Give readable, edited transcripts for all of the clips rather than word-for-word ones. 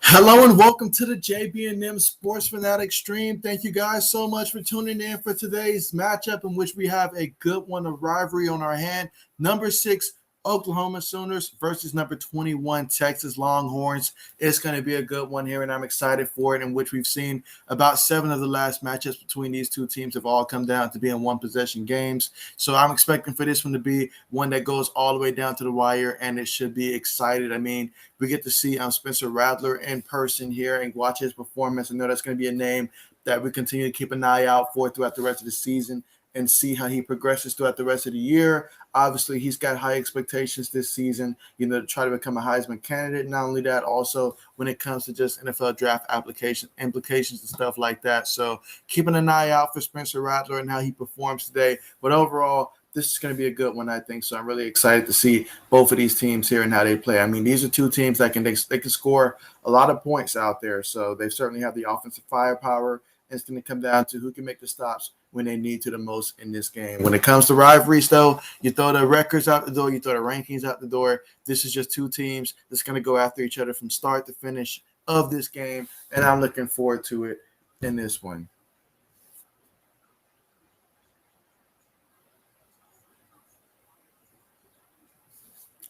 Hello and welcome to the JB&M Sports Fanatic stream. Thank you guys so much for tuning in for today's matchup in which we have a good one of rivalry on our hand. Number 6 Oklahoma Sooners versus number 21 Texas Longhorns. It's going to be a good one here, and I'm excited for it, in which we've seen about 7 of the last matchups between these two teams have all come down to being one-possession games. So I'm expecting for this one to be one that goes all the way down to the wire, and it should be excited. I mean, we get to see Spencer Rattler in person here and watch his performance. I know that's going to be a name that we continue to keep an eye out for throughout the rest of the season and see how he progresses throughout the rest of the year. Obviously, he's got high expectations this season, to try to become a Heisman candidate. Not only that, also when it comes to just NFL draft implications and stuff like that. So keeping an eye out for Spencer Rattler and how he performs today. But overall, this is going to be a good one, I think. So I'm really excited to see both of these teams here and how they play. I mean, these are two teams that they can score a lot of points out there. So they certainly have the offensive firepower. It's going to come down to who can make the stops when they need to the most in this game. When it comes to rivalries, though, you throw the records out the door, you throw the rankings out the door. This is just two teams that's going to go after each other from start to finish of this game, and I'm looking forward to it in this one.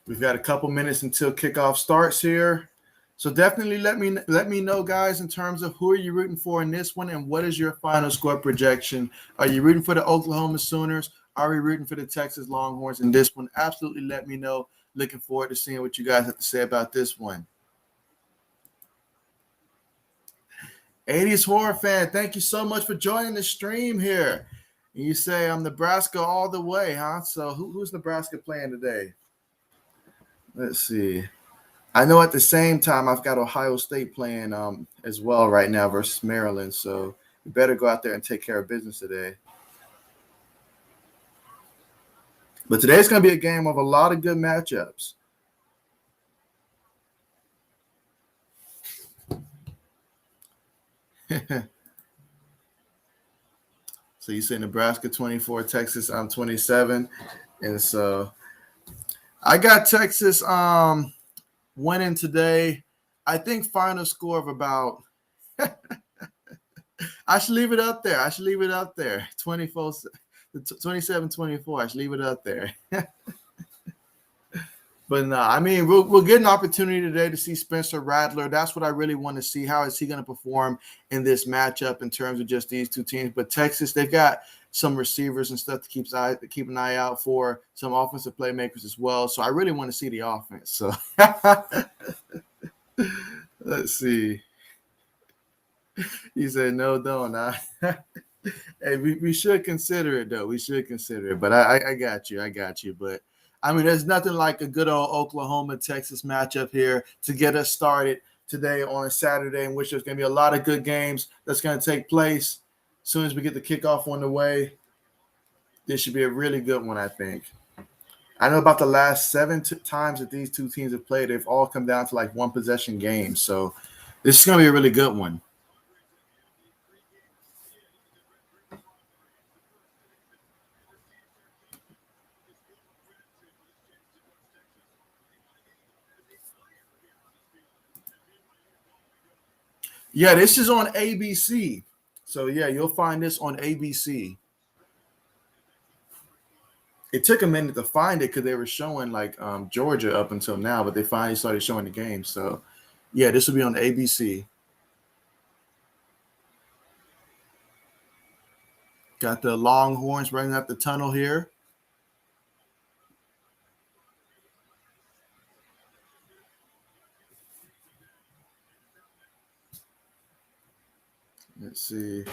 We've got a couple minutes until kickoff starts here. So definitely let me know, guys, in terms of who are you rooting for in this one and what is your final score projection. Are you rooting for the Oklahoma Sooners? Are we rooting for the Texas Longhorns in this one? Absolutely let me know. Looking forward to seeing what you guys have to say about this one. 80s Horror Fan, thank you so much for joining the stream here. You say I'm Nebraska all the way, huh? So who's Nebraska playing today? Let's see. I know at the same time I've got Ohio State playing as well right now versus Maryland. So we better go out there and take care of business today. But today's going to be a game of a lot of good matchups. So you say Nebraska 24, Texas 27. And so I got Texas winning today. I think final score of about I should leave it up there. 24, 27-24. I should leave it up there. But no, I mean, we'll get an opportunity today to see Spencer Rattler. That's what I really want to see. How is he going to perform in this matchup in terms of just these two teams? But Texas, they've got some receivers and stuff to keep an eye out for, some offensive playmakers as well. So I really want to see the offense. So let's see. He said, no, don't. Hey, we should consider it, though. We should consider it. But I got you. But I mean, there's nothing like a good old Oklahoma-Texas matchup here to get us started today on a Saturday, in which there's going to be a lot of good games that's going to take place. As soon as we get the kickoff on the way, this should be a really good one, I think. I know about the last 7 times that these two teams have played, they've all come down to like one-possession games. So this is going to be a really good one. Yeah, this is on ABC. So, yeah, you'll find this on ABC. It took a minute to find it because they were showing like Georgia up until now, but they finally started showing the game. So, yeah, this will be on ABC. Got the Longhorns running up the tunnel here. Let's see.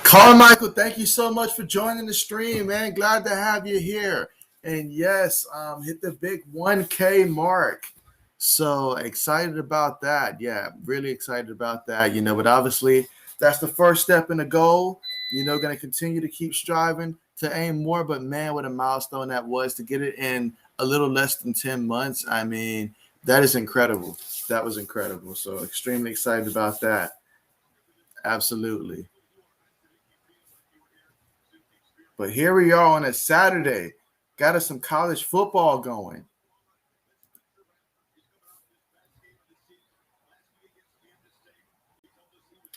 Carmichael, thank you so much for joining the stream, man. Glad to have you here. And yes, hit the big 1K mark. So excited about that. Yeah, really excited about that. But obviously that's the first step in the goal. Going to continue to keep striving to aim more. But man, what a milestone that was to get it in a little less than 10 months. I mean, that is incredible. That was incredible. So extremely excited about that. Absolutely. But here we are on a Saturday. Got us some college football going.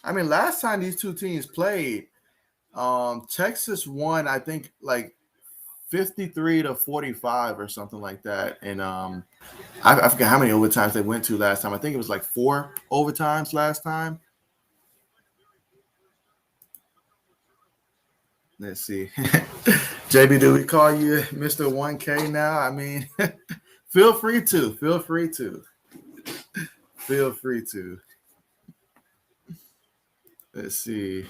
I mean, last time these two teams played, Texas won, I think, like 53-45 or something like that. And I forget how many overtimes they went to last time. I think it was like 4 overtimes last time. Let's see. JB, do we call you Mr. 1K now? I mean, feel free to. Feel free to. Feel free to. Let's see.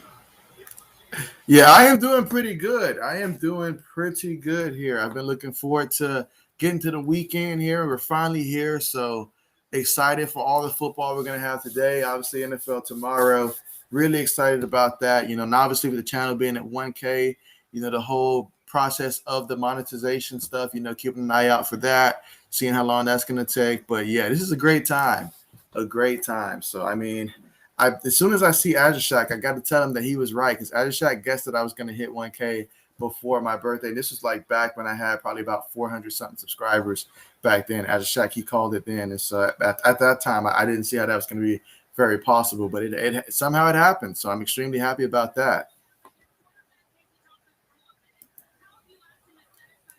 Yeah, I am doing pretty good. I am doing pretty good here. I've been looking forward to getting to the weekend here. We're finally here. So excited for all the football we're going to have today. Obviously, NFL tomorrow. Really excited about that. You know, and obviously with the channel being at 1K, you know, the whole process of the monetization stuff, you know, keeping an eye out for that, seeing how long that's going to take. But yeah, this is a great time. A great time. So, I mean, as soon as I see Azashak, I got to tell him that he was right because Azashak guessed that I was going to hit 1K before my birthday. This was like back when I had probably about 400 something subscribers back then. Azashak, he called it then. And so at that time, I didn't see how that was going to be very possible, but it somehow it happened. So I'm extremely happy about that.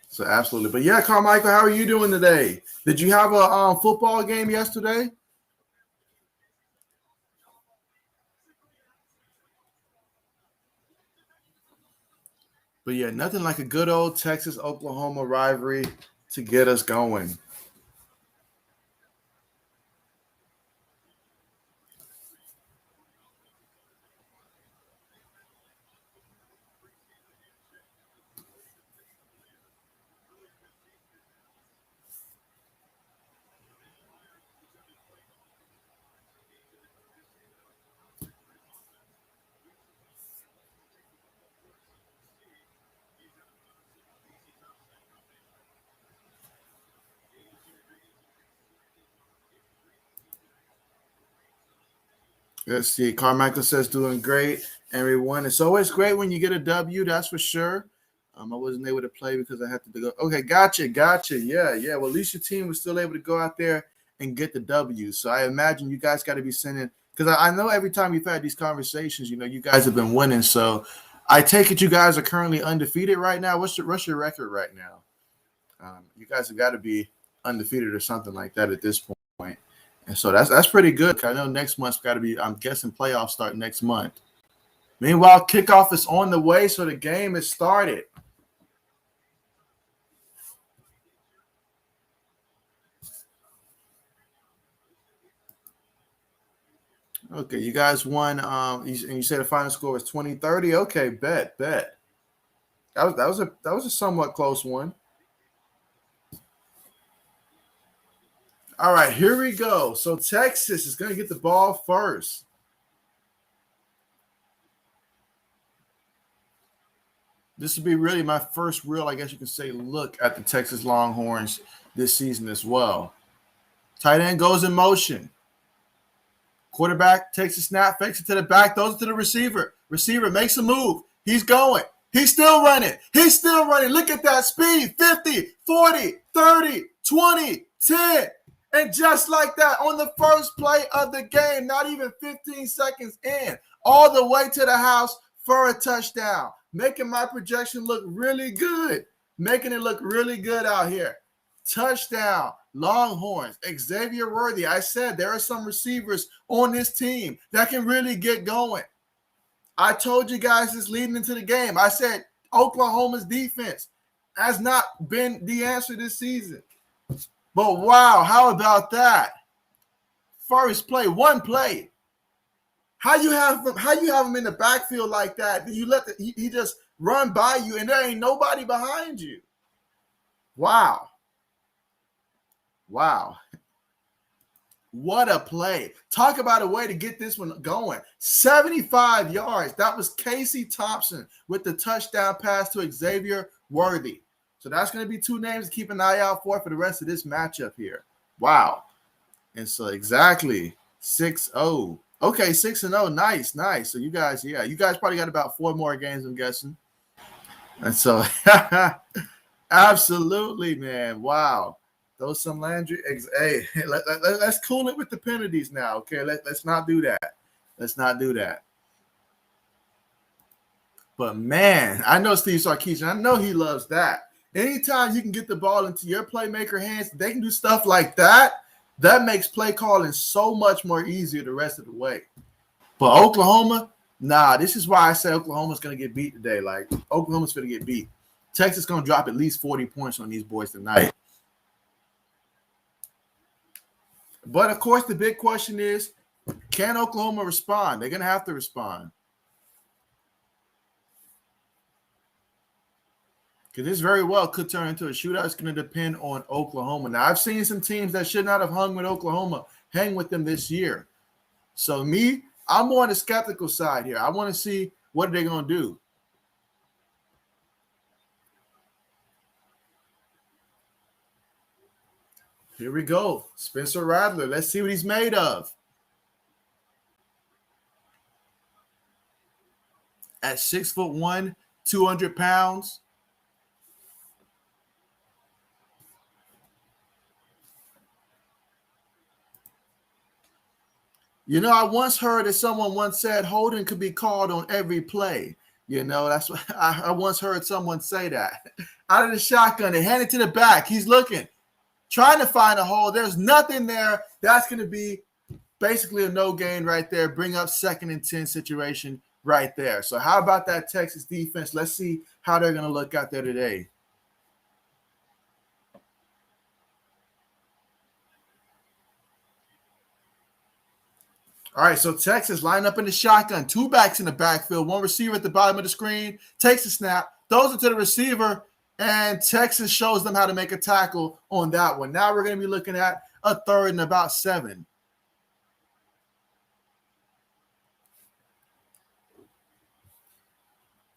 So absolutely. But yeah, Carmichael, how are you doing today? Did you have a football game yesterday? But yeah, nothing like a good old Texas-Oklahoma rivalry to get us going. Let's see. Carmichael says doing great, everyone. It's always great when you get a W, that's for sure. I wasn't able to play because I had to go. Okay, gotcha. Yeah. Well, at least your team was still able to go out there and get the W. So I imagine you guys got to be sending because I know every time you've had these conversations, you know, you guys have been winning. So I take it you guys are currently undefeated right now. What's your record right now? You guys have got to be undefeated or something like that at this point. And so that's pretty good. I know next month's got to be, I'm guessing playoffs start next month. Meanwhile, kickoff is on the way, so the game is started. Okay, you guys won. And you said the final score was 20-30. Okay, bet. That was a somewhat close one. All right, here we go. So Texas is going to get the ball first. This will be really my first real, I guess you can say, look at the Texas Longhorns this season as well. Tight end goes in motion. Quarterback takes a snap, fakes it to the back, throws it to the receiver. Receiver makes a move. He's going. He's still running. Look at that speed. 50, 40, 30, 20, 10. And just like that, on the first play of the game, not even 15 seconds in, all the way to the house for a touchdown, making my projection look really good, making it look really good out here. Touchdown, Longhorns, Xavier Worthy. I said there are some receivers on this team that can really get going. I told you guys this leading into the game. I said Oklahoma's defense has not been the answer this season. But wow, how about that? First play, one play. How you have him in the backfield like that? You let he just run by you and there ain't nobody behind you. Wow. What a play. Talk about a way to get this one going. 75 yards. That was Casey Thompson with the touchdown pass to Xavier Worthy. So that's going to be two names to keep an eye out for the rest of this matchup here. Wow. And so exactly 6-0. Okay, 6-0. Nice. So you guys probably got about 4 more games, I'm guessing. And so absolutely, man. Wow. Throw some Landry. Hey, let's cool it with the penalties now. Okay, let's not do that. Let's not do that. But man, I know Steve Sarkisian. I know he loves that. Anytime you can get the ball into your playmaker hands, they can do stuff like that. That makes play calling so much more easier the rest of the way. But Oklahoma, nah, this is why I say Oklahoma's going to get beat today. Like, Oklahoma's going to get beat. Texas going to drop at least 40 points on these boys tonight. But, of course, the big question is, can Oklahoma respond? They're going to have to respond. Because this very well could turn into a shootout. It's going to depend on Oklahoma. Now, I've seen some teams that should not have hung with Oklahoma hang with them this year. So, I'm more on the skeptical side here. I want to see what they're going to do. Here we go. Spencer Rattler. Let's see what he's made of. At 6'1", 200 pounds. You know, I once heard that someone once said holding could be called on every play. You know, that's what I once heard someone say that. Out of the shotgun, they hand it to the back. He's looking, trying to find a hole. There's nothing there. That's going to be basically a no gain right there. Bring up 2nd and 10 situation right there. So how about that Texas defense? Let's see how they're going to look out there today. All right, so Texas line up in the shotgun. 2 backs in the backfield. 1 receiver at the bottom of the screen. Takes a snap. Throws it to the receiver. And Texas shows them how to make a tackle on that one. Now we're going to be looking at a 3rd and about 7.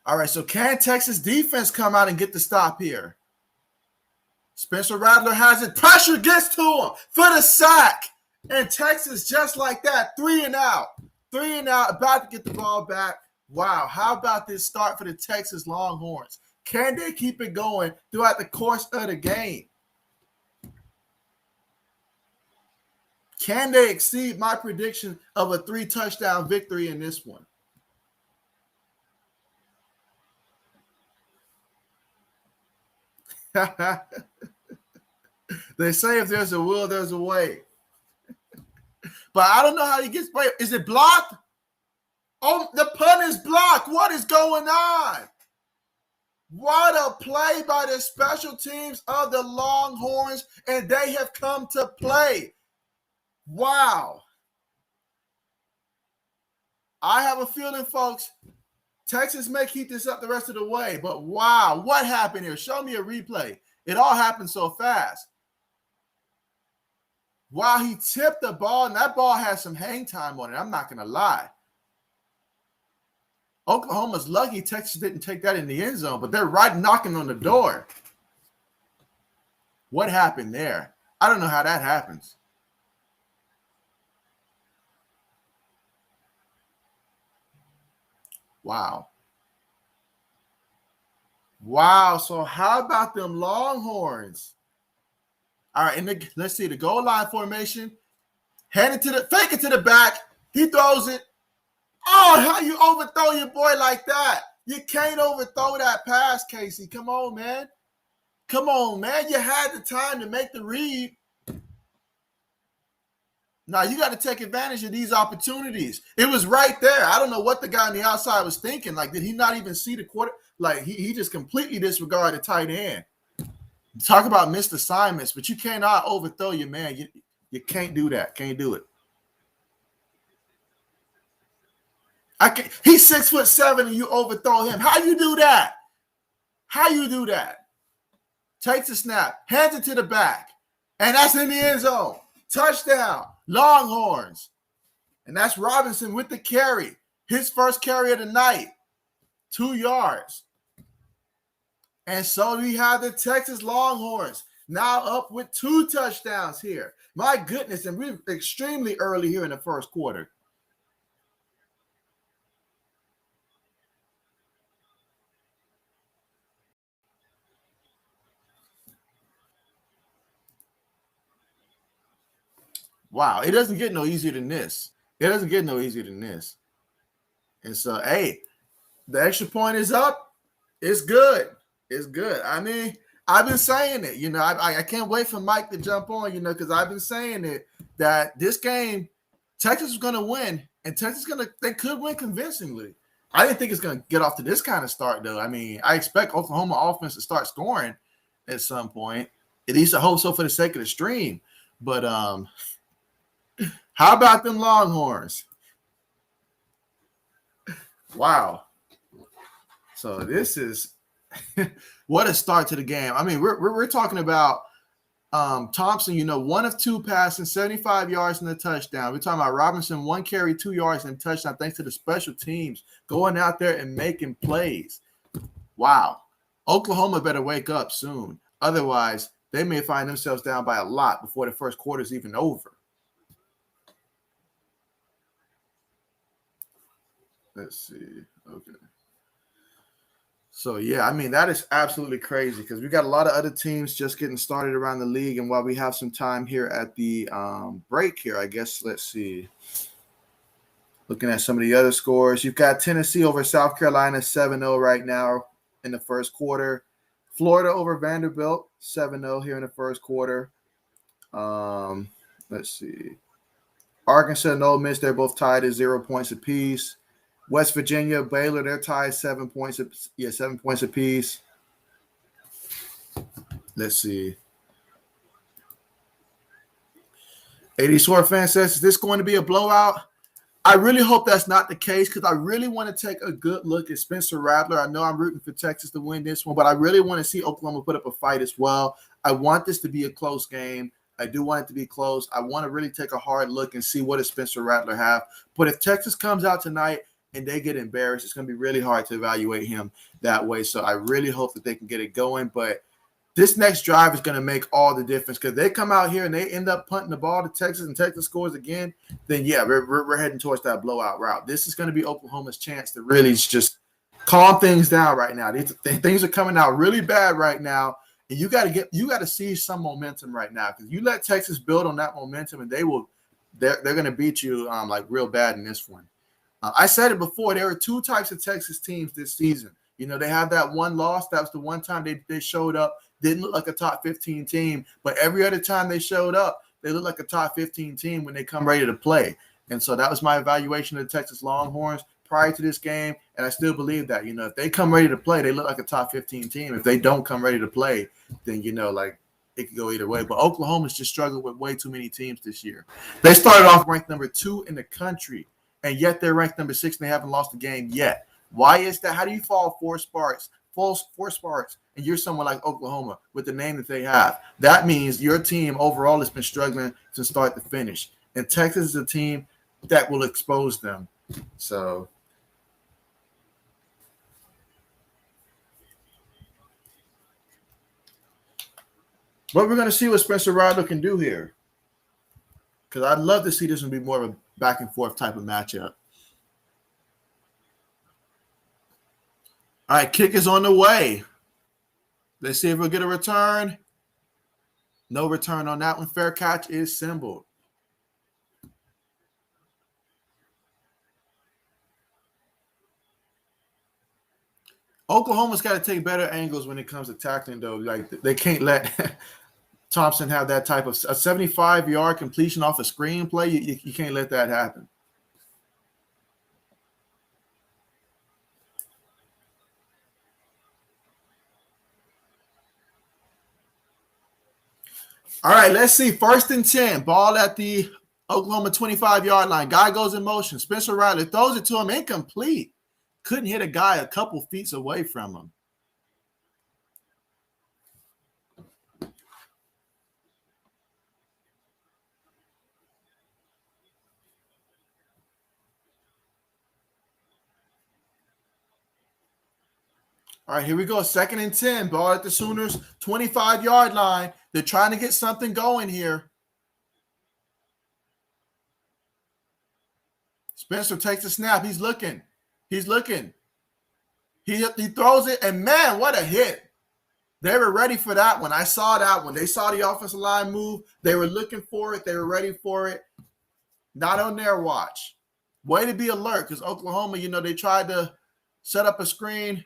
All right, so can Texas defense come out and get the stop here? Spencer Rattler has it. Pressure gets to him for the sack. And Texas, just like that, 3 and out. 3 and out, about to get the ball back. Wow, how about this start for the Texas Longhorns? Can they keep it going throughout the course of the game? Can they exceed my prediction of a 3-touchdown victory in this one? They say if there's a will, there's a way. But I don't know how he gets played. Is it blocked? Oh, the punt is blocked. What is going on? What a play by the special teams of the Longhorns, and they have come to play. Wow. I have a feeling, folks, Texas may keep this up the rest of the way, but wow, what happened here? Show me a replay. It all happened so fast. Wow, he tipped the ball, and that ball has some hang time on it. I'm not going to lie. Oklahoma's lucky Texas didn't take that in the end zone, but they're right knocking on the door. What happened there? I don't know how that happens. Wow. Wow, so how about them Longhorns? All right, let's see the goal line formation. Hand it to the, fake it to the back. He throws it. Oh, how you overthrow your boy like that? You can't overthrow that pass, Casey. Come on, man. Come on, man. You had the time to make the read. Now, you got to take advantage of these opportunities. It was right there. I don't know what the guy on the outside was thinking. Like, did he not even see the quarter? Like, he just completely disregarded the tight end. Talk about missed assignments, but you cannot overthrow your man. You can't do that. Can't do it. He's 6'7" and you overthrow him. How you do that? How you do that? Takes a snap, hands it to the back, and that's in the end zone. Touchdown, Longhorns. And that's Robinson with the carry. His first carry of the night. 2 yards. And so we have the Texas Longhorns now up with 2 touchdowns here. My goodness, and we're extremely early here in the first quarter. Wow, it doesn't get no easier than this. It doesn't get no easier than this. And so, hey, the extra point is up. It's good. It's good. I mean, I've been saying it. I can't wait for Mike to jump on, because I've been saying it that this game, Texas is going to win, and they could win convincingly. I didn't think it's going to get off to this kind of start, though. I mean, I expect Oklahoma offense to start scoring at some point. At least I hope so for the sake of the stream. But how about them Longhorns? Wow. So this is what a start to the game. I mean, we're talking about Thompson, 1 of 2 passing, 75 yards and a touchdown. We're talking about Robinson, 1 carry, 2 yards and a touchdown, thanks to the special teams going out there and making plays. Wow. Oklahoma better wake up soon. Otherwise, they may find themselves down by a lot before the first quarter is even over. Let's see. Okay. So, yeah, I mean, that is absolutely crazy because we got a lot of other teams just getting started around the league. And while we have some time here at the break here, I guess, let's see. Looking at some of the other scores, you've got Tennessee over South Carolina 7-0 right now in the first quarter. Florida over Vanderbilt 7-0 here in the first quarter. Let's see. Arkansas and Ole Miss, they're both tied at 0 points apiece. West Virginia, Baylor, they're tied 7 points. 7 points apiece. Let's see. 80 Sword fan says, is this going to be a blowout? I really hope that's not the case because I really want to take a good look at Spencer Rattler. I know I'm rooting for Texas to win this one, but I really want to see Oklahoma put up a fight as well. I want this to be a close game. I do want it to be close. I want to really take a hard look and see what does Spencer Rattler have. But if Texas comes out tonight and they get embarrassed, it's going to be really hard to evaluate him that way. So I really hope that they can get it going. But this next drive is going to make all the difference because they come out here and they end up punting the ball to Texas and Texas scores again, then, yeah, we're heading towards that blowout route. This is going to be Oklahoma's chance to really just calm things down right now. Things are coming out really bad right now, and you got to see some momentum right now because you let Texas build on that momentum, and they're going to beat you like real bad in this one. I said it before. There are 2 types of Texas teams this season. They have that one loss. That was the one time they showed up. Didn't look like a top 15 team, but every other time they showed up, they looked like a top 15 team when they come ready to play. And so that was my evaluation of the Texas Longhorns prior to this game, and I still believe that. If they come ready to play, they look like a top 15 team. If they don't come ready to play, then, like it could go either way. But Oklahoma's just struggled with way too many teams this year. They started off ranked number 2 in the country, and yet they're ranked number 6, and they haven't lost a game yet. Why is that? How do you fall 4 spots, and you're someone like Oklahoma with the name that they have? That means your team overall has been struggling to start to finish. And Texas is a team that will expose them. So but we're going to see what Spencer Rattler can do here. Because I'd love to see this one be more of a back and forth type of matchup. All right, kick is on the way. Let's see if we'll get a return. No return on that one. Fair catch is symboled. Oklahoma's got to take better angles when it comes to tackling, though. Like, they can't let Thompson have that type of a 75-yard completion off a screenplay. You can't let that happen. All right, let's see. 1st and 10. Ball at the Oklahoma 25-yard line. Guy goes in motion. Spencer Rattler throws it to him. Incomplete. Couldn't hit a guy a couple feet away from him. All right, here we go. 2nd and 10. Ball at the Sooners 25-yard line. They're trying to get something going here. Spencer takes a snap. He's looking. He throws it, and man, what a hit. They were ready for that one. I saw that one. They saw the offensive line move. They were looking for it. They were ready for it. Not on their watch. Way to be alert, because Oklahoma, they tried to set up a screen.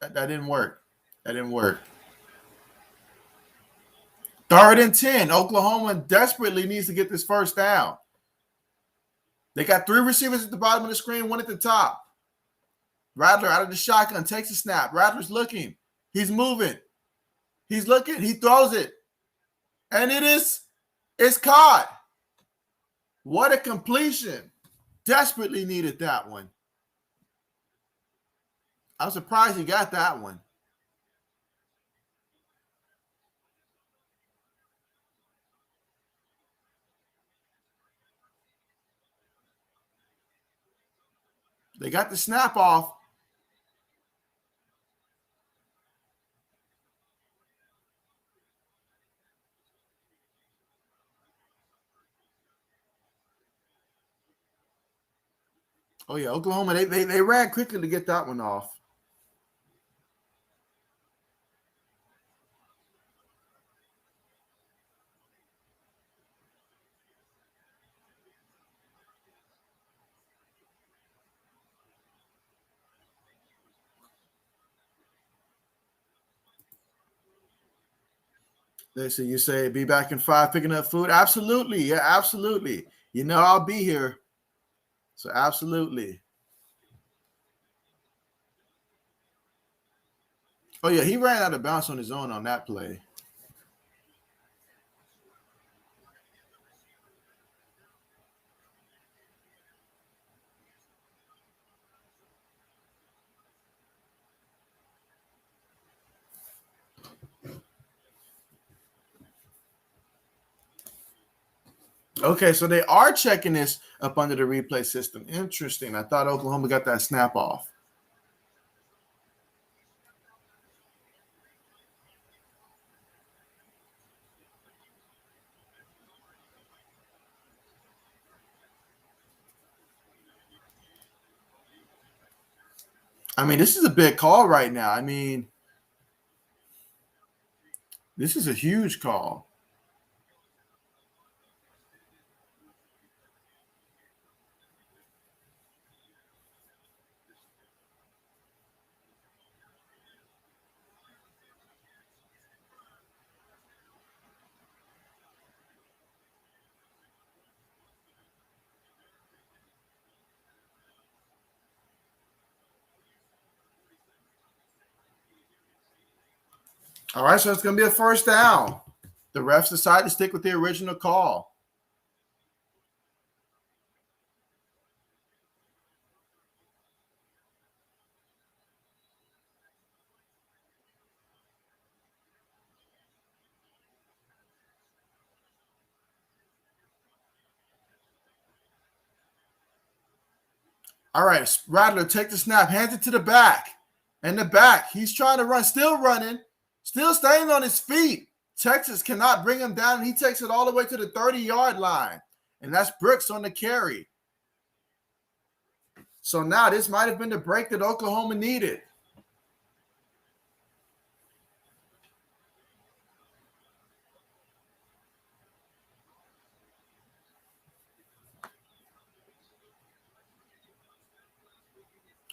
That didn't work. That didn't work. 3rd and 10. Oklahoma desperately needs to get this first down. They got 3 receivers at the bottom of the screen, 1 at the top. Rattler out of the shotgun, takes a snap. Rattler's looking. He's moving. He's looking. He throws it. And it's caught. What a completion. Desperately needed that one. I was surprised he got that one. They got the snap off. Oh, yeah, Oklahoma, they ran quickly to get that one off. So you say be back in 5 picking up food? Absolutely. Yeah, absolutely. I'll be here. So absolutely. Oh, yeah, he ran out of bounds on his own on that play. Okay, so they are checking this up under the replay system. Interesting. I thought Oklahoma got that snap off. I mean, this is a big call right now. I mean, this is a huge call. All right, so it's going to be a first down. The refs decide to stick with the original call. All right, Rattler, take the snap, hands it to the back. And the back, he's trying to run, still running, still staying on his feet. Texas cannot bring him down, and he takes it all the way to the 30-yard line. And that's Brooks on the carry. So now this might have been the break that Oklahoma needed.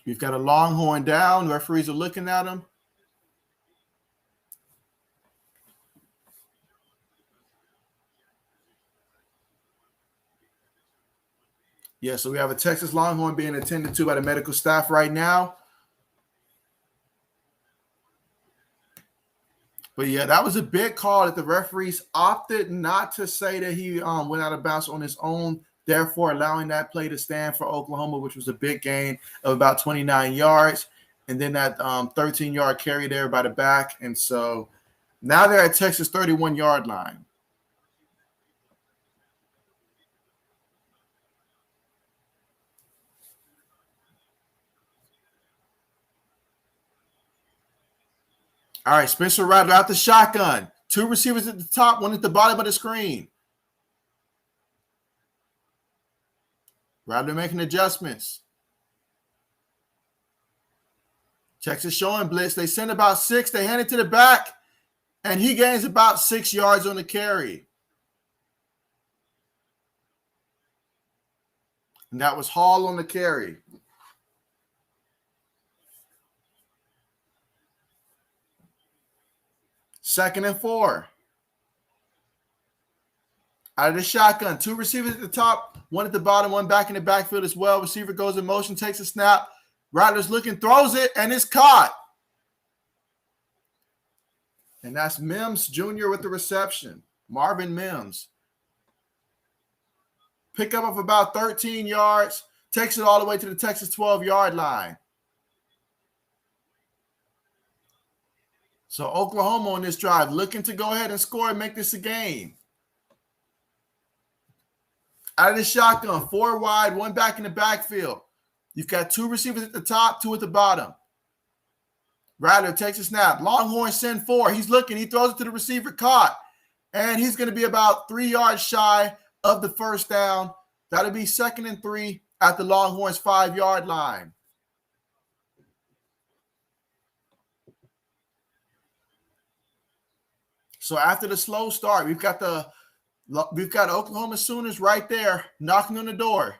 We've got a Longhorn down. Referees are looking at him. Yeah, so we have a Texas Longhorn being attended to by the medical staff right now. But, yeah, that was a big call that the referees opted not to say that he went out of bounds on his own, therefore allowing that play to stand for Oklahoma, which was a big gain of about 29 yards. And then that 13-yard carry there by the back. And so now they're at Texas 31-yard line. All right, Spencer Rattler out the shotgun. 2 receivers at the top, 1 at the bottom of the screen. Rattler making adjustments. Texas showing blitz. They send about 6. They hand it to the back, and he gains about 6 yards on the carry. And that was Hall on the carry. Second and 4. Out of the shotgun, 2 receivers at the top, 1 at the bottom, 1 back in the backfield as well. Receiver goes in motion, takes a snap. Rattler's looking, throws it, and it's caught. And that's Mims Jr. with the reception. Marvin Mims. Pick up of about 13 yards, takes it all the way to the Texas 12-yard line. So Oklahoma on this drive looking to go ahead and score and make this a game. Out of the shotgun, 4 wide, 1 back in the backfield. You've got 2 receivers at the top, 2 at the bottom. Rattler takes a snap. Longhorns send 4. He's looking. He throws it to the receiver, caught. And he's going to be about 3 yards shy of the first down. That'll be 2nd and 3 at the Longhorns 5-yard line. So after the slow start, we've got Oklahoma Sooners right there knocking on the door.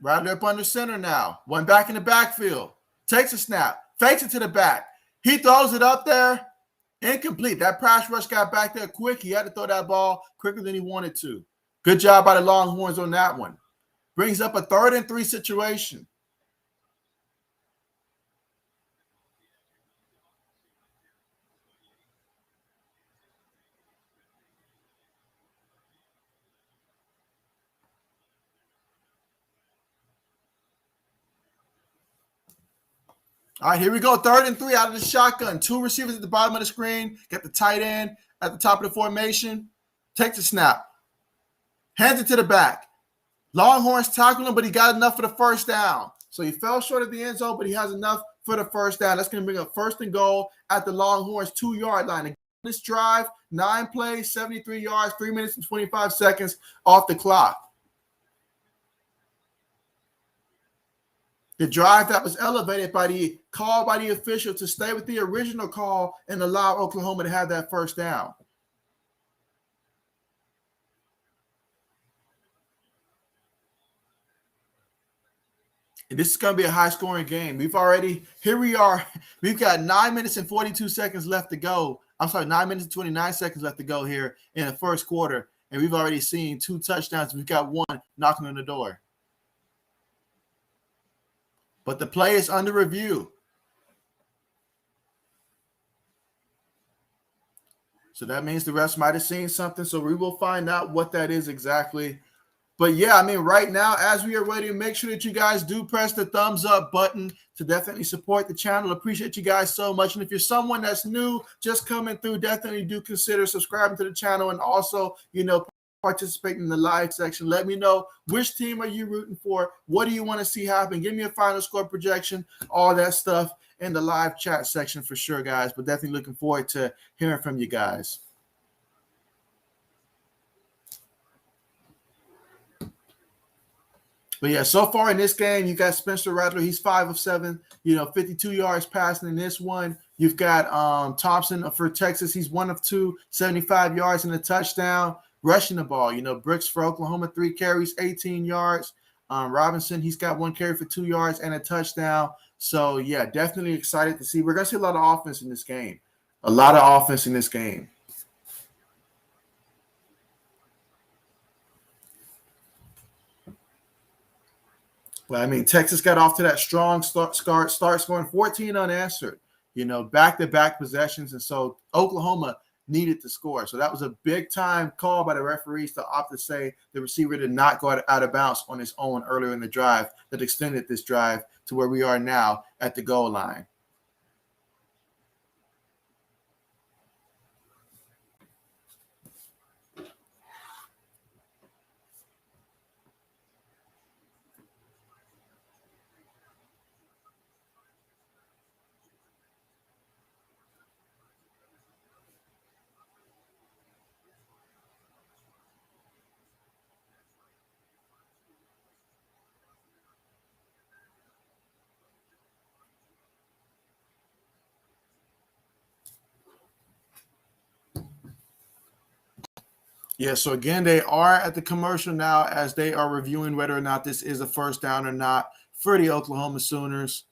Rattler up under center now. 1 back in the backfield. Takes a snap. Fakes it to the back. He throws it up there. Incomplete. That pass rush got back there quick. He had to throw that ball quicker than he wanted to. Good job by the Longhorns on that one. Brings up a 3rd and 3 situation. All right, here we go. 3rd and 3 out of the shotgun. 2 receivers at the bottom of the screen. Got the tight end at the top of the formation. Takes a snap. Hands it to the back. Longhorns tackle him, but he got enough for the first down. So he fell short of the end zone, but he has enough for the first down. That's going to bring up 1st and goal at the Longhorns 2-yard line. This drive, 9 plays, 73 yards, 3 minutes and 25 seconds off the clock. The drive that was elevated by the call by the official to stay with the original call and allow Oklahoma to have that first down. And this is going to be a high-scoring game. We've got 9 minutes and 42 seconds left to go. 9 minutes and 29 seconds left to go here in the first quarter. And we've already seen 2 touchdowns. We've got 1 knocking on the door. But the play is under review. So that means the refs might have seen something. So we will find out what that is exactly. But yeah, I mean, right now, as we are ready, make sure that you guys do press the thumbs up button to definitely support the channel. Appreciate you guys so much. And if you're someone that's new, just coming through, definitely do consider subscribing to the channel and also, participate in the live section. Let me know which team are you rooting for. What do you want to see happen? Give me a final score projection, all that stuff in the live chat section for sure, guys. But definitely looking forward to hearing from you guys. But yeah, so far in this game, you got Spencer Rattler. He's 5 of 7, 52 yards passing in this one. You've got Thompson for Texas. He's 1 of 2, 75 yards and a touchdown. Rushing the ball, Brooks for Oklahoma, 3 carries, 18 yards. Robinson, he's got 1 carry for 2 yards and a touchdown. So, yeah, definitely excited to see. We're going to see a lot of offense in this game. A lot of offense in this game. Well, I mean, Texas got off to that strong start scoring 14 unanswered, back-to-back possessions. And so Oklahoma needed to score. So that was a big-time call by the referees to opt to say the receiver did not go out of bounds on his own earlier in the drive that extended this drive to where we are now at the goal line. Yeah, so again, they are at the commercial now as they are reviewing whether or not this is a first down or not for the Oklahoma Sooners.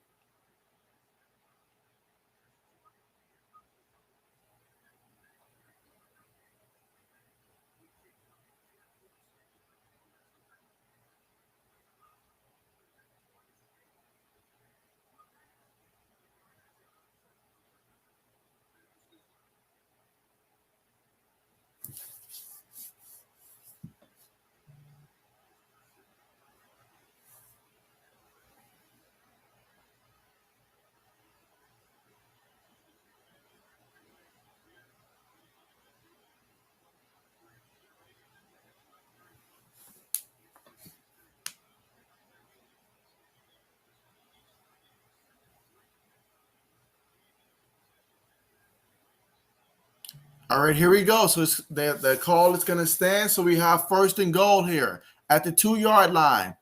All right, here we go. So the call is going to stand. So we have first and goal here at the 2-yard line.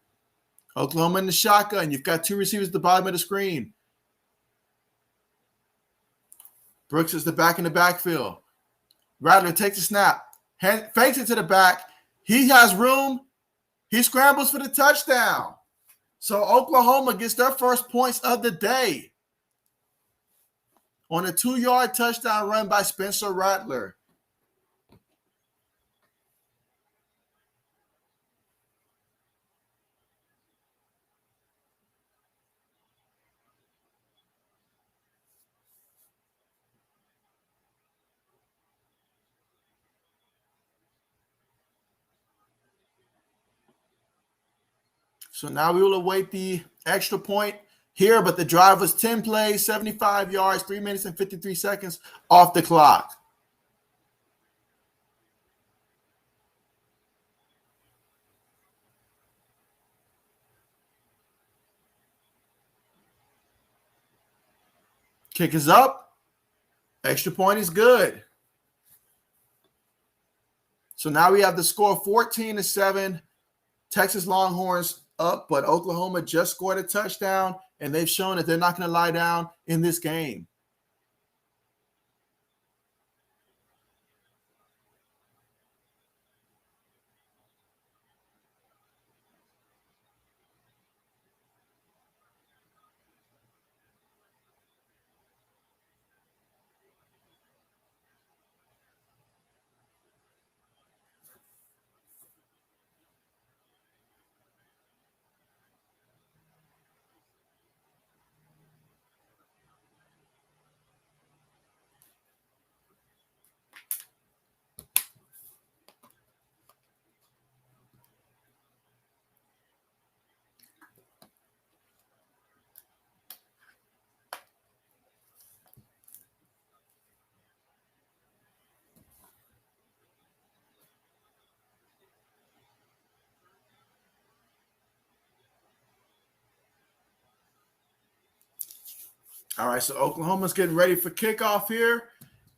Oklahoma in the shotgun. You've got two receivers at the bottom of the screen. Brooks is the back in the backfield. Rattler takes a snap, fakes it to the back. He has room. He scrambles for the touchdown. So Oklahoma gets their first points of the day on a 2-yard touchdown run by Spencer Rattler. So now we will await the extra point here, but the drive was 10 plays, 75 yards, 3 minutes and 53 seconds off the clock. Kick is up. Extra point is good. So now we have the score 14-7. Texas Longhorns up, but Oklahoma just scored a touchdown, and they've shown that they're not going to lie down in this game. All right, so Oklahoma's getting ready for kickoff here,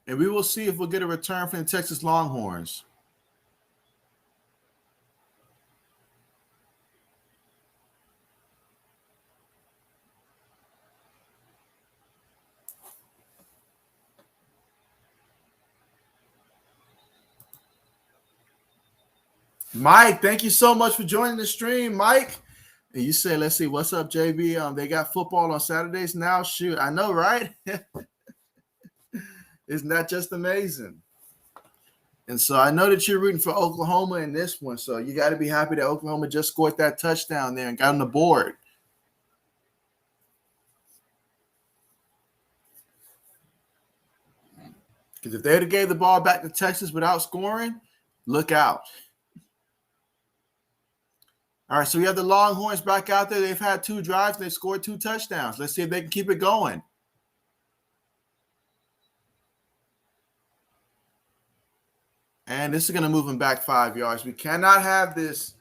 and we will see if we'll get a return from the Texas Longhorns. Mike, thank you so much for joining the stream, Mike. And you say, let's see, what's up, JB? They got football on Saturdays now. Shoot, I know, right? Isn't that just amazing? And so I know that you're rooting for Oklahoma in this one. So you got to be happy that Oklahoma just scored that touchdown there and got on the board. Because if they'd have gave the ball back to Texas without scoring, look out. All right, so we have the Longhorns back out there. They've had 2 drives. They've scored 2 touchdowns. Let's see if they can keep it going. And this is going to move them back 5 yards. We cannot have this.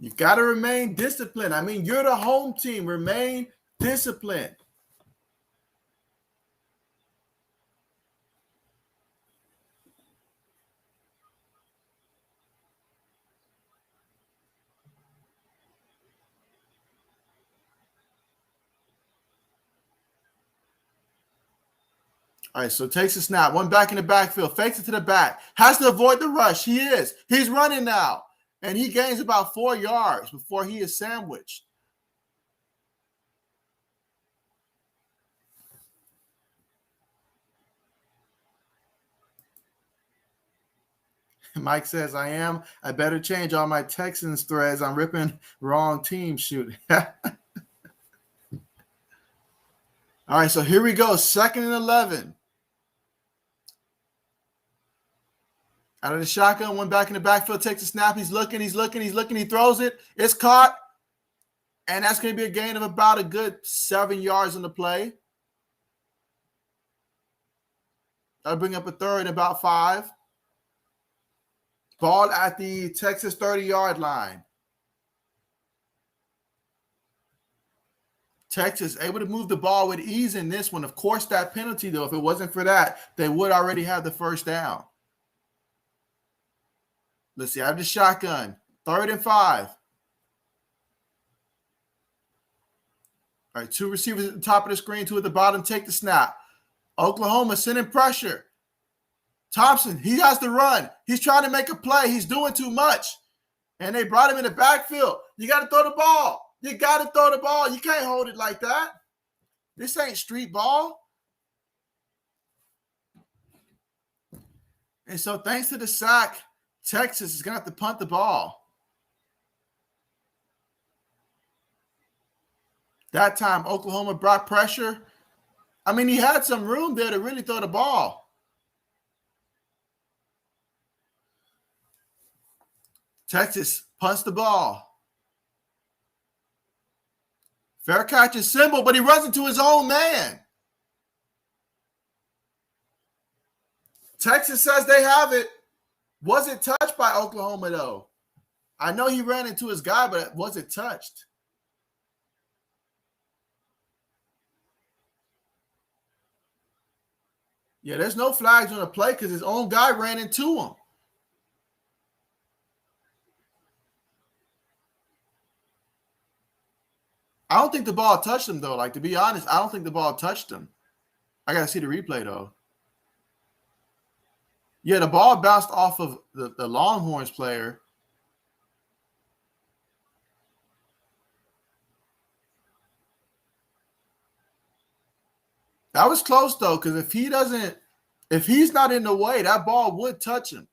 You've got to remain disciplined. I mean, you're the home team. Remain disciplined. All right, so takes a snap. One back in the backfield. Fakes it to the back. Has to avoid the rush. He is. He's running now. And he gains about 4 yards before he is sandwiched. Mike says, I better change all my Texans threads. I'm ripping wrong team shooting. All right, so here we go. 2nd and 11. Out of the shotgun, one back in the backfield, takes a snap. He's looking. He throws it. It's caught. And that's going to be a gain of about a good 7 yards on the play. That'll bring up a third and about 5. Ball at the Texas 30-yard line. Texas able to move the ball with ease in this one. Of course, that penalty, though, if it wasn't for that, they would already have the first down. Let's see. I have the shotgun. 3rd and 5. All right, 2 receivers at the top of the screen, 2 at the bottom. Take the snap. Oklahoma sending pressure. Thompson, he has to run. He's trying to make a play. He's doing too much. And they brought him in the backfield. You got to throw the ball. You got to throw the ball. You can't hold it like that. This ain't street ball. And so thanks to the sack, Texas is going to have to punt the ball. That time, Oklahoma brought pressure. I mean, he had some room there to really throw the ball. Texas punts the ball. Fair catch is Symbol, but he runs into his own man. Texas says they have it. Was it touched by Oklahoma, though? I know he ran into his guy, but was it touched? Yeah, there's no flags on the play because his own guy ran into him. I don't think the ball touched him, though. Like, to be honest, I don't think the ball touched him. I got to see the replay, though. Yeah, the ball bounced off of the Longhorns player. That was close, though, because if he's not in the way, that ball would touch him.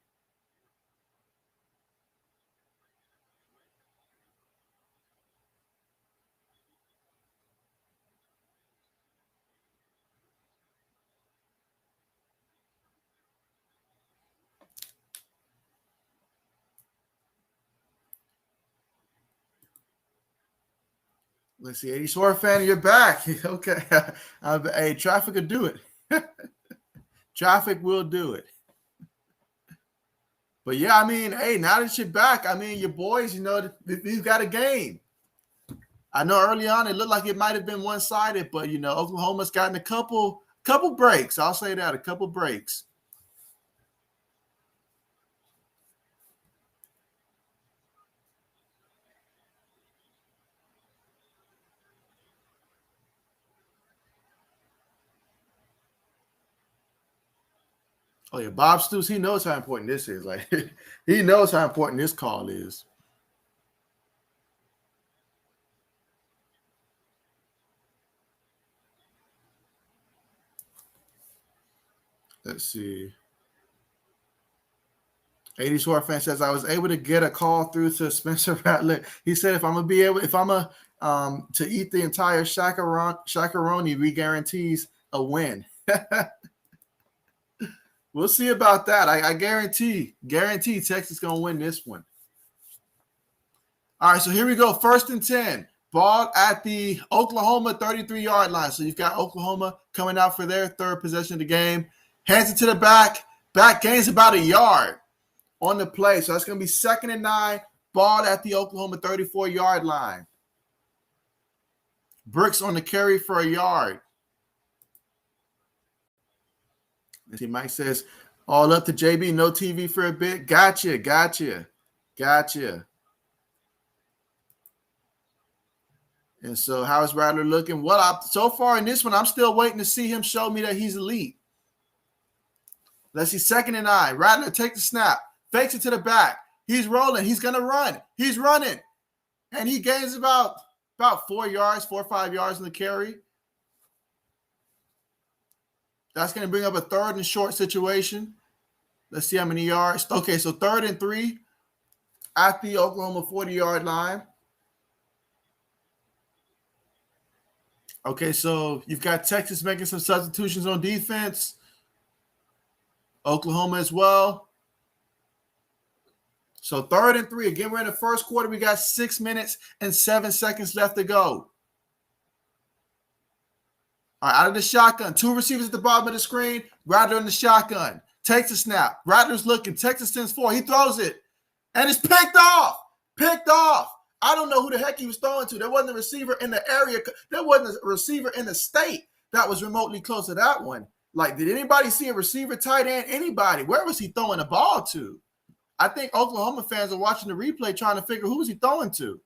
Let's see, 80 Sword fan, you're back. Okay. Hey, traffic will do it. Traffic will do it. But, yeah, I mean, hey, now that you're back, I mean, your boys, you've got a game. I know early on it looked like it might have been one-sided, but, Oklahoma's gotten a couple breaks. I'll say that, a couple breaks. Oh, yeah, Bob Stoops, he knows how important this is. Like, he knows how important this call is. Let's see. 80 Sword fan says, I was able to get a call through to Spencer Rattler. He said, if to eat the entire shakaroni, we guarantees a win. We'll see about that. I guarantee Texas going to win this one. All right, so here we go. 1st and 10. Ball at the Oklahoma 33-yard line. So you've got Oklahoma coming out for their 3rd possession of the game. Hands it to the back. Back gains about a yard on the play. So that's going to be 2nd and 9. Ball at the Oklahoma 34-yard line. Brooks on the carry for a yard. Let's see, Mike says, all up to JB, no TV for a bit. Gotcha. And so how is Rattler looking? Well, so far in this one, I'm still waiting to see him show me that he's elite. Let's see, 2nd and 9. Rattler take the snap, fakes it to the back. He's rolling. He's going to run. He's running. And he gains about 4 or 5 yards in the carry. That's going to bring up a 3rd and short situation. Let's see how many yards. Okay, so 3rd and 3 at the Oklahoma 40-yard line. Okay, so you've got Texas making some substitutions on defense. Oklahoma as well. So 3rd and 3. Again, we're in the first quarter. We got 6 minutes and 7 seconds left to go. All right, out of the shotgun. 2 receivers at the bottom of the screen. Rattler in the shotgun. Takes a snap. Rattler's looking. Texas sends 4. He throws it. And it's picked off. Picked off. I don't know who the heck he was throwing to. There wasn't a receiver in the area. There wasn't a receiver in the state that was remotely close to that one. Like, did anybody see a receiver, tight end, anybody? Where was he throwing the ball to? I think Oklahoma fans are watching the replay trying to figure who was he throwing to.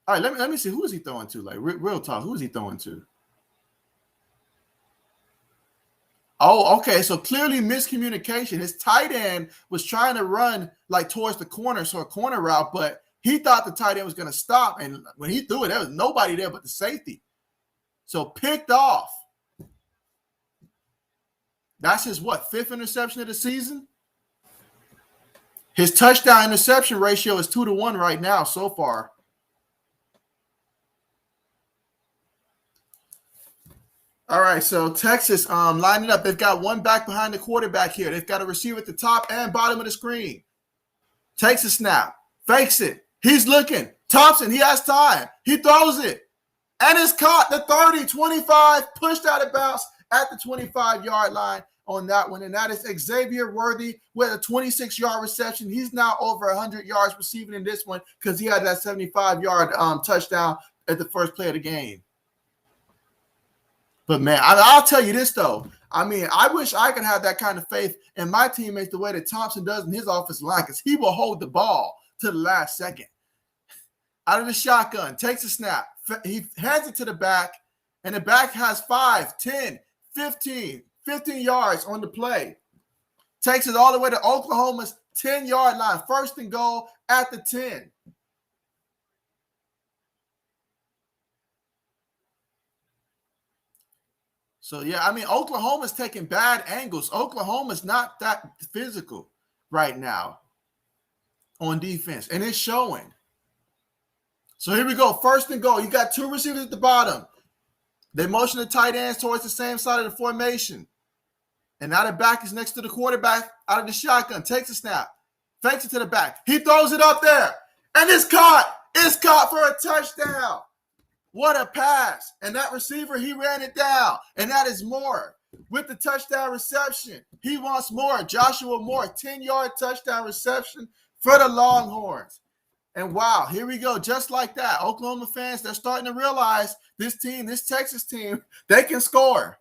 All right, let me see. Who was he throwing to? Like, real talk. Who was he throwing to? Oh, okay. So clearly miscommunication. His tight end was trying to run like towards the corner, so a corner route, but he thought the tight end was going to stop. And when he threw it, there was nobody there but the safety. So picked off. That's his, 5th interception of the season? His touchdown interception ratio is 2-1 right now so far. All right, so Texas lining up. They've got one back behind the quarterback here. They've got a receiver at the top and bottom of the screen. Takes a snap, fakes it. He's looking. Thompson, he has time. He throws it. And it's caught. The 30, 25, pushed out of bounds at the 25-yard line on that one. And that is Xavier Worthy with a 26-yard reception. He's now over 100 yards receiving in this one because he had that 75-yard touchdown at the first play of the game. But, man, I'll tell you this, though. I mean, I wish I could have that kind of faith in my teammates the way that Thompson does in his offensive line because he will hold the ball to the last second. Out of the shotgun, takes a snap. He hands it to the back, and the back has 5, 10, 15 yards on the play. Takes it all the way to Oklahoma's 10-yard line. 1st and goal at the 10. So, yeah, I mean, Oklahoma's taking bad angles. Oklahoma's not that physical right now on defense, and it's showing. So here we go, 1st and goal. You got 2 receivers at the bottom. They motion the tight ends towards the same side of the formation. And now the back is next to the quarterback out of the shotgun. Takes a snap, fakes it to the back. He throws it up there, and it's caught. It's caught for a touchdown. What a pass. And that receiver, he ran it down. And that is Moore with the touchdown reception. He wants more. Joshua Moore, 10-yard touchdown reception for the Longhorns. And wow, here we go. Just like that, Oklahoma fans, they're starting to realize this team, this Texas team, they can score.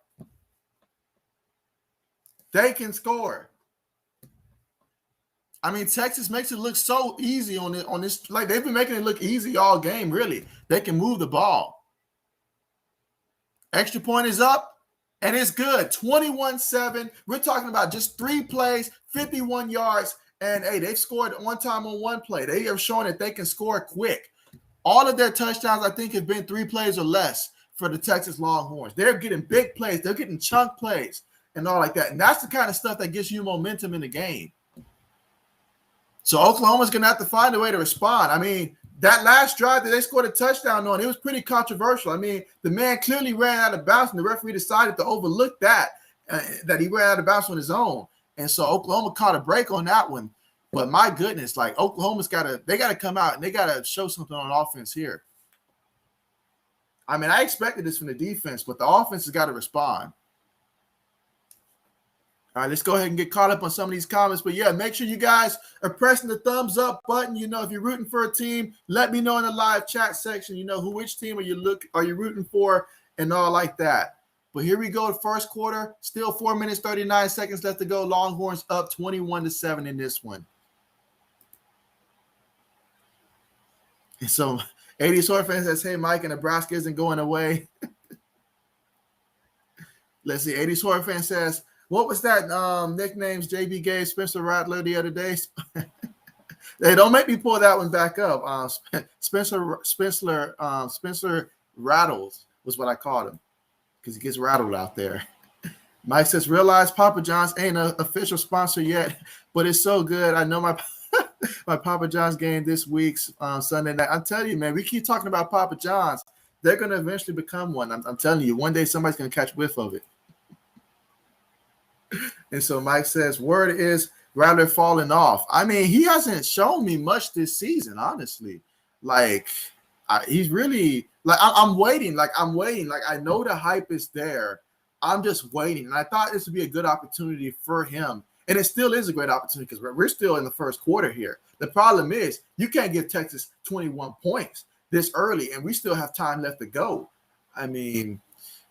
They can score. I mean, Texas makes it look so easy on this. Like, they've been making it look easy all game, really. They can move the ball. Extra point is up, and it's good. 21-7. We're talking about just 3 plays, 51 yards, and, hey, they've scored one time on one play. They have shown that they can score quick. All of their touchdowns, I think, have been 3 plays or less for the Texas Longhorns. They're getting big plays. They're getting chunk plays and all like that. And that's the kind of stuff that gives you momentum in the game. So Oklahoma's going to have to find a way to respond. I mean, that last drive that they scored a touchdown on, it was pretty controversial. I mean, the man clearly ran out of bounds, and the referee decided to overlook that he ran out of bounds on his own. And so Oklahoma caught a break on that one. But my goodness, like, Oklahoma's got to come out, and they got to show something on offense here. I mean, I expected this from the defense, but the offense has got to respond. All right, let's go ahead and get caught up on some of these comments. But, yeah, make sure you guys are pressing the thumbs up button. You know, if you're rooting for a team, let me know in the live chat section, you know, which team are you rooting for and all like that. But here we go, first quarter. Still 4 minutes, 39 seconds left to go. Longhorns up 21-7 in this one. And so 80 Sword fan says, hey, Mike, and Nebraska isn't going away. Let's see. 80 Sword fan says, What was that nicknames JB gave Spencer Rattler the other day? Hey, don't make me pull that one back up. Spencer Rattles was what I called him because he gets rattled out there. Mike says, realize Papa John's ain't an official sponsor yet, but it's so good. I know my my Papa John's game this week's Sunday night. I'm telling you, man, we keep talking about Papa John's. They're going to eventually become one. I'm telling you, one day somebody's going to catch whiff of it. And so Mike says, word is Rattler falling off. I mean, he hasn't shown me much this season, honestly. Like, he's really – like, I'm waiting. Like, I know the hype is there. I'm just waiting. And I thought this would be a good opportunity for him. And it still is a great opportunity because we're still in the first quarter here. The problem is you can't give Texas 21 points this early, and we still have time left to go. I mean,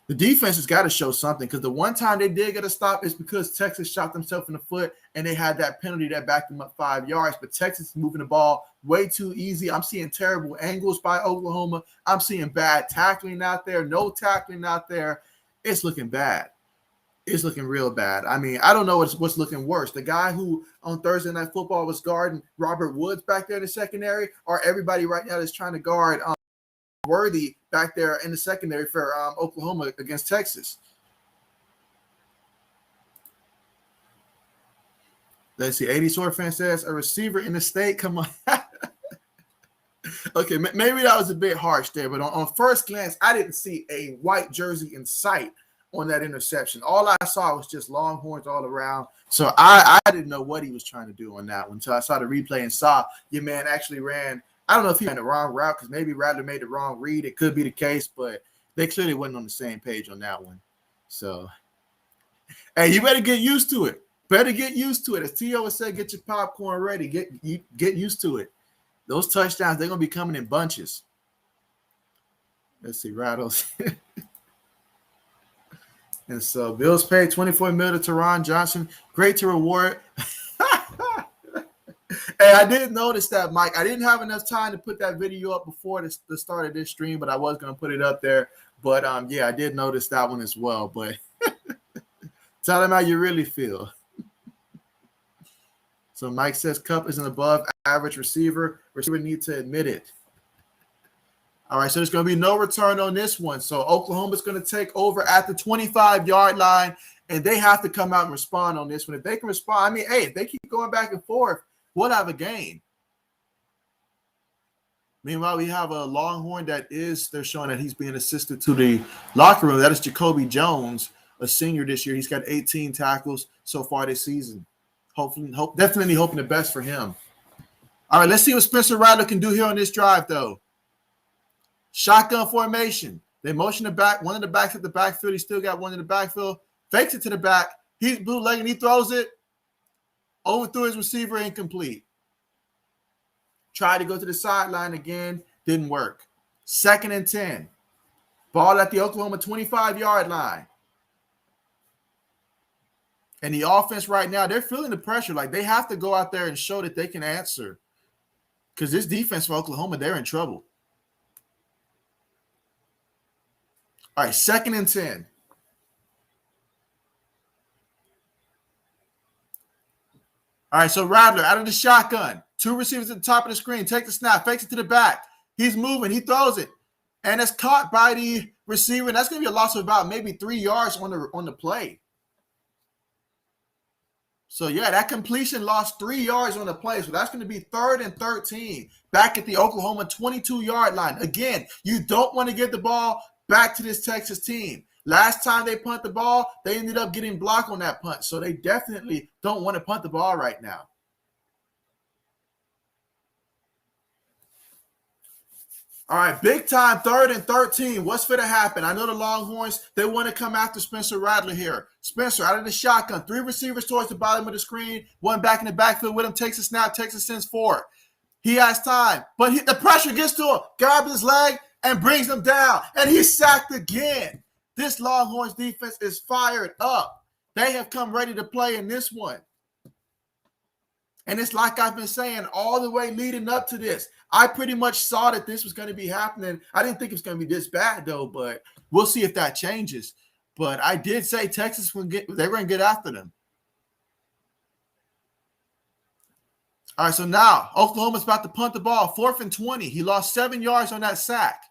the defense has got to show something because the one time they did get a stop is because Texas shot themselves in the foot and they had that penalty that backed them up 5 yards. But Texas is moving the ball way too easy. I'm seeing terrible angles by Oklahoma. I'm seeing bad tackling out there, no tackling out there. It's looking bad. It's looking real bad. I mean, I don't know what's looking worse. The guy who on Thursday Night Football was guarding Robert Woods back there in the secondary, or everybody right now that's trying to guard Worthy back there in the secondary for Oklahoma against Texas. Let's see. 80 Sword fan says, a receiver in the state? Come on. Okay, maybe that was a bit harsh there, but on first glance, I didn't see a white jersey in sight on that interception. All I saw was just Longhorns all around. So I didn't know what he was trying to do on that one until I saw the replay and saw your man actually ran. I don't know if he ran the wrong route because maybe Rattler made the wrong read. It could be the case, but they clearly wasn't on the same page on that one. So, hey, you better get used to it. Better get used to it. As T.O. would say, get your popcorn ready. Get used to it. Those touchdowns, they're going to be coming in bunches. Let's see, Rattles. And so Bills paid $24 million to Teron Johnson. Great to reward. Hey, I did notice that, Mike. I didn't have enough time to put that video up before the start of this stream, but I was going to put it up there. But, yeah, I did notice that one as well. But tell them how you really feel. So Mike says Cup is an above average receiver. Receiver needs to admit it. All right, so there's going to be no return on this one. So Oklahoma's going to take over at the 25-yard line, and they have to come out and respond on this one. If they can respond, I mean, hey, if they keep going back and forth, we'll have a game. Meanwhile, we have a Longhorn they're showing that he's being assisted to the locker room. That is Jacoby Jones, a senior this year. He's got 18 tackles so far this season. Definitely hoping the best for him. All right, let's see what Spencer Rattler can do here on this drive, though. Shotgun formation. They motion the back. One of the backs at the backfield. He still got one in the backfield. Fakes it to the back. He's bootlegging. He throws it. Overthrew his receiver, incomplete. Tried to go to the sideline again. Didn't work. 2nd and 10. Ball at the Oklahoma 25-yard line. And the offense right now, they're feeling the pressure. Like, they have to go out there and show that they can answer. Because this defense for Oklahoma, they're in trouble. All right, 2nd and 10. All right, so Rattler out of the shotgun. 2 receivers at the top of the screen. Take the snap. Fakes it to the back. He's moving. He throws it. And it's caught by the receiver. And that's going to be a loss of about maybe 3 yards on the play. So, yeah, that completion lost 3 yards on the play. So that's going to be 3rd and 13 back at the Oklahoma 22-yard line. Again, you don't want to get the ball back to this Texas team. Last time they punt the ball, they ended up getting blocked on that punt. So they definitely don't want to punt the ball right now. All right, big time, 3rd and 13. What's going to happen? I know the Longhorns, they want to come after Spencer Rattler here. Spencer out of the shotgun. 3 receivers towards the bottom of the screen. 1 back in the backfield with him. Takes a snap. Texas sends 4. He has time, but the pressure gets to him. Grabs his leg and brings him down. And he's sacked again. This Longhorns defense is fired up. They have come ready to play in this one. And it's like I've been saying all the way leading up to this. I pretty much saw that this was going to be happening. I didn't think it was going to be this bad, though, but we'll see if that changes. But I did say Texas they were going to get after them. All right, so now Oklahoma's about to punt the ball, 4th and 20. He lost 7 yards on that sack.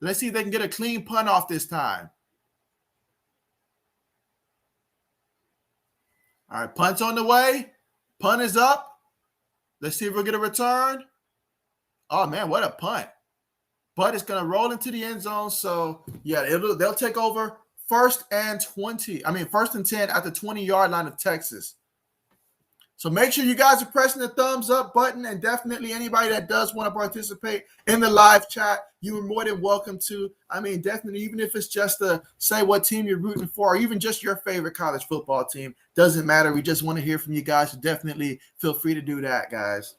Let's see if they can get a clean punt off this time. All right, punt's on the way. Punt is up. Let's see if we'll get a return. Oh, man, what a punt. But it's going to roll into the end zone. So, yeah, they'll take over 1st and 10 at the 20-yard line of Texas. So make sure you guys are pressing the thumbs up button, and definitely anybody that does want to participate in the live chat, you are more than welcome to. I mean, definitely, even if it's just to say what team you're rooting for, or even just your favorite college football team, doesn't matter. We just want to hear from you guys. So definitely feel free to do that, guys.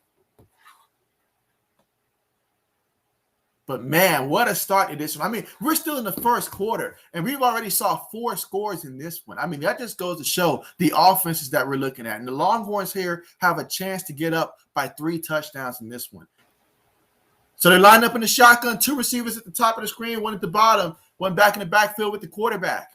But, man, what a start to this one. I mean, we're still in the first quarter, and we've already saw 4 scores in this one. I mean, that just goes to show the offenses that we're looking at. And the Longhorns here have a chance to get up by 3 touchdowns in this one. So they line up in the shotgun, 2 receivers at the top of the screen, 1 at the bottom, 1 back in the backfield with the quarterback.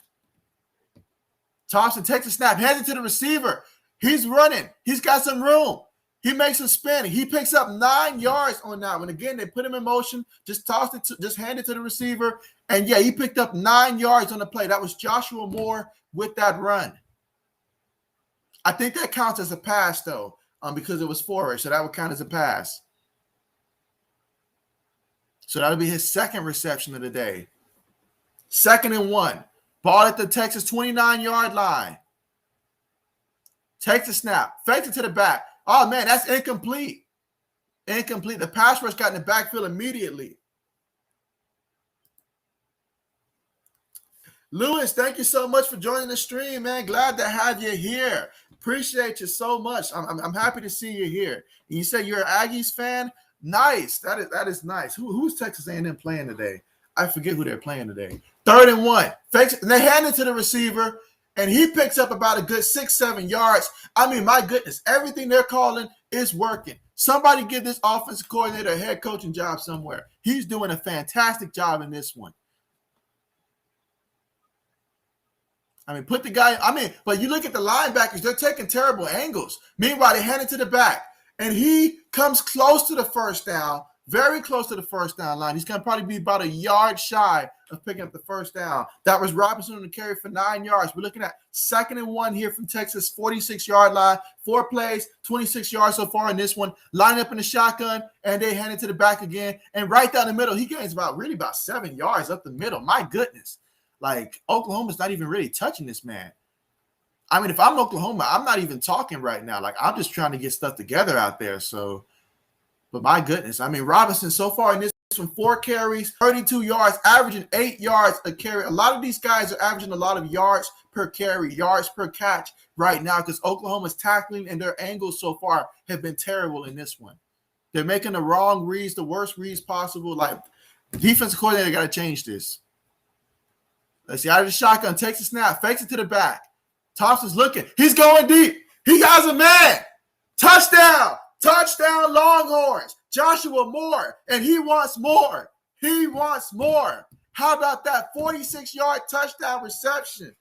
Thompson takes a snap, hands it to the receiver. He's running. He's got some room. He makes a spin. He picks up 9 yards on that one. Again, they put him in motion, just hand it to the receiver. And, yeah, he picked up 9 yards on the play. That was Joshua Moore with that run. I think that counts as a pass, though, because it was forward. So that would count as a pass. So that would be his 2nd reception of the day. 2nd and 1. Ball at the Texas 29-yard line. Takes a snap. Fakes it to the back. Oh, man, that's incomplete. Incomplete. The pass rush got in the backfield immediately. Lewis, thank you so much for joining the stream, man. Glad to have you here. Appreciate you so much. I'm happy to see you here. And you say you're an Aggies fan? Nice. That is nice. Who's Texas A&M playing today? I forget who they're playing today. 3rd and 1. Fakes it, and they hand it to the receiver. And he picks up about a good 6-7 yards. I mean, my goodness, everything they're calling is working. Somebody give this offensive coordinator a head coaching job somewhere. He's doing a fantastic job in this one. I mean, but you look at the linebackers, they're taking terrible angles. Meanwhile, they hand it to the back. And he comes close to the first down, very close to the first down line. He's going to probably be about a yard shy of picking up the first down. That was Robinson on the carry for 9 yards. We're looking at 2nd and 1 here from Texas, 46-yard line. 4 plays, 26 yards so far in this one. Line up in the shotgun, and they hand it to the back again. And right down the middle, he gains about 7 yards up the middle. My goodness. Like, Oklahoma's not even really touching this man. I mean, if I'm Oklahoma, I'm not even talking right now. Like, I'm just trying to get stuff together out there. So, but my goodness. I mean, Robinson so far in this one, 4 carries, 32 yards, averaging 8 yards a carry. A lot of these guys are averaging a lot of yards per carry, yards per catch right now because Oklahoma's tackling and their angles so far have been terrible in this one. They're making the wrong reads, the worst reads possible. Like, defensive coordinator got to change this. Let's see, out of the shotgun, takes a snap, fakes it to the back. Thompson's looking. He's going deep. He has a man. Touchdown. Touchdown, Longhorns. Joshua Moore. And he wants more. He wants more. How about that 46-yard touchdown reception?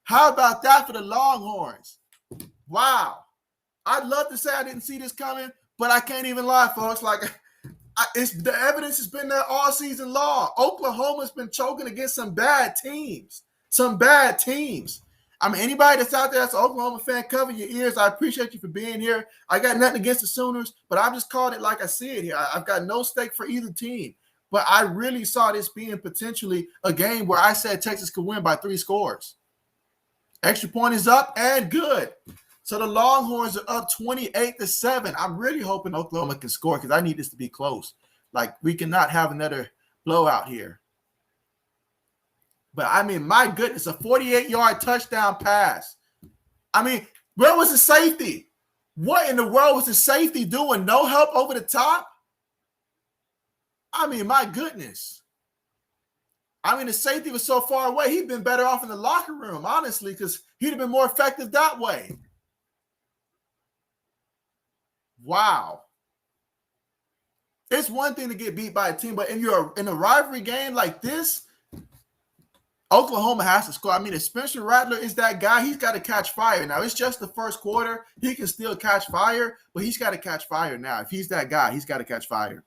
How about that for the Longhorns? Wow. I'd love to say I didn't see this coming, but I can't even lie, folks. Like, the evidence has been there all season long. Oklahoma's been choking against some bad teams. Some bad teams. I mean, anybody that's out there that's an Oklahoma fan, cover your ears. I appreciate you for being here. I got nothing against the Sooners, but I'm just calling it like I see it here. I've got no stake for either team. But I really saw this being potentially a game where I said Texas could win by 3 scores. Extra point is up and good. So the Longhorns are up 28-7. I'm really hoping Oklahoma can score because I need this to be close. Like, we cannot have another blowout here. But, I mean, my goodness, a 48-yard touchdown pass. I mean, where was the safety? What in the world was the safety doing? No help over the top? I mean, my goodness. I mean, the safety was so far away, he'd been better off in the locker room, honestly, because he'd have been more effective that way. Wow. It's one thing to get beat by a team, but in a rivalry game like this, Oklahoma has to score. I mean, if Spencer Rattler is that guy, he's got to catch fire. Now, it's just the first quarter. He can still catch fire, but he's got to catch fire now. If he's that guy, he's got to catch fire.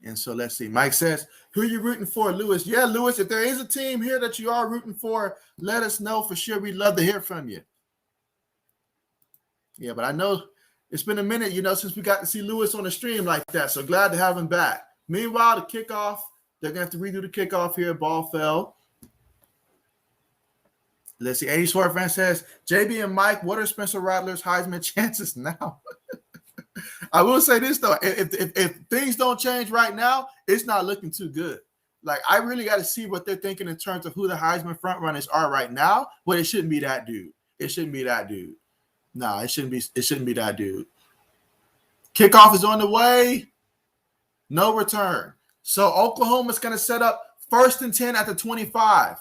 And so let's see. Mike says, who are you rooting for, Lewis? Yeah, Lewis, if there is a team here that you are rooting for, let us know for sure. We'd love to hear from you. Yeah, but I know it's been a minute, since we got to see Lewis on the stream like that. So glad to have him back. Meanwhile, the kickoff, they're going to have to redo the kickoff here. Ball fell. Let's see. 80 Sword fan says, JB and Mike, what are Spencer Rattler's Heisman chances now? I will say this, though. If things don't change right now, it's not looking too good. Like, I really got to see what they're thinking in terms of who the Heisman front runners are right now, but it shouldn't be that dude. It shouldn't be that dude. No, it shouldn't be that dude. Kickoff is on the way. No return. So Oklahoma's going to set up 1st and 10 at the 25.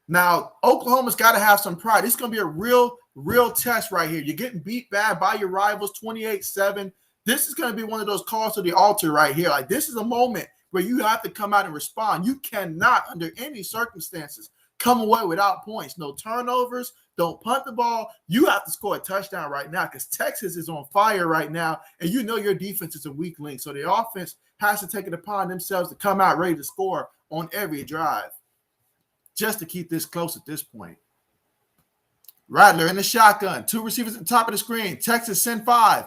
Now, Oklahoma's got to have some pride. This is going to be a real test right here. You're getting beat bad by your rivals 28-7. This is going to be one of those calls to the altar right here. Like, this is a moment where you have to come out and respond. You cannot, under any circumstances, come away without points. No turnovers. Don't punt the ball. You have to score a touchdown right now because Texas is on fire right now, and you know your defense is a weak link. So the offense has to take it upon themselves to come out ready to score on every drive just to keep this close at this point. Rattler in the shotgun. 2 receivers at the top of the screen. Texas send 5.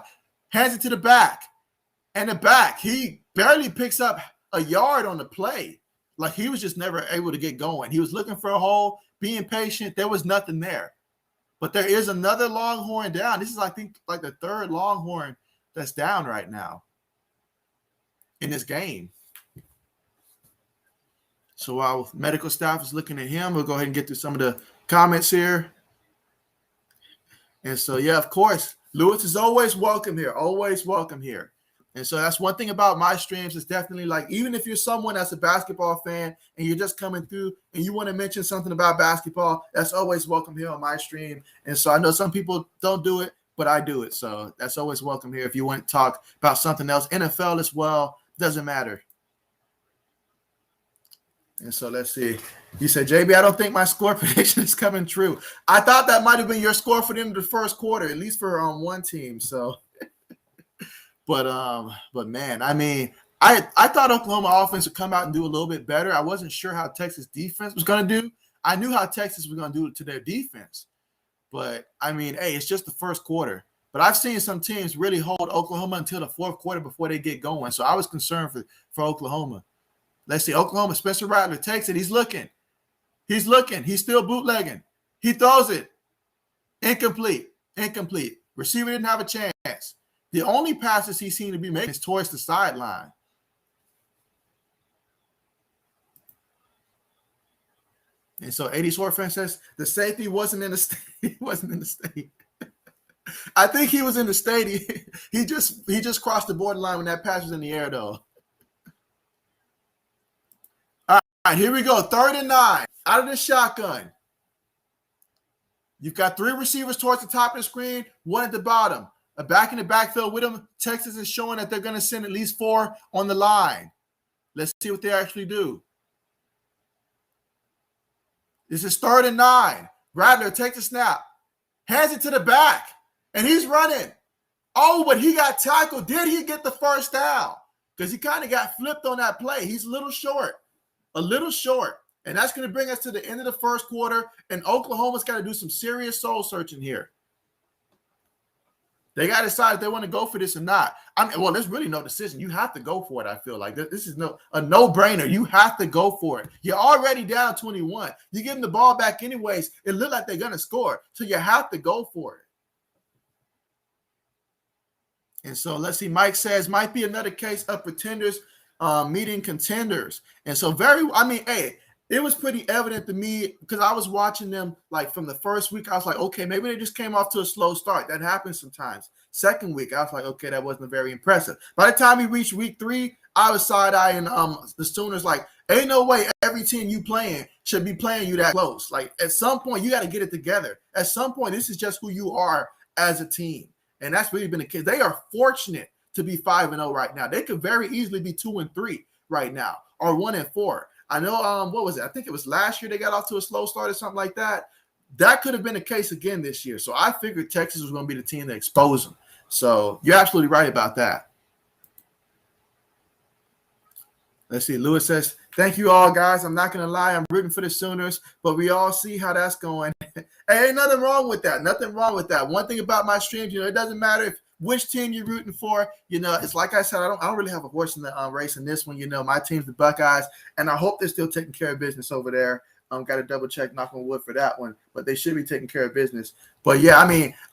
Hands it to the back. And the back, he barely picks up a yard on the play. Like, he was just never able to get going. He was looking for a hole, being patient. There was nothing there. But there is another Longhorn down. This is, I think, like the 3rd Longhorn that's down right now in this game. So while medical staff is looking at him, we'll go ahead and get through some of the comments here. And so, yeah, of course, Lewis is always welcome here. Always welcome here. And so that's one thing about my streams is definitely, like, even if you're someone that's a basketball fan and you're just coming through and you want to mention something about basketball, that's always welcome here on my stream. And so I know some people don't do it, but I do it. So that's always welcome here. If you want to talk about something else, NFL as well, doesn't matter. And so let's see. You said, JB, I don't think my score prediction is coming true. I thought that might have been your score for the end of the first quarter, at least for one team. So But man, I mean, I thought Oklahoma offense would come out and do a little bit better. I wasn't sure how Texas defense was going to do. I knew how Texas was going to do to their defense. But, I mean, hey, it's just the first quarter. But I've seen some teams really hold Oklahoma until the 4th quarter before they get going. So I was concerned for Oklahoma. Let's see. Oklahoma, Spencer Rattler takes it. He's looking. He's still bootlegging. He throws it. Incomplete. Receiver didn't have a chance. The only passes he seemed to be making is towards the sideline. And so 80 Sword fan says the safety wasn't in the state. He wasn't in the state. I think he was in the state. He just crossed the borderline when that pass was in the air, though. All right, here we go. 3rd and 9. Out of the shotgun. You've got 3 receivers towards the top of the screen, 1 at the bottom. A back in the backfield with them. Texas is showing that they're going to send at least 4 on the line. Let's see what they actually do. This is 3rd and 9. Rattler takes a snap. Hands it to the back. And he's running. Oh, but he got tackled. Did he get the first down? Because he kind of got flipped on that play. He's a little short. And that's going to bring us to the end of the first quarter. And Oklahoma's got to do some serious soul searching here. They got to decide if they want to go for this or not. Well, there's really no decision. You have to go for it, I feel like. This is a no-brainer. You have to go for it. You're already down 21. You give them the ball back anyways. It looked like they're going to score. So you have to go for it. And so let's see. Mike says, might be another case of pretenders meeting contenders. And so it was pretty evident to me because I was watching them like from the first week. I was like, okay, maybe they just came off to a slow start. That happens sometimes. Second week, I was like, okay, that wasn't very impressive. By the time we reached week 3, I was side-eyeing the Sooners like, ain't no way every team you playing should be playing you that close. Like, at some point, you got to get it together. At some point, this is just who you are as a team. And that's really been the case. They are fortunate to be 5-0 right now. They could very easily be 2-3 right now or 1-4. I know, what was it? I think it was last year they got off to a slow start or something like that. That could have been the case again this year. So I figured Texas was going to be the team to expose them. So you're absolutely right about that. Let's see. Lewis says, thank you all, guys. I'm not going to lie. I'm rooting for the Sooners, but we all see how that's going. Hey, ain't nothing wrong with that. Nothing wrong with that. One thing about my streams, it doesn't matter which team you're rooting for. It's like I said, I don't really have a horse in the race in this one. My team's the Buckeyes, and I hope they're still taking care of business over there. Got to double check, knock on wood for that one, but they should be taking care of business. But yeah,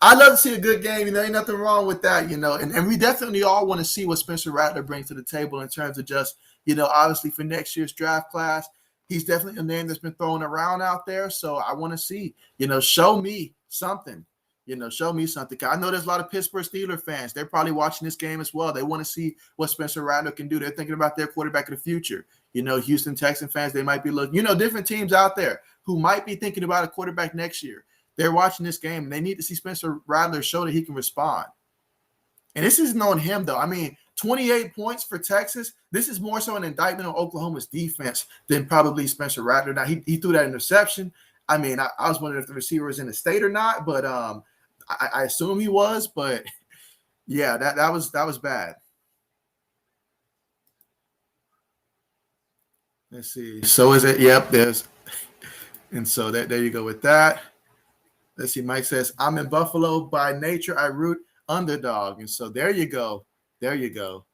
I love to see a good game. Ain't nothing wrong with that. And we definitely all want to see what Spencer Rattler brings to the table in terms of just, obviously for next year's draft class. He's definitely a name that's been thrown around out there. So I want to see, show me something. Show me something. I know there's a lot of Pittsburgh Steelers fans. They're probably watching this game as well. They want to see what Spencer Rattler can do. They're thinking about their quarterback of the future. Houston Texan fans, they might be looking, different teams out there who might be thinking about a quarterback next year. They're watching this game, and they need to see Spencer Rattler show that he can respond. And this isn't on him, though. 28 points for Texas. This is more so an indictment on Oklahoma's defense than probably Spencer Rattler. Now, he threw that interception. I was wondering if the receiver was in the state or not, but I assume he was. But yeah, that was bad. Let's see. So is it? Yep, there's. And so there you go with that. Let's see. Mike says, I'm in Buffalo by nature. I root underdog. And so there you go. There you go.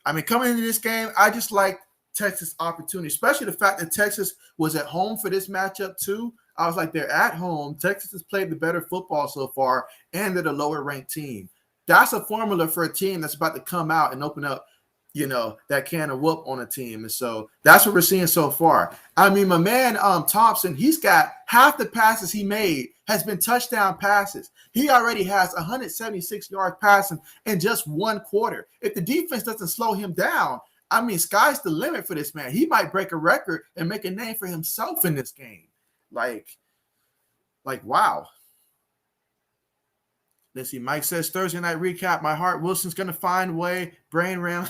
Coming into this game, I just like Texas' opportunity, especially the fact that Texas was at home for this matchup too. I was like, they're at home. Texas has played the better football so far, and they're the lower-ranked team. That's a formula for a team that's about to come out and open up, that can of whoop on a team. And so that's what we're seeing so far. My man Thompson, he's got half the passes he made has been touchdown passes. He already has 176 yards passing in just one quarter. If the defense doesn't slow him down, sky's the limit for this man. He might break a record and make a name for himself in this game. Like wow. Let's see. Mike says, Thursday night recap. My heart, Wilson's going to find way. Brain ram.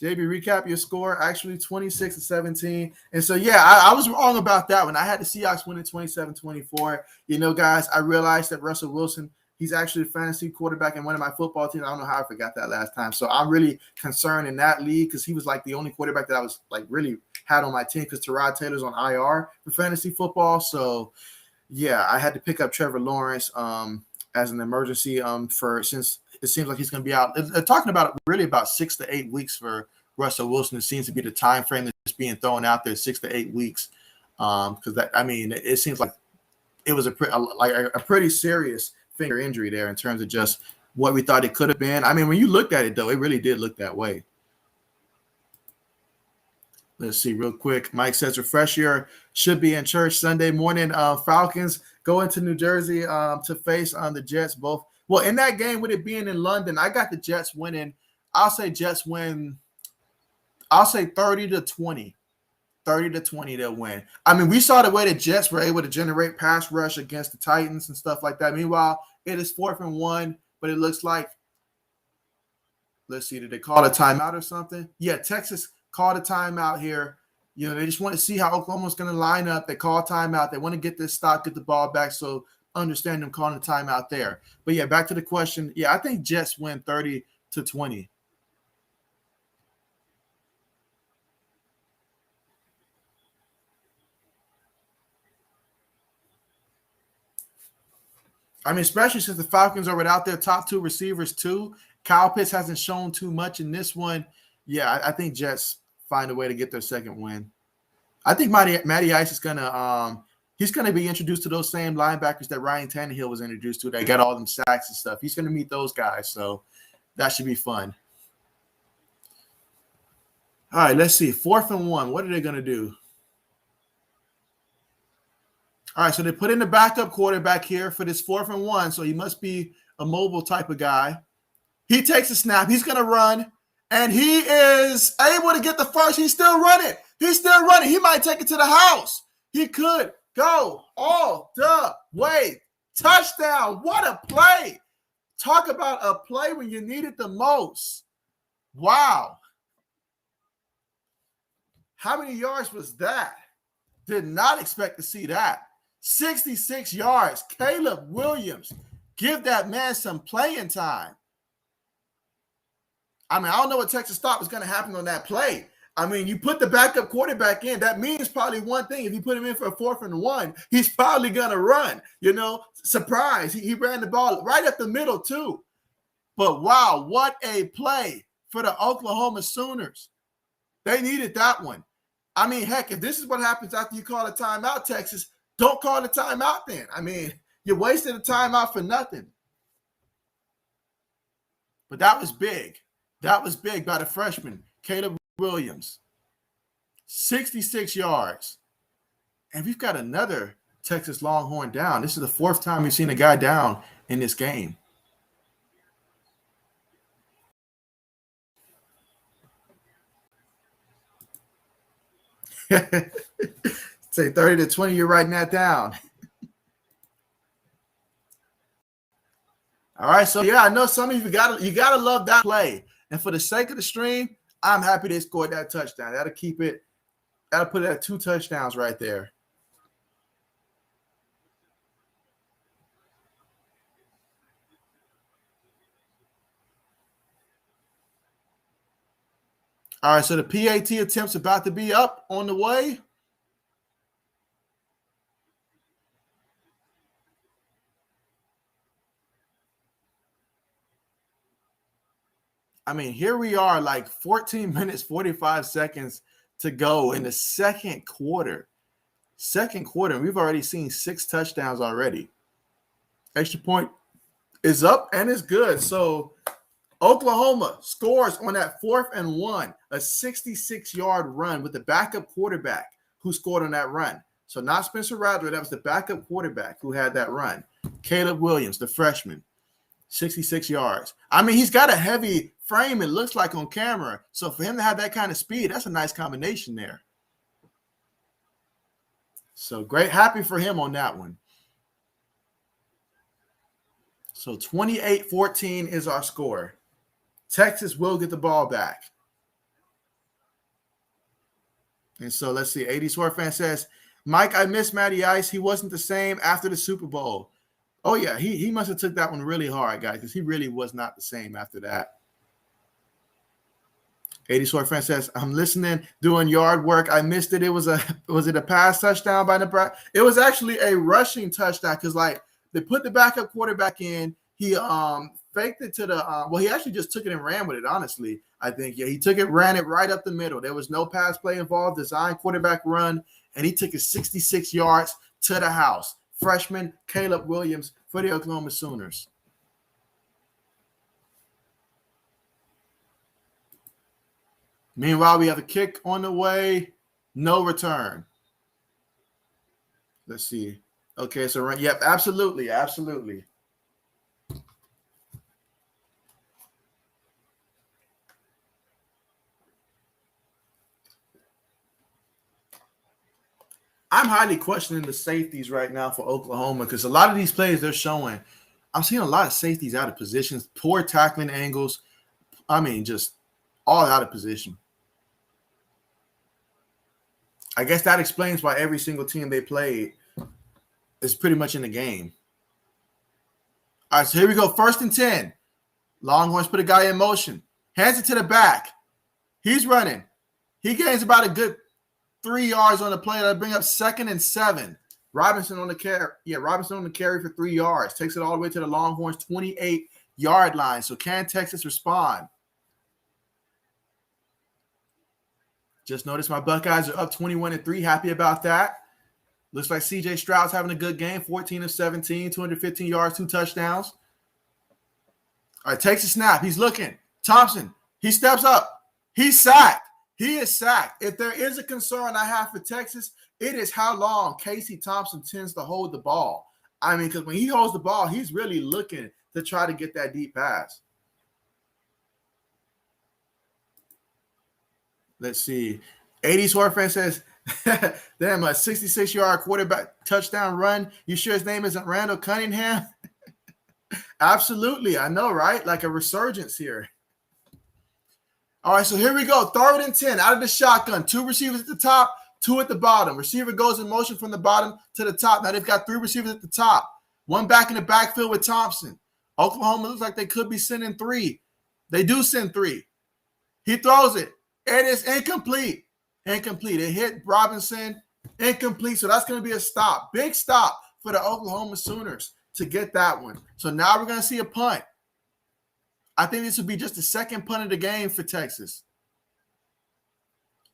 JB, recap your score. Actually, 26-17. And so, yeah, I was wrong about that one. I had the Seahawks winning 27-24. Guys, I realized that Russell Wilson, he's actually a fantasy quarterback in one of my football teams. I don't know how I forgot that last time. So I'm really concerned in that league because he was like the only quarterback that I was like really had on my team because Tyrod Taylor's on IR for fantasy football. So, yeah, I had to pick up Trevor Lawrence as an emergency since it seems like he's going to be out. They're talking about really about 6 to 8 weeks for Russell Wilson. It seems to be the time frame that's being thrown out there, 6 to 8 weeks. Because it seems like it was a pretty serious finger injury there in terms of just what we thought it could have been. When you looked at it though, it really did look that way. Let's see real quick. Mike says refresh year should be in church Sunday morning. Falcons go into New Jersey to face the Jets both. Well, in that game, with it being in London, I got the Jets winning. I'll say Jets win. I'll say 30-20. 30-20 they'll win. We saw the way the Jets were able to generate pass rush against the Titans and stuff like that. Meanwhile, it is 4th and 1, but it looks like, let's see, did they call a timeout or something? Yeah, Texas called a timeout here. They just want to see how Oklahoma's going to line up. They call a timeout. They want to get this stop, get the ball back. So understand them calling a timeout there. But yeah, back to the question. Yeah, I think Jets win 30-20. Especially since the Falcons are without their top 2 receivers too. Kyle Pitts hasn't shown too much in this one. Yeah, I think Jets find a way to get their second win. I think Matty Ice is gonna he's gonna be introduced to those same linebackers that Ryan Tannehill was introduced to. That got all them sacks and stuff. He's gonna meet those guys, so that should be fun. All right, let's see. 4th and 1. What are they gonna do? All right, so they put in the backup quarterback here for this 4th and 1. So he must be a mobile type of guy. He takes a snap. He's gonna run. And he is able to get the first. He's still running. He's still running. He might take it to the house. He could go all the way. Touchdown. What a play. Talk about a play when you need it the most. Wow. How many yards was that? Did not expect to see that. 66 yards. Caleb Williams. Give that man some playing time. I mean, I don't know what Texas thought was going to happen on that play. I mean, you put the backup quarterback in. That means probably one thing. If you put him in for a 4th and 1, he's probably going to run. Surprise. He ran the ball right up the middle, too. But, wow, what a play for the Oklahoma Sooners. They needed that one. I mean, heck, if this is what happens after you call a timeout, Texas, don't call the timeout then. I mean, you wasted a timeout for nothing. But that was big. That was big by the freshman, Caleb Williams. 66 yards. And we've got another Texas Longhorn down. This is the 4th time we've seen a guy down in this game. Say 30 to 20, you're writing that down. All right, so yeah, I know some of you gotta love that play. And for the sake of the stream, I'm happy they scored that touchdown. That'll put it at 2 touchdowns right there. All right, so the PAT attempt's about to be up on the way. I mean, here we are, like 14 minutes, 45 seconds to go in the second quarter. We've already seen 6 touchdowns already. Extra point is up and it's good. So Oklahoma scores on that 4th and 1, a 66-yard run with the backup quarterback who scored on that run. So not Spencer Rattler, that was the backup quarterback who had that run. Caleb Williams, the freshman, 66 yards. I mean, he's got a heavy frame, it looks like on camera. So for him to have that kind of speed, that's a nice combination there. So great. Happy for him on that one. So 28-14 is our score. Texas will get the ball back. And so let's see. 80 Sword fan says, Mike, I miss Matty Ice. He wasn't the same after the Super Bowl. Oh, yeah. He must have took that one really hard, guys, because he really was not the same after that. 80 Sword fan says, I'm listening, doing yard work. I missed it. Was it a pass touchdown by Nebraska? It was actually a rushing touchdown because, like, they put the backup quarterback in. He faked it to the he actually just took it and ran with it, honestly. I think, yeah, he took it, ran it right up the middle. There was no pass play involved, design quarterback run, and he took it 66 yards to the house. Freshman Caleb Williams for the Oklahoma Sooners. Meanwhile, we have a kick on the way, no return. Let's see. Okay, so yep, absolutely. I'm highly questioning the safeties right now for Oklahoma because a lot of these plays they're showing, I'm seeing a lot of safeties out of positions, poor tackling angles. I mean, just all out of position. I guess that explains why every single team they played is pretty much in the game. All right, so here we go. 1st and 10. Longhorns put a guy in motion. Hands it to the back. He's running. He gains about a good 3 yards on the play. That'll bring up 2nd and 7. Robinson on the carry. Yeah, Robinson on the carry for 3 yards. Takes it all the way to the Longhorns' 28-yard line. So can Texas respond? Just noticed my Buckeyes are up 21-3. Happy about that. Looks like C.J. Stroud's having a good game. 14 of 17, 215 yards, 2 touchdowns. All right, takes a snap. He's looking. Thompson, he steps up. He's sacked. He is sacked. If there is a concern I have for Texas, it is how long Casey Thompson tends to hold the ball. I mean, because when he holds the ball, he's really looking to try to get that deep pass. Let's see. 80s horror fan says, damn, a 66-yard quarterback touchdown run. You sure his name isn't Randall Cunningham? Absolutely. I know, right? Like a resurgence here. All right, so here we go. 3rd and 10 out of the shotgun. 2 receivers at the top, 2 at the bottom. Receiver goes in motion from the bottom to the top. Now they've got 3 receivers at the top. 1 back in the backfield with Thompson. Oklahoma looks like they could be sending 3. They do send 3. He throws it. It is incomplete. Incomplete. It hit Robinson. Incomplete. So that's going to be a stop. Big stop for the Oklahoma Sooners to get that one. So now we're going to see a punt. I think this would be just the 2nd punt of the game for Texas.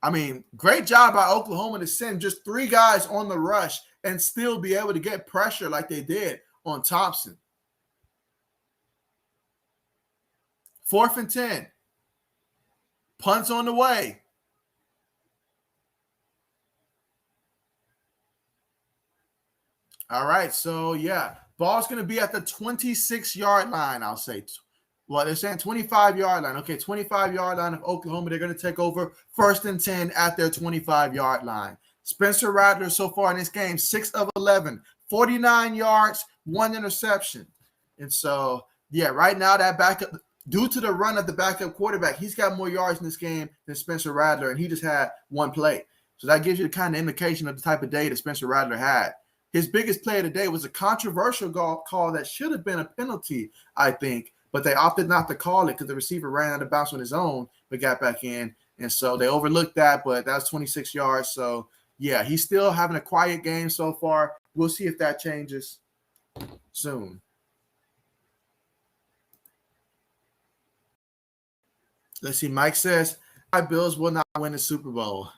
I mean, great job by Oklahoma to send just 3 guys on the rush and still be able to get pressure like they did on Thompson. 4th and 10. Punts on the way. All right, so yeah, ball's going to be at the 26-yard line, I'll say. Well, they're saying 25-yard line. Okay, 25-yard line of Oklahoma. They're going to take over 1st and 10 at their 25-yard line. Spencer Rattler so far in this game, 6 of 11, 49 yards, 1 interception. And so, yeah, right now that backup, due to the run of the backup quarterback, he's got more yards in this game than Spencer Rattler, and he just had 1 play. So that gives you the kind of indication of the type of day that Spencer Rattler had. His biggest play of the day was a controversial call that should have been a penalty, I think, but they opted not to call it because the receiver ran out of bounds on his own but got back in. And so they overlooked that, but that was 26 yards. So, yeah, he's still having a quiet game so far. We'll see if that changes soon. Let's see. Mike says, "My Bills will not win the Super Bowl."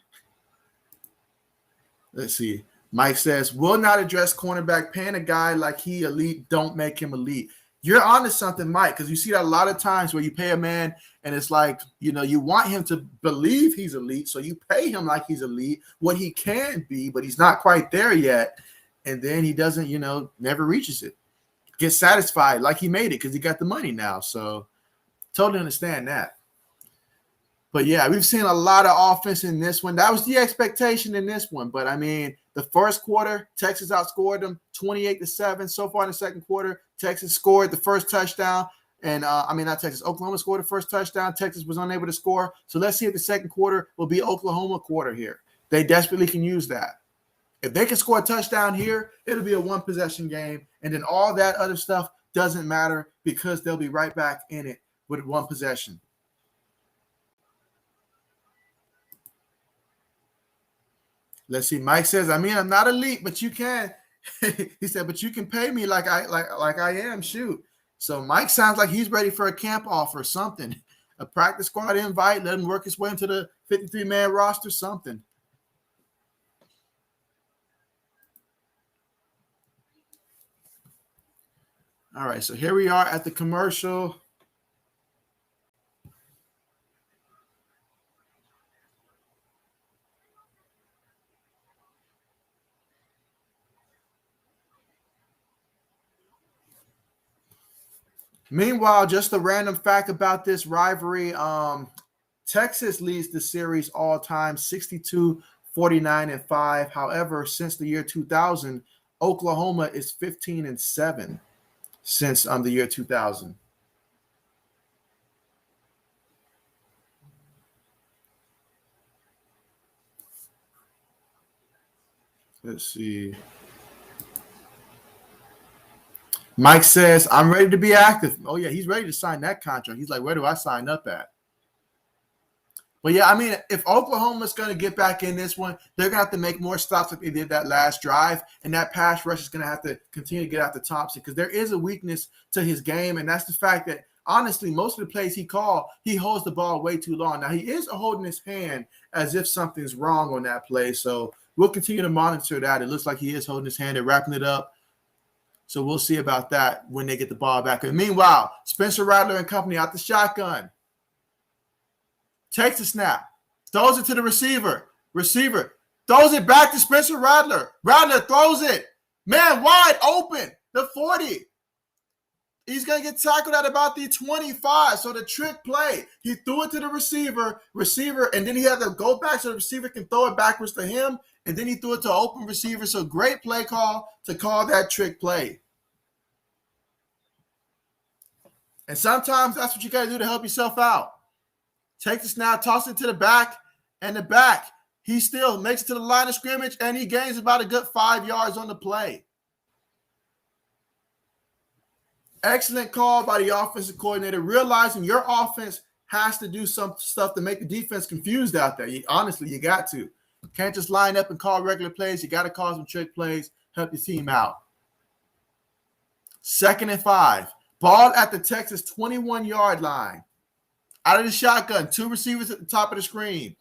Let's see. Mike says, "Will not address cornerback. Paying a guy like he elite don't make him elite." You're onto something, Mike, because you see that a lot of times where you pay a man and it's like, you know, you want him to believe he's elite, so you pay him like he's elite, what he can be, but he's not quite there yet. And then he doesn't, you know, never reaches it. Get satisfied like he made it because he got the money now. So totally understand that. But, yeah, we've seen a lot of offense in this one. That was the expectation in this one. But, I mean, the first quarter, Texas outscored them 28-7. So far in the second quarter, Texas scored the first touchdown. And, not Texas. Oklahoma scored the first touchdown. Texas was unable to score. So let's see if the second quarter will be Oklahoma quarter here. They desperately can use that. If they can score a touchdown here, it'll be a one-possession game. And then all that other stuff doesn't matter because they'll be right back in it with one possession. Let's see. Mike says, I'm not elite, but you can. He said, but you can pay me like I am. Shoot. So Mike sounds like he's ready for a camp offer, something. A practice squad invite, let him work his way into the 53-man roster, something. All right, so here we are at the commercial. Meanwhile, just a random fact about this rivalry, Texas leads the series all time 62, 49, and 5. However, since the year 2000, Oklahoma is 15-7 since the year 2000. Let's see. Mike says, I'm ready to be active. Oh, yeah, he's ready to sign that contract. He's like, where do I sign up at? But, yeah, if Oklahoma's going to get back in this one, they're going to have to make more stops like they did that last drive, and that pass rush is going to have to continue to get out to Thompson because there is a weakness to his game, and that's the fact that, honestly, most of the plays he called, he holds the ball way too long. Now, he is holding his hand as if something's wrong on that play, so we'll continue to monitor that. It looks like he is holding his hand and wrapping it up. So we'll see about that when they get the ball back. And meanwhile, Spencer Rattler and company out the shotgun. Takes the snap. Throws it to the receiver. Receiver throws it back to Spencer Rattler. Rattler throws it. Man, wide open. The 40. He's going to get tackled at about the 25. So the trick play. He threw it to the receiver, and then he had to go back so the receiver can throw it backwards to him. And then he threw it to an open receiver. So great play call to call that trick play. And sometimes that's what you got to do to help yourself out. Takes the snap, tosses it to the back, and the back. He still makes it to the line of scrimmage, and he gains about a good 5 yards on the play. Excellent call by the offensive coordinator, realizing your offense has to do some stuff to make the defense confused out there. Honestly, you got to. You can't just line up and call regular plays. You got to call some trick plays, help your team out. 2nd and 5. Ball at the Texas 21-yard line. Out of the shotgun, 2 receivers at the top of the screen.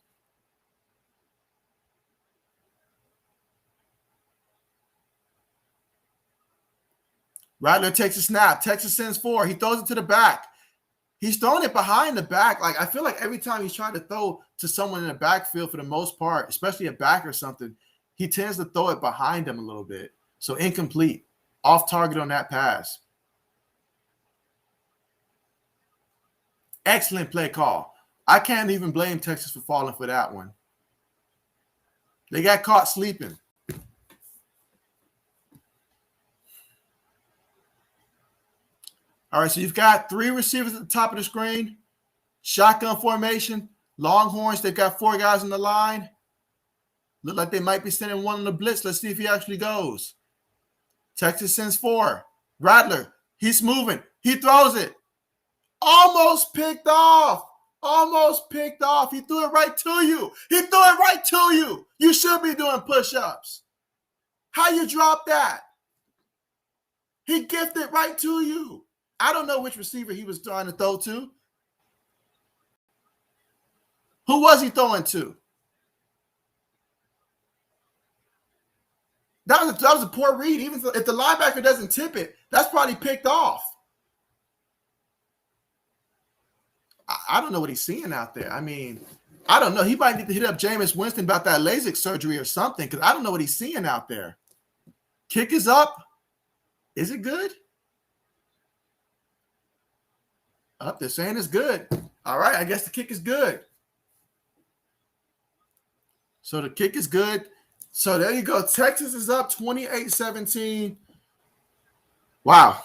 Rattler takes a snap. Texas sends 4. He throws it to the back. He's throwing it behind the back. Like, I feel like every time he's trying to throw to someone in the backfield for the most part, especially a back or something, he tends to throw it behind him a little bit. So incomplete. Off target on that pass. Excellent play call. I can't even blame Texas for falling for that one. They got caught sleeping. All right, so you've got 3 receivers at the top of the screen. Shotgun formation. Longhorns, they've got 4 guys on the line. Look like they might be sending one on the blitz. Let's see if he actually goes. Texas sends 4. Rattler, he's moving. He throws it. Almost picked off. Almost picked off. He threw it right to you. He threw it right to you. You should be doing push-ups. How you drop that? He gifted right to you. I don't know which receiver he was trying to throw to. Who was he throwing to? That was a poor read. Even if the linebacker doesn't tip it, that's probably picked off. I don't know what he's seeing out there. I mean, I don't know. He might need to hit up Jameis Winston about that LASIK surgery or something, because I don't know what he's seeing out there. Kick is up. Is it good? Up, they're saying it's good. All right, I guess the kick is good. So the kick is good. So there you go. Texas is up 28-17. Wow.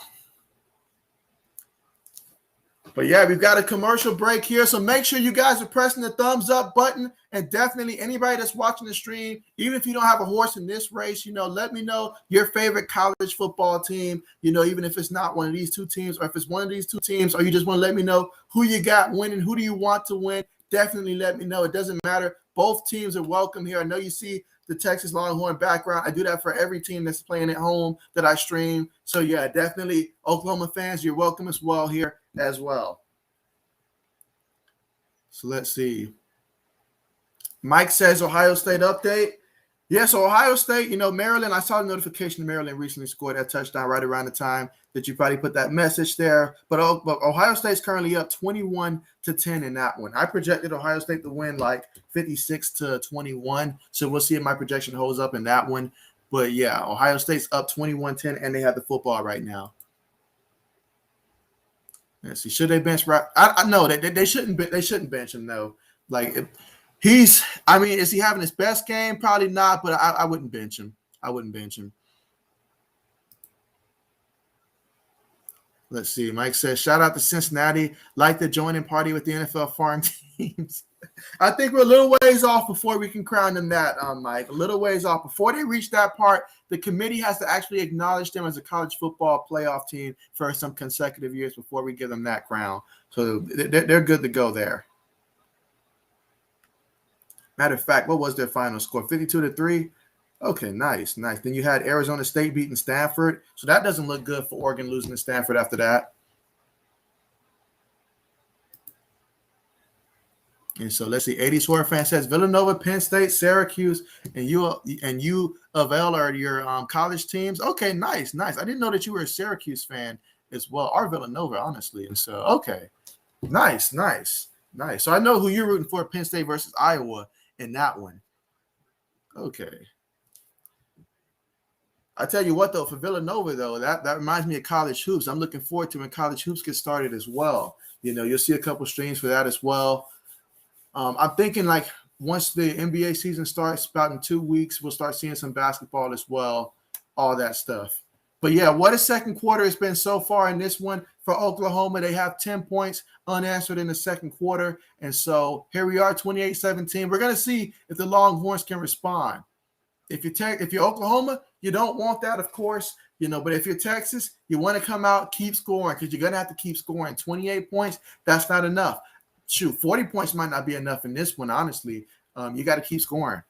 But yeah, we've got a commercial break here. So make sure you guys are pressing the thumbs up button. And definitely anybody that's watching the stream, even if you don't have a horse in this race, let me know your favorite college football team, even if it's not one of these 2 teams, or if it's one of these 2 teams, or you just want to let me know who you got winning, who do you want to win, definitely let me know. It doesn't matter. Both teams are welcome here. I know you see the Texas Longhorn background. I do that for every team that's playing at home that I stream. So yeah, definitely Oklahoma fans, you're welcome as well here as well. So let's see. Mike says Ohio State update. Yeah, so Ohio State, Maryland, I saw the notification Maryland recently scored that touchdown right around the time that you probably put that message there. But Ohio State's currently up 21-10 in that one. I projected Ohio State to win like 56-21. So we'll see if my projection holds up in that one. But yeah, Ohio State's up 21-10, and they have the football right now. Let's see. Should they bench? I know they shouldn't. They shouldn't bench him though. Like is he having his best game? Probably not. But I wouldn't bench him. I wouldn't bench him. Let's see. Mike says, shout out to Cincinnati. Like the joining party with the NFL farm teams. I think we're a little ways off before we can crown them that, Mike. A little ways off. Before they reach that part, the committee has to actually acknowledge them as a college football playoff team for some consecutive years before we give them that crown. So they're good to go there. Matter of fact, what was their final score? 52-3? Okay, nice. Then you had Arizona State beating Stanford. So that doesn't look good for Oregon losing to Stanford after that. And so let's see. 80s Horror fan says Villanova, Penn State, Syracuse, and U of L are your college teams. Okay, nice. I didn't know that you were a Syracuse fan as well, or Villanova, honestly. And so, okay, nice. So I know who you're rooting for, Penn State versus Iowa in that one. Okay. I tell you what, though, for Villanova, though, that reminds me of college hoops. I'm looking forward to when college hoops get started as well. You'll see a couple streams for that as well. I'm thinking like once the NBA season starts, about in 2 weeks, we'll start seeing some basketball as well, all that stuff. But yeah, what a second quarter it's been so far in this one. for Oklahoma. They have 10 points unanswered in the second quarter. And so here we are, 28-17. We're going to see if the Longhorns can respond. If you're Oklahoma, you don't want that, of course, but if you're Texas, you want to come out, keep scoring, because you're going to have to keep scoring. 28 points, that's not enough. Shoot, 40 points might not be enough in this one, honestly. You got to keep scoring.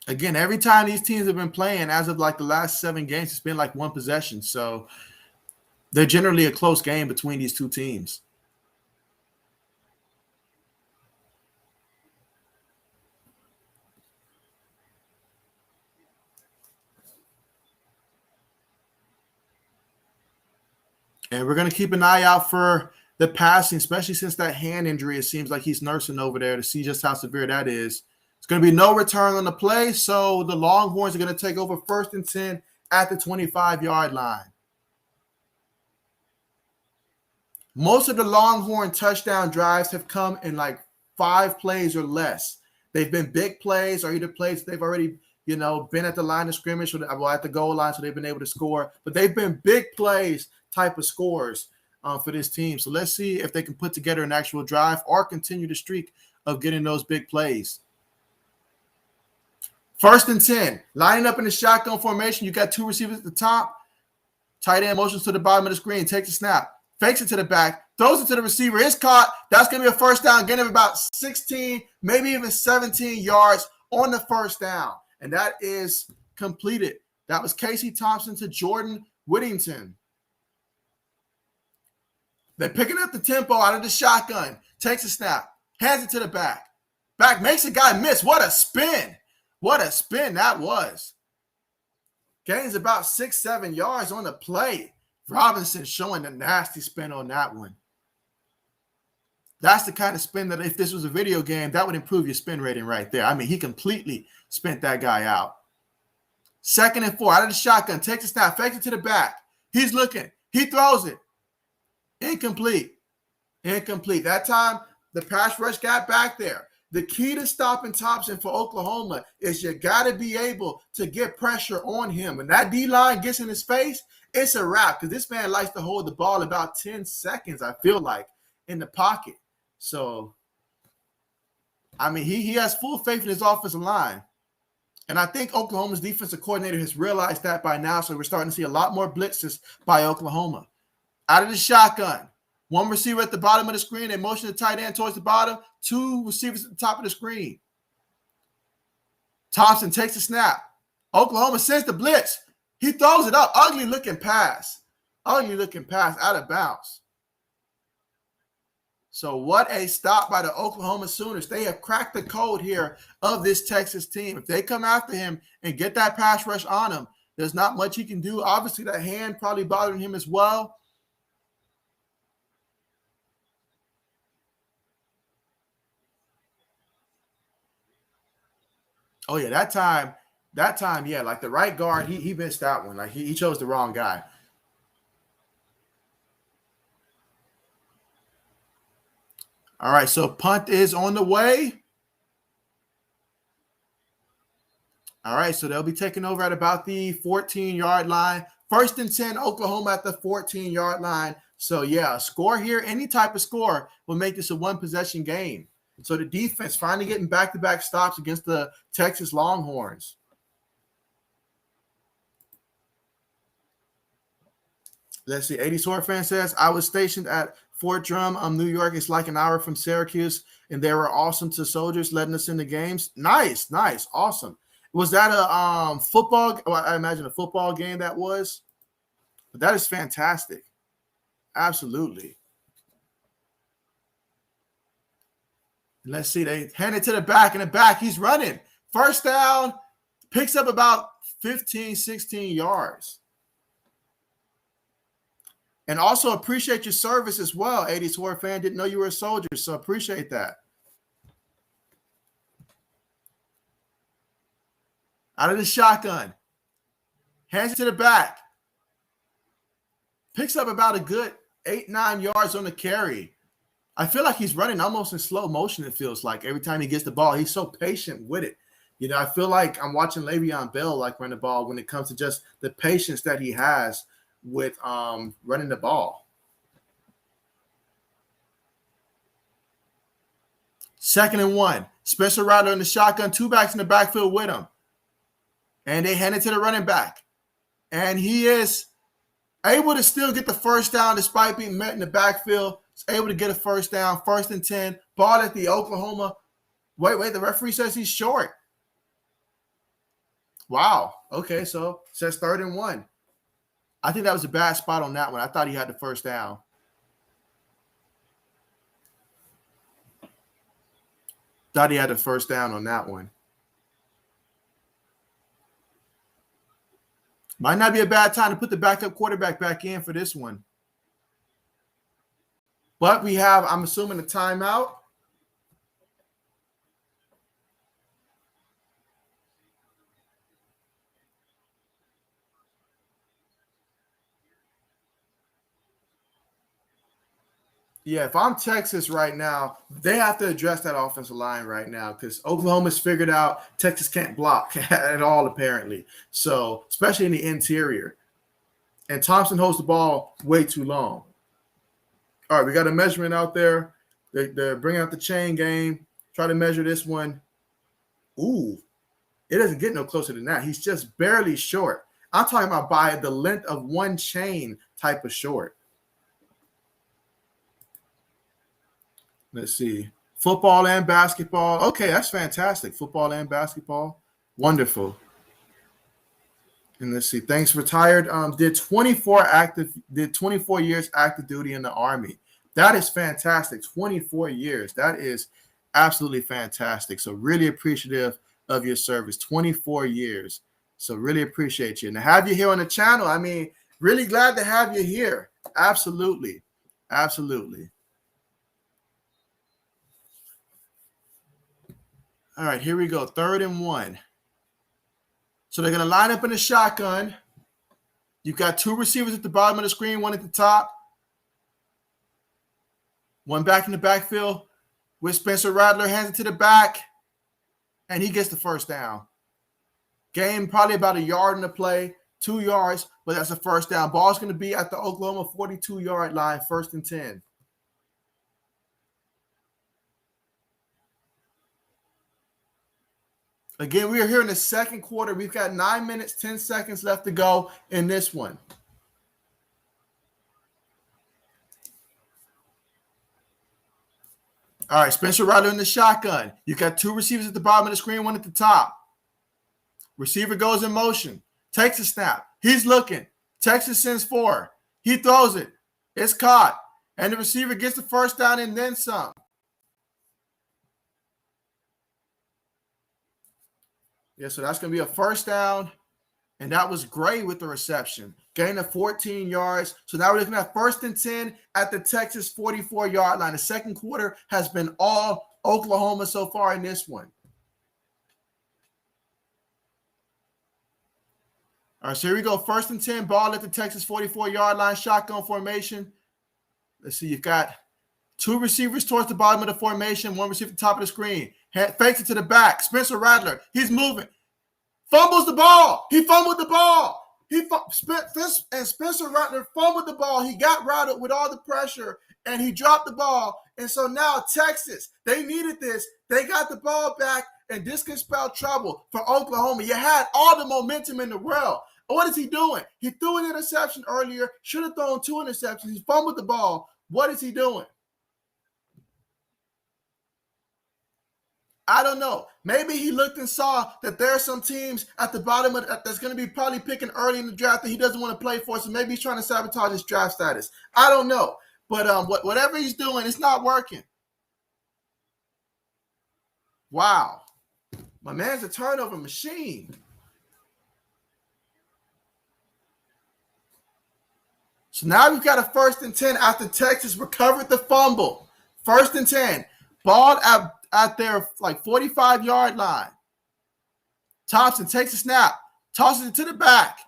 Again, every time these teams have been playing, as of like the last 7 games, it's been like one possession. So they're generally a close game between these two teams. And we're going to keep an eye out for the passing, especially since that hand injury, it seems like he's nursing over there, to see just how severe that is. It's going to be no return on the play, so the Longhorns are going to take over 1st and 10 at the 25-yard line. Most of the Longhorn touchdown drives have come in like 5 plays or less. They've been big plays, or either plays they've already been at the line of scrimmage or at the goal line, so they've been able to score. But they've been big plays type of scores for this team. So let's see if they can put together an actual drive or continue the streak of getting those big plays. 1st and 10, lining up in the shotgun formation. You got 2 receivers at the top. Tight end motions to the bottom of the screen, takes a snap, fakes it to the back, throws it to the receiver. It's caught. That's going to be a first down, getting him about 16, maybe even 17 yards on the first down. And that is completed. That was Casey Thompson to Jordan Whittington. They're picking up the tempo out of the shotgun. Takes a snap. Hands it to the back. Back makes a guy miss. What a spin. What a spin that was. Gains about 6-7 yards on the play. Robinson showing a nasty spin on that one. That's the kind of spin that if this was a video game, that would improve your spin rating right there. I mean, he completely spent that guy out. 2nd and 4, out of the shotgun. Takes a snap. Fakes it to the back. He's looking. He throws it. Incomplete. That time, the pass rush got back there. The key to stopping Thompson for Oklahoma is you got to be able to get pressure on him. When that D-line gets in his face, it's a wrap, because this man likes to hold the ball about 10 seconds, I feel like, in the pocket. So, I mean, he has full faith in his offensive line. And I think Oklahoma's defensive coordinator has realized that by now, so we're starting to see a lot more blitzes by Oklahoma. Out of the shotgun. 1 receiver at the bottom of the screen. They motion the tight end towards the bottom. 2 receivers at the top of the screen. Thompson takes the snap. Oklahoma sends the blitz. He throws it up. Ugly looking pass. Out of bounds. So what a stop by the Oklahoma Sooners. They have cracked the code here of this Texas team. If they come after him and get that pass rush on him, there's not much he can do. Obviously, that hand probably bothering him as well. Oh, yeah, that time, yeah, like the right guard, he missed that one. Like he chose the wrong guy. All right, so punt is on the way. All right, so they'll be taking over at about the 14-yard line. 1st and 10, Oklahoma at the 14-yard line. So, yeah, a score here, any type of score will make this a one-possession game. So the defense finally getting back-to-back stops against the Texas Longhorns. Let's see. 80 Sword fan says, I was stationed at Fort Drum, New York. It's like an hour from Syracuse, and they were awesome to soldiers letting us in the games. Nice, awesome. Was that a football? Well, I imagine a football game that was. But that is fantastic. Absolutely. Let's see. They hand it to the back. In the back, he's running. First down. Picks up about 15, 16 yards. And also appreciate your service as well, 80 Sword fan. Didn't know you were a soldier, so appreciate that. Out of the shotgun. Hands it to the back. Picks up about a good 8-9 yards on the carry. I feel like he's running almost in slow motion, it feels like. Every time he gets the ball, he's so patient with it. I feel like I'm watching Le'Veon Bell like run the ball when it comes to just the patience that he has with running the ball. 2nd and 1. Spencer Rattler in the shotgun, 2 backs in the backfield with him. And they hand it to the running back. And he is able to still get the first down despite being met in the backfield. He's able to get a first down, 1st and 10. Ball at the Oklahoma. Wait, the referee says he's short. Wow. Okay, so it says 3rd and 1. I think that was a bad spot on that one. I thought he had the first down. Thought he had the first down on that one. Might not be a bad time to put the backup quarterback back in for this one. But we have, I'm assuming, a timeout. Yeah, if I'm Texas right now, they have to address that offensive line right now because Oklahoma's figured out Texas can't block at all, apparently. So, especially in the interior. And Thompson holds the ball way too long. All right, we got a measurement out there. They're bringing out the chain game. Try to measure this one. Ooh, it doesn't get no closer than that. He's just barely short. I'm talking about by the length of one chain type of short. Let's see. Football and basketball. Okay, that's fantastic. Football and basketball. Wonderful. And let's see. Thanks, retired. Did 24 years active duty in the Army. That is fantastic. 24 years. That is absolutely fantastic. So really appreciative of your service. 24 years. So really appreciate you. And to have you here on the channel, I mean, really glad to have you here. Absolutely. Absolutely. All right, here we go. 3rd and 1. So they're going to line up in the shotgun. You've got 2 receivers at the bottom of the screen, 1 at the top. 1 back in the backfield with Spencer Rattler, hands it to the back, and he gets the first down. Gain probably about 1 yard in the play, 2 yards, but that's a first down. Ball's going to be at the Oklahoma 42-yard line, 1st and 10. Again, we are here in the 2nd quarter. We've got 9 minutes, 10 seconds left to go in this one. All right, Spencer Rattler in the shotgun. You've got 2 receivers at the bottom of the screen, 1 at the top. Receiver goes in motion, takes a snap. He's looking. Texas sends 4. He throws it. It's caught. And the receiver gets the first down and then some. Yeah, so that's going to be a first down, and that was great with the reception. Gain of 14 yards. So now we're looking at 1st and 10 at the Texas 44-yard line. The 2nd quarter has been all Oklahoma so far in this one. All right, so here we go. 1st and 10, ball at the Texas 44-yard line, shotgun formation. Let's see, you've got 2 receivers towards the bottom of the formation, 1 receiver at the top of the screen. Fakes it to the back. Spencer Rattler, he's moving. Fumbles the ball. He fumbled the ball. And Spencer Rattler fumbled the ball. He got rattled with all the pressure, and he dropped the ball. And so now Texas, they needed this. They got the ball back, and this can spell trouble for Oklahoma. You had all the momentum in the world. What is he doing? He threw an interception earlier. Should have thrown 2 interceptions. He fumbled the ball. What is he doing? I don't know. Maybe he looked and saw that there are some teams at the bottom of that's going to be probably picking early in the draft that he doesn't want to play for. So maybe he's trying to sabotage his draft status. I don't know. But whatever he's doing, it's not working. Wow. My man's a turnover machine. So now we've got a 1st and 10 after Texas recovered the fumble. 1st and 10. Ball at their like 45-yard line. Thompson takes a snap, tosses it to the back.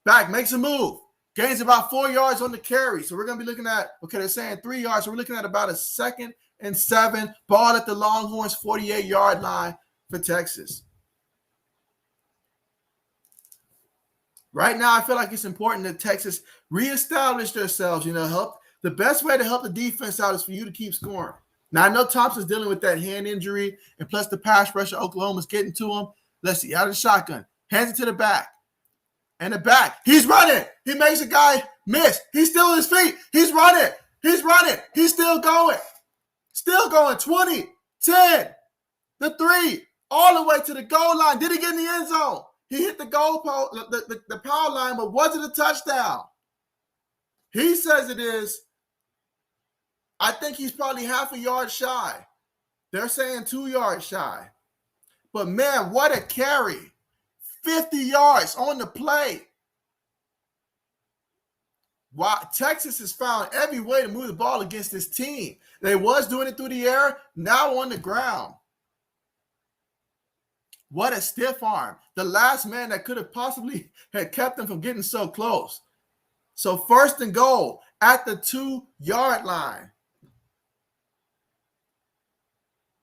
Back makes a move. Gains about 4 yards on the carry. So we're going to be looking at, okay, they're saying 3 yards. So we're looking at about a 2nd and 7. Ball at the Longhorns 48-yard line for Texas. Right now, I feel like it's important that Texas reestablish themselves. Help. The best way to help the defense out is for you to keep scoring. Now, I know Thompson's dealing with that hand injury, and plus the pass rush of Oklahoma's getting to him. Let's see, out of the shotgun, hands it to the back. And the back, he's running. He makes a guy miss. He's still on his feet. He's running. He's running. He's still going. Still going. 20, 10, the 3, all the way to the goal line. Did he get in the end zone? He hit the goal post, the power line, but was it a touchdown? He says it is. I think he's probably half a yard shy. They're saying 2 yards shy. But, man, what a carry. 50 yards on the play. Wow, Texas has found every way to move the ball against this team. They was doing it through the air, now on the ground. What a stiff arm. The last man that could have possibly had kept them from getting so close. So 1st and goal at the 2-yard line.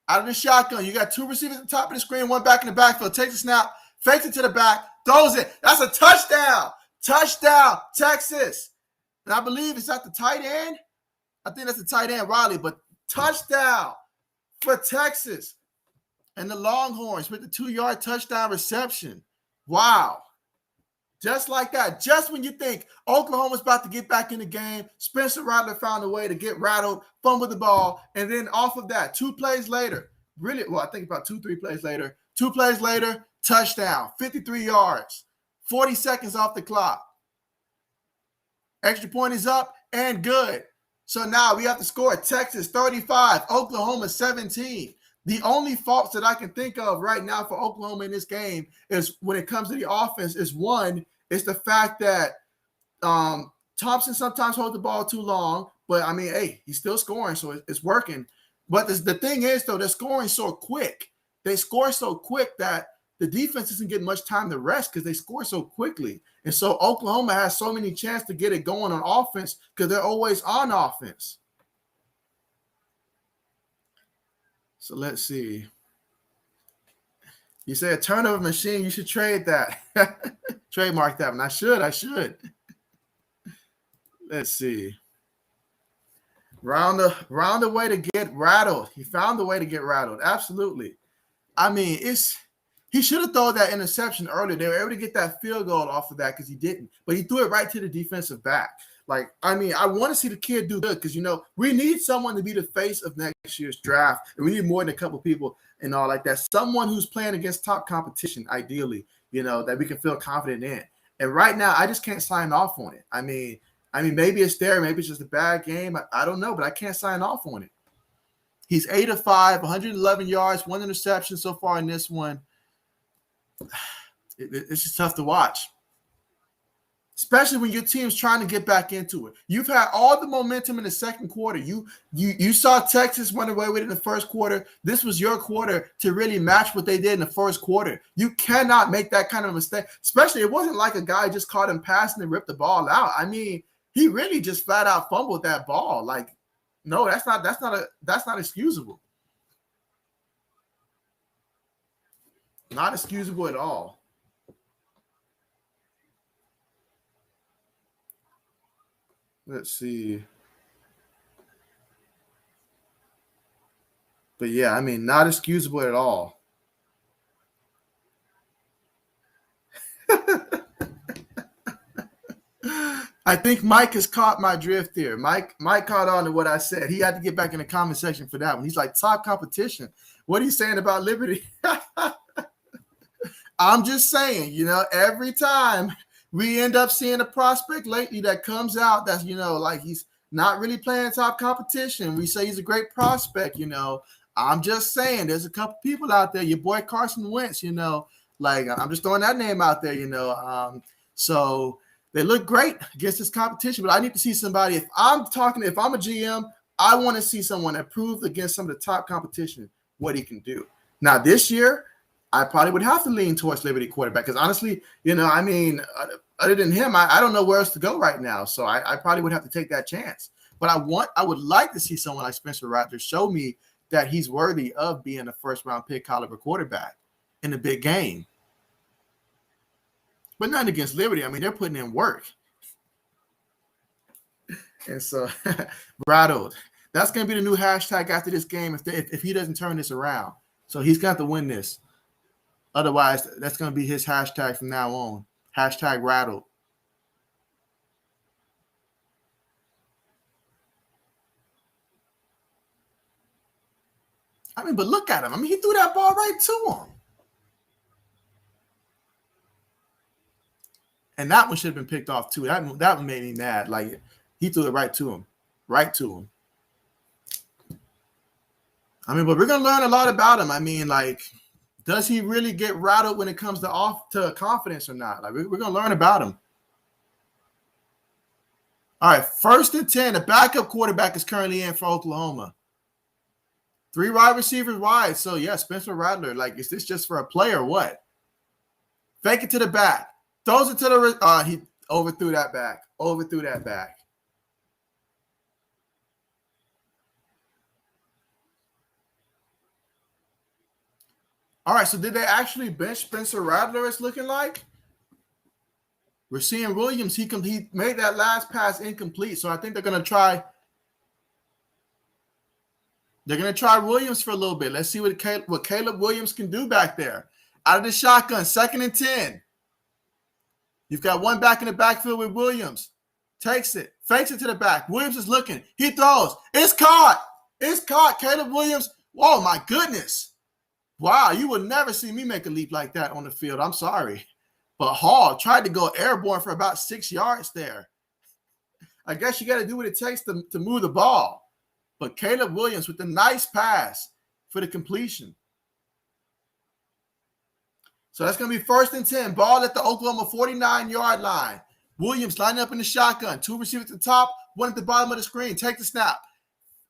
Out of the shotgun, you got 2 receivers at the top of the screen, 1 back in the backfield. Takes a snap, fakes it to the back, throws it. That's a touchdown. Touchdown, Texas. And I believe it's at the tight end. I think that's the tight end, Riley. But touchdown for Texas. And the Longhorns with the 2-yard touchdown reception. Wow. Just like that. Just when you think Oklahoma's about to get back in the game, Spencer Rattler found a way to get rattled, fumble the ball, and then off of that, 2 plays later, I think about 2-3 plays later, 2 plays later, touchdown, 53 yards, 40 seconds off the clock. Extra point is up and good. So now we have to score Texas 35, Oklahoma 17. The only faults that I can think of right now for Oklahoma in this game is when it comes to the offense is one, it's the fact that Thompson sometimes holds the ball too long, but I mean, hey, he's still scoring, so it's working. But the thing is, though, they're scoring so quick. They score so quick that the defense isn't getting much time to rest because they score so quickly. And so Oklahoma has so many chances to get it going on offense because they're always on offense. So let's see. You say a turnover machine, you should trade that. Trademark that one. I should. Let's see. Round the way to get rattled. He found the way to get rattled. Absolutely. I mean, he should have thrown that interception earlier. They were able to get that field goal off of that because he didn't. But he threw it right to the defensive back. Like, I mean, I want to see the kid do good because, we need someone to be the face of next year's draft. And we need more than a couple people and all like that. Someone who's playing against top competition, ideally, that we can feel confident in. And right now, I just can't sign off on it. I mean, maybe it's there. Maybe it's just a bad game. I don't know, but I can't sign off on it. He's 8 of 5, 111 yards, 1 interception so far in this one. It's just tough to watch. Especially when your team's trying to get back into it. You've had all the momentum in the second quarter. You saw Texas run away with it in the first quarter. This was your quarter to really match what they did in the first quarter. You cannot make that kind of mistake. Especially, it wasn't like a guy just caught him passing and ripped the ball out. I mean, he really just flat out fumbled that ball. Like, no, that's not excusable. Not excusable at all. Let's see. But yeah, I mean, not excusable at all. I think Mike has caught my drift here. Mike caught on to what I said. He had to get back in the comment section for that one. He's like, top competition. What are you saying about Liberty? I'm just saying, every time we end up seeing a prospect lately that comes out that's, like he's not really playing top competition. We say he's a great prospect, I'm just saying there's a couple people out there, your boy Carson Wentz, like I'm just throwing that name out there, So they look great against this competition, but I need to see somebody. If I'm a GM, I want to see someone that proves against some of the top competition what he can do. Now, this year, I probably would have to lean towards Liberty quarterback because honestly, other than him, I don't know where else to go right now. So I probably would have to take that chance. But I would like to see someone like Spencer Rattler show me that he's worthy of being a first-round pick caliber quarterback in a big game. But nothing against Liberty. I mean, they're putting in work. And so, rattled. That's going to be the new hashtag after this game if he doesn't turn this around. So he's got to win this. Otherwise, that's going to be his hashtag from now on. Hashtag rattled. I mean, but look at him. I mean, he threw that ball right to him. And that one should have been picked off too. That one made me mad. Like, he threw it right to him. Right to him. I mean, but we're going to learn a lot about him. I mean, like, does he really get rattled when it comes to confidence or not? Like, we're going to learn about him. All right, 1st and 10. The backup quarterback is currently in for Oklahoma. 3 wide receivers wide. So, yeah, Spencer Rattler. Like, is this just for a play or what? Fake it to the back. Throws it to the he overthrew that back. Overthrew that back. All right, so did they actually bench Spencer Rattler, it's looking like? We're seeing Williams. He made that last pass incomplete. So I think they're going to try. They're going to try Williams for a little bit. Let's see what Caleb Williams can do back there. Out of the shotgun, 2nd and 10. You've got one back in the backfield with Williams. Takes it. Fakes it to the back. Williams is looking. He throws. It's caught. It's caught. Caleb Williams. Oh, my goodness. Wow, you will never see me make a leap like that on the field. I'm sorry. But Hall tried to go airborne for about 6 yards there. I guess you got to do what it takes to move the ball. But Caleb Williams with the nice pass for the completion. So that's going to be 1st and 10. Ball at the Oklahoma 49-yard line. Williams lining up in the shotgun. 2 receivers at the top, 1 at the bottom of the screen. Take the snap.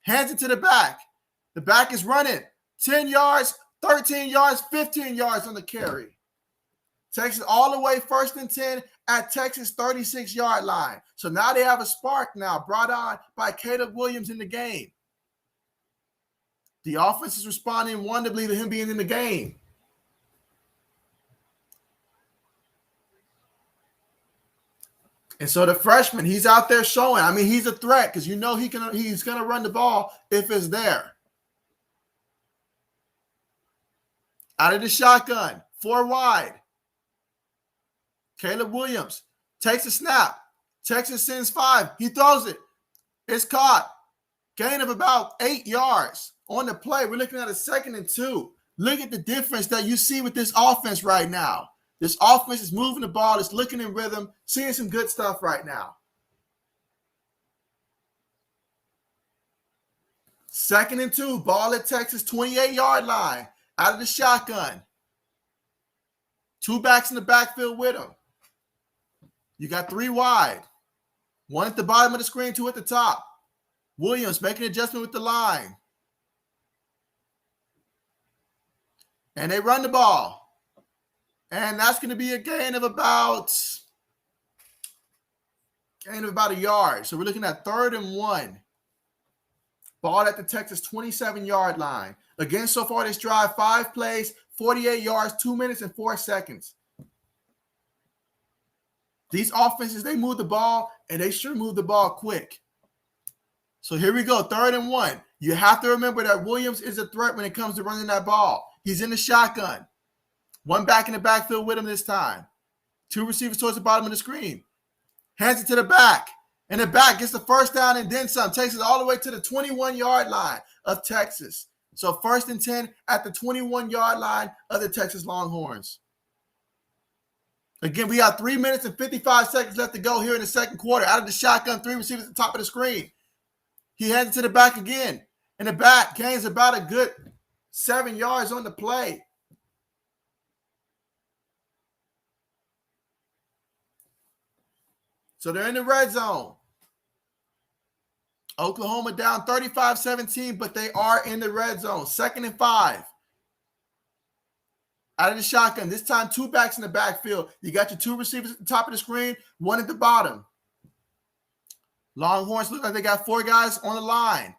Hands it to the back. The back is running. 10 yards, 13 yards, 15 yards on the carry. Texas all the way 1st and 10 at Texas 36-yard line. So now they have a spark now brought on by Caleb Williams in the game. The offense is responding wonderfully to him being in the game. And so the freshman, he's out there showing. I mean, he's a threat because you know he's going to run the ball if it's there. Out of the shotgun, 4 wide. Caleb Williams takes a snap. Texas sends 5. He throws it. It's caught. Gain of about 8 yards on the play. We're looking at a 2nd and 2. Look at the difference that you see with this offense right now. This offense is moving the ball. It's looking in rhythm, seeing some good stuff right now. 2nd and 2. Ball at Texas 28-yard line. Out of the shotgun. 2 backs in the backfield with him. You got 3 wide. 1 at the bottom of the screen, 2 at the top. Williams making an adjustment with the line. And they run the ball. And that's going to be a gain of about a yard. So we're looking at 3rd and 1. Ball at the Texas 27-yard line. Again, so far this drive, 5 plays, 48 yards, 2 minutes and 4 seconds. These offenses, they move the ball, and they sure move the ball quick. So here we go, 3rd and 1. You have to remember that Williams is a threat when it comes to running that ball. He's in the shotgun. 1 back in the backfield with him this time. 2 receivers towards the bottom of the screen. Hands it to the back. And the back gets the 1st down and then some. Takes it all the way to the 21-yard line of Texas. So 1st and 10 at the 21-yard line of the Texas Longhorns. Again, we have 3 minutes and 55 seconds left to go here in the 2nd quarter. Out of the shotgun, 3 receivers at the top of the screen. He hands it to the back again. And the back gains about a good 7 yards on the play. So they're in the red zone. Oklahoma down 35-17, but they are in the red zone. 2nd and 5. Out of the shotgun. This time, 2 backs in the backfield. You got your 2 receivers at the top of the screen, 1 at the bottom. Longhorns look like they got 4 guys on the line.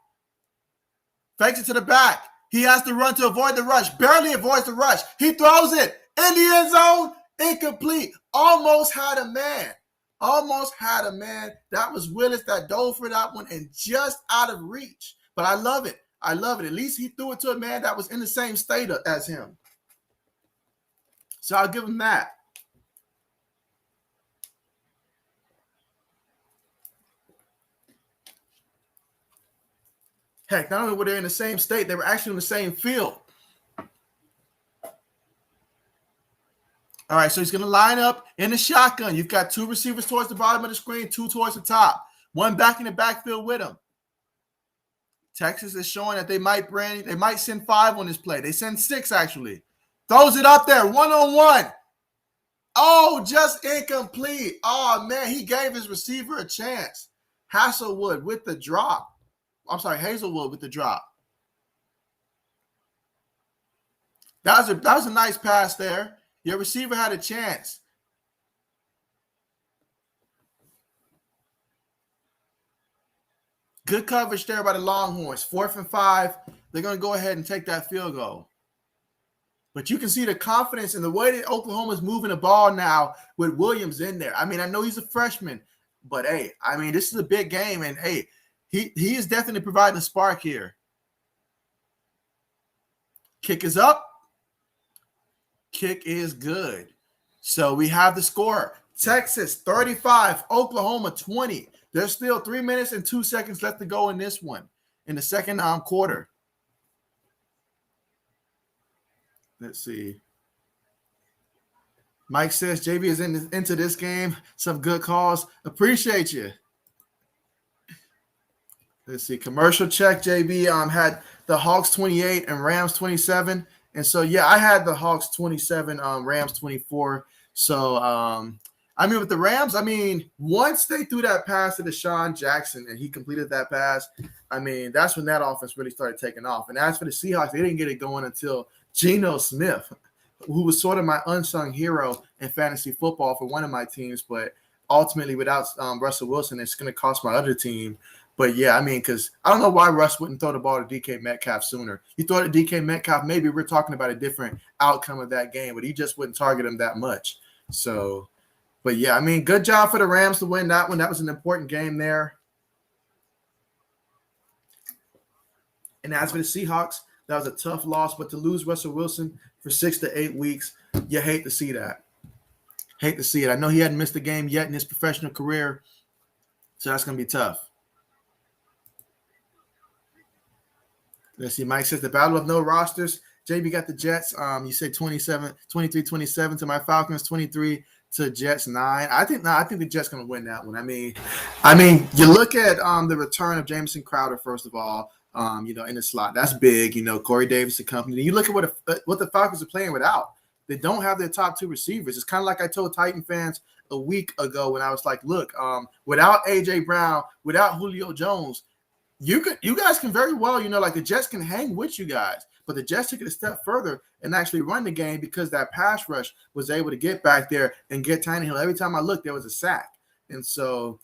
Fakes it to the back. He has to run to avoid the rush. Barely avoids the rush. He throws it in the end zone. Incomplete. almost had a man. Almost had a man. That was Willis that dove for that one and just out of reach. But I love it. I love it. At least he threw it to a man that was in the same state as him. So I'll give him that. Heck, not only were they in the same state, they were actually in the same field. All right, so he's going to line up in the shotgun. You've got two receivers towards the bottom of the screen, two towards the top, one back in the backfield with him. Texas is showing that they might send 5 on this play. They send 6, actually. Throws it up there, one-on-one. Oh, just incomplete. Oh, man, he gave his receiver a chance. Hazelwood with the drop. Hazelwood with the drop. That was a nice pass there. Your receiver had a chance. Good coverage there by the Longhorns. 4th and 5. They're going to go ahead and take that field goal. But you can see the confidence in the way that Oklahoma's moving the ball now with Williams in there. I mean, I know he's a freshman, but, hey, I mean, this is a big game. And, hey, he is definitely providing a spark here. Kick is up. Kick is good. So we have the score. Texas 35, Oklahoma 20. There's still 3 minutes and 2 seconds left to go in this one, in the second quarter. Let's see. Mike says JB is into this game. Some good calls. Appreciate you. Let's see. Commercial check. JB had the Hawks 28 and Rams 27. And so, yeah, I had the Hawks 27, Rams 24. So, I mean, with the Rams, I mean, once they threw that pass to Deshaun Jackson and he completed that pass, I mean, that's when that offense really started taking off. And as for the Seahawks, they didn't get it going until Geno Smith, who was sort of my unsung hero in fantasy football for one of my teams. But ultimately, without Russell Wilson, it's going to cost my other team. But, yeah, I mean, because I don't know why Russ wouldn't throw the ball to DK Metcalf sooner. He threw it to DK Metcalf. Maybe we're talking about a different outcome of that game, but he just wouldn't target him that much. So, but, yeah, I mean, good job for the Rams to win that one. That was an important game there. And as for the Seahawks, that was a tough loss. But to lose Russell Wilson for 6 to 8 weeks, you hate to see that. Hate to see it. I know he hadn't missed a game yet in his professional career, so that's going to be tough. Let's see. Mike says the battle of no rosters. JB got the Jets. You said 23-27 to my Falcons, 23 to Jets 9. I think the Jets going to win that one. I mean, you look at the return of Jamison Crowder first of all. In the slot, that's big. Corey Davis and company. You look at what the Falcons are playing without. They don't have their top 2 receivers. It's kind of like I told Titan fans a week ago when I was like, look, without AJ Brown, without Julio Jones. You guys can very well, like the Jets can hang with you guys, but the Jets took it a step further and actually run the game because that pass rush was able to get back there and get Tannehill. Every time I looked, there was a sack. And so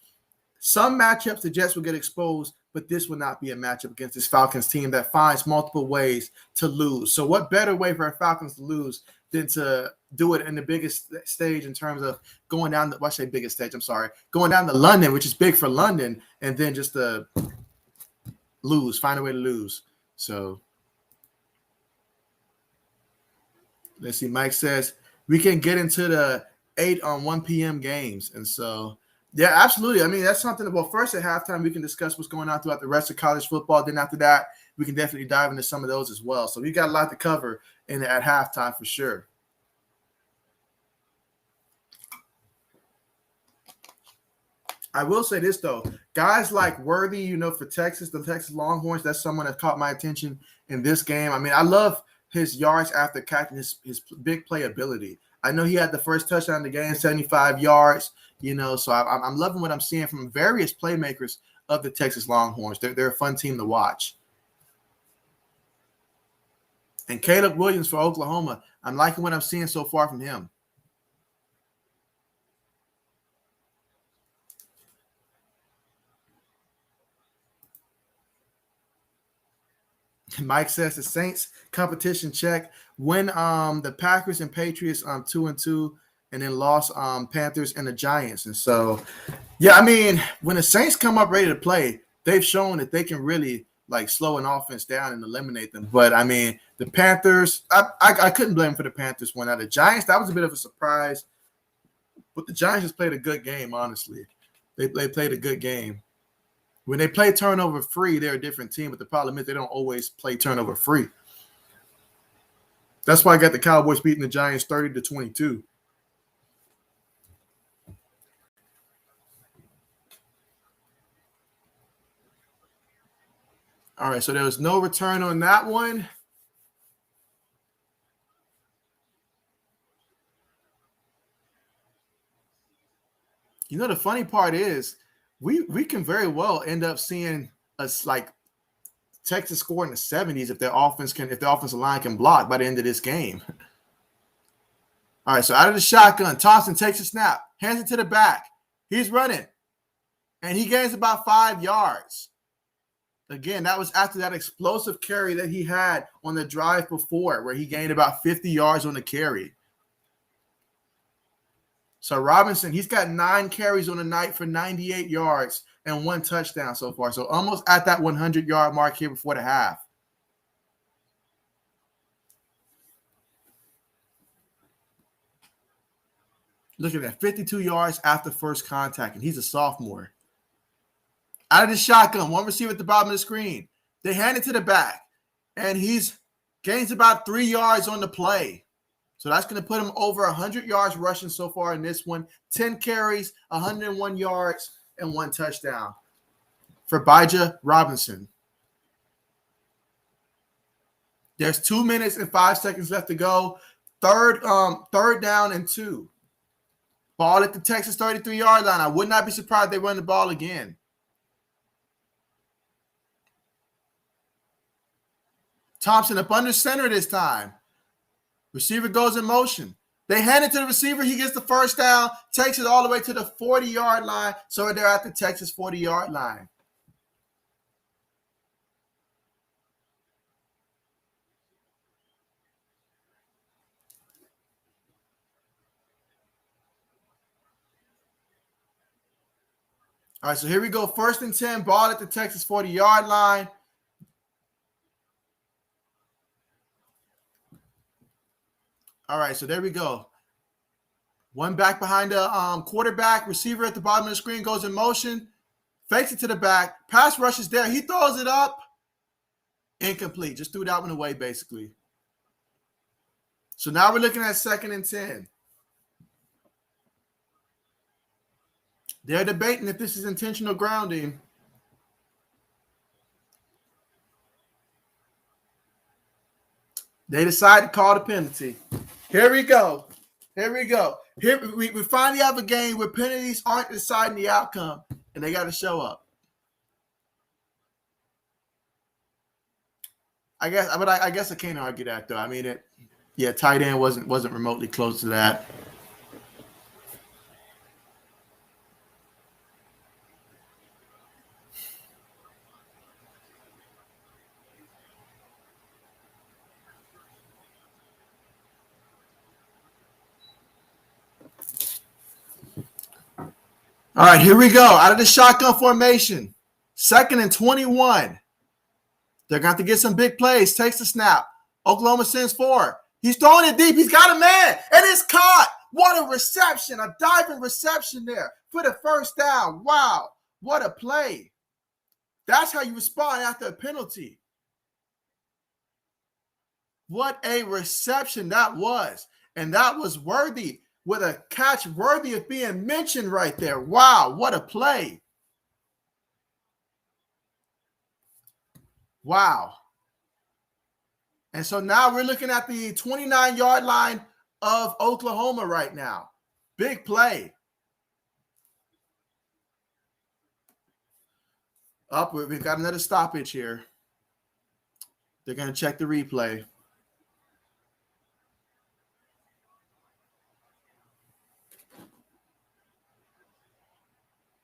some matchups, the Jets will get exposed, but this will not be a matchup against this Falcons team that finds multiple ways to lose. So what better way for our Falcons to lose than to do it in the biggest stage in terms of going down the, going down to London, which is big for London, and then just to find a way to lose. So let's see. Mike says we can get into the 8 on 1 p.m. games. And so, yeah, absolutely. I mean, that's something. Well, first at halftime, we can discuss what's going on throughout the rest of college football. Then after that, we can definitely dive into some of those as well. So we got a lot to cover at halftime for sure. I will say this, though. Guys like Worthy, for Texas, the Texas Longhorns, that's someone that caught my attention in this game. I mean, I love his yards after catching, his big play ability. I know he had the first touchdown in the game, 75 yards, so I'm loving what I'm seeing from various playmakers of the Texas Longhorns. They're a fun team to watch. And Caleb Williams for Oklahoma, I'm liking what I'm seeing so far from him. Mike says the Saints competition check when the Packers and Patriots 2-2 and then lost Panthers and the Giants. And so, yeah, I mean, when the Saints come up ready to play, they've shown that they can really like slow an offense down and eliminate them. But I mean, the Panthers, I couldn't blame them for the Panthers one. Now the Giants, that was a bit of a surprise. But the Giants just played a good game, honestly. They played a good game. When they play turnover free, they're a different team. But the problem is they don't always play turnover free. That's why I got the Cowboys beating the Giants 30-22. All right, so there was no return on that one. You know, the funny part is we can very well end up seeing us like Texas score in the 70s if their offensive line can block by the end of this game. All right, so out of the shotgun, Thompson takes a snap, hands it to the back. He's running, and he gains about 5 yards. Again, that was after that explosive carry that he had on the drive before, where he gained about 50 yards on the carry. So Robinson, he's got 9 carries on the night for 98 yards and 1 touchdown so far. So almost at that 100-yard mark here before the half. Look at that, 52 yards after first contact, and he's a sophomore. Out of the shotgun, one receiver at the bottom of the screen. They hand it to the back, and he's gains about 3 yards on the play. So that's going to put him over 100 yards rushing so far in this one. 10 carries, 101 yards, and 1 touchdown for Bijah Robinson. There's 2 minutes and 5 seconds left to go. Third down and 2. Ball at the Texas 33-yard line. I would not be surprised if they run the ball again. Thompson up under center this time. Receiver goes in motion. They hand it to the receiver. He gets the first down, takes it all the way to the 40-yard line. So they're at the Texas 40-yard line. All right, so here we go. 1st and 10, ball at the Texas 40-yard line. All right, so there we go. One back behind the quarterback. Receiver at the bottom of the screen goes in motion. Fakes it to the back. Pass rush is there. He throws it up. Incomplete. Just threw that one away, basically. So now we're looking at 2nd and 10. They're debating if this is intentional grounding. They decide to call the penalty. Here we go. Here we finally have a game where penalties aren't deciding the outcome, and they got to show up. I guess I can't argue that though. I mean, tight end wasn't remotely close to that. All right, here we go. Out of the shotgun formation. 2nd and 21. They're going to have to get some big plays. Takes the snap. Oklahoma sends 4. He's throwing it deep. He's got a man, and it's caught. What a reception. A diving reception there for the first down. Wow, what a play. That's how you respond after a penalty. What a reception that was. And that was worthy. With a catch worthy of being mentioned right there. Wow, what a play. Wow. And so now we're looking at the 29-yard line of Oklahoma right now. Big play. We've got another stoppage here. They're going to check the replay.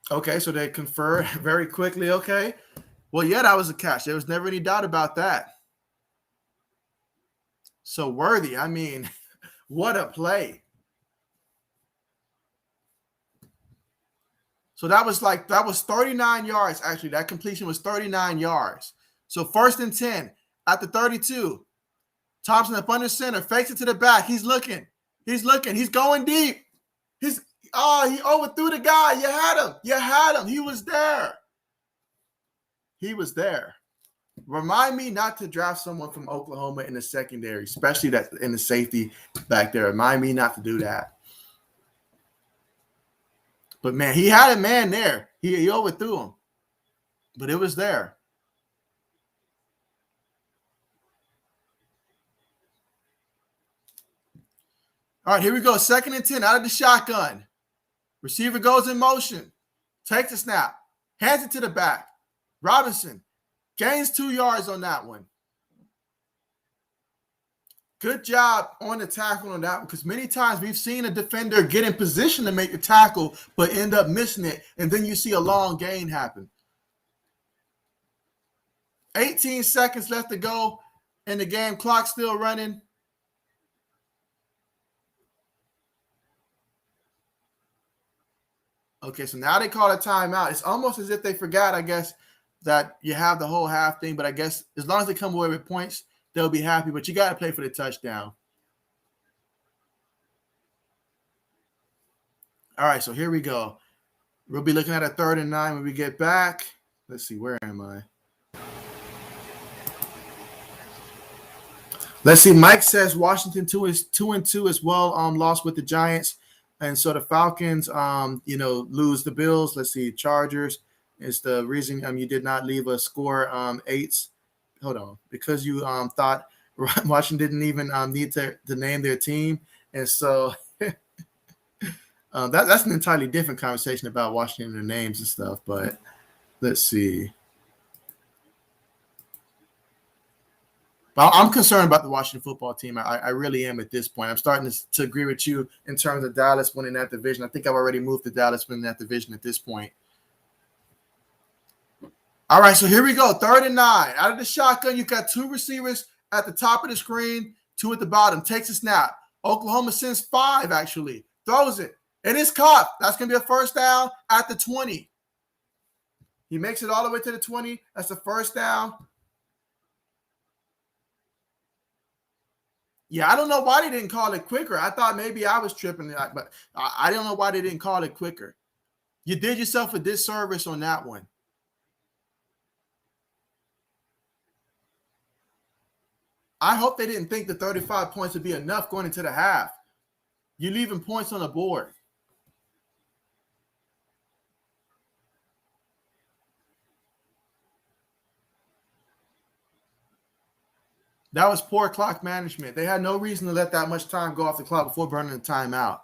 Okay, so they confer very quickly. Okay. Well, yeah, that was a catch. There was never any doubt about that. So worthy. I mean, what a play. So that was 39 yards. Actually, that completion was 39 yards. So 1st and 10 at the 32. Thompson up under center, fakes it to the back. He's looking. He's going deep. He overthrew the guy. You had him. He was there. Remind me not to draft someone from Oklahoma in the secondary, especially that in the safety back there. Remind me not to do that. But, man, he had a man there. He overthrew him. But it was there. All right, here we go. 2nd and 10 out of the shotgun. Receiver goes in motion. Takes a snap. Hands it to the back. Robinson gains 2 yards on that one. Good job on the tackle on that one, because many times we've seen a defender get in position to make the tackle but end up missing it, and then you see a long gain happen. 18 seconds left to go in the game. Clock still running. Okay, so now they call a timeout. It's almost as if they forgot, I guess, that you have the whole half thing. But I guess as long as they come away with points, they'll be happy. But you got to play for the touchdown. All right, so here we go. We'll be looking at a 3rd and 9 when we get back. Let's see, where am I? Let's see. Mike says Washington 2-2 as well. Lost with the Giants. And so the Falcons, lose the Bills. Let's see, Chargers is the reason you did not leave a score 8s. Hold on, because you thought Washington didn't even need to name their team, and so that's an entirely different conversation about Washington and their names and stuff. But let's see. But I'm concerned about the Washington football team. I really am at this point. I'm starting to agree with you in terms of Dallas winning that division. I think I've already moved to Dallas winning that division at this point. All right, so here we go. 3rd and 9. Out of the shotgun, you got 2 receivers at the top of the screen, 2 at the bottom. Takes a snap. Oklahoma sends 5, actually. Throws it. And it's caught. That's going to be a 1st down at the 20. He makes it all the way to the 20. That's a 1st down. Yeah, I don't know why they didn't call it quicker. I thought maybe I was tripping, but I don't know why they didn't call it quicker. You did yourself a disservice on that one. I hope they didn't think the 35 points would be enough going into the half. You're leaving points on the board. That was poor clock management. They had no reason to let that much time go off the clock before burning the timeout.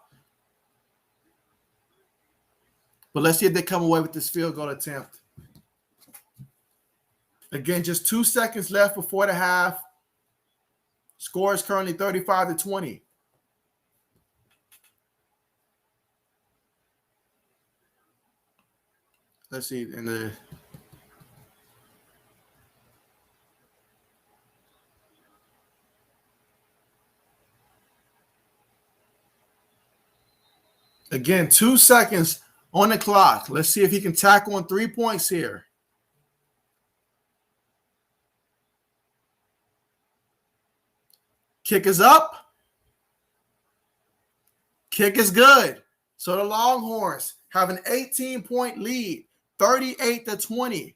But let's see if they come away with this field goal attempt. Again, just 2 seconds left before the half. Score is currently 35-20. Let's see. Again, 2 seconds on the clock. Let's see if he can tackle on 3 points here. Kick is up. Kick is good. So the Longhorns have an 18-point lead, 38-20.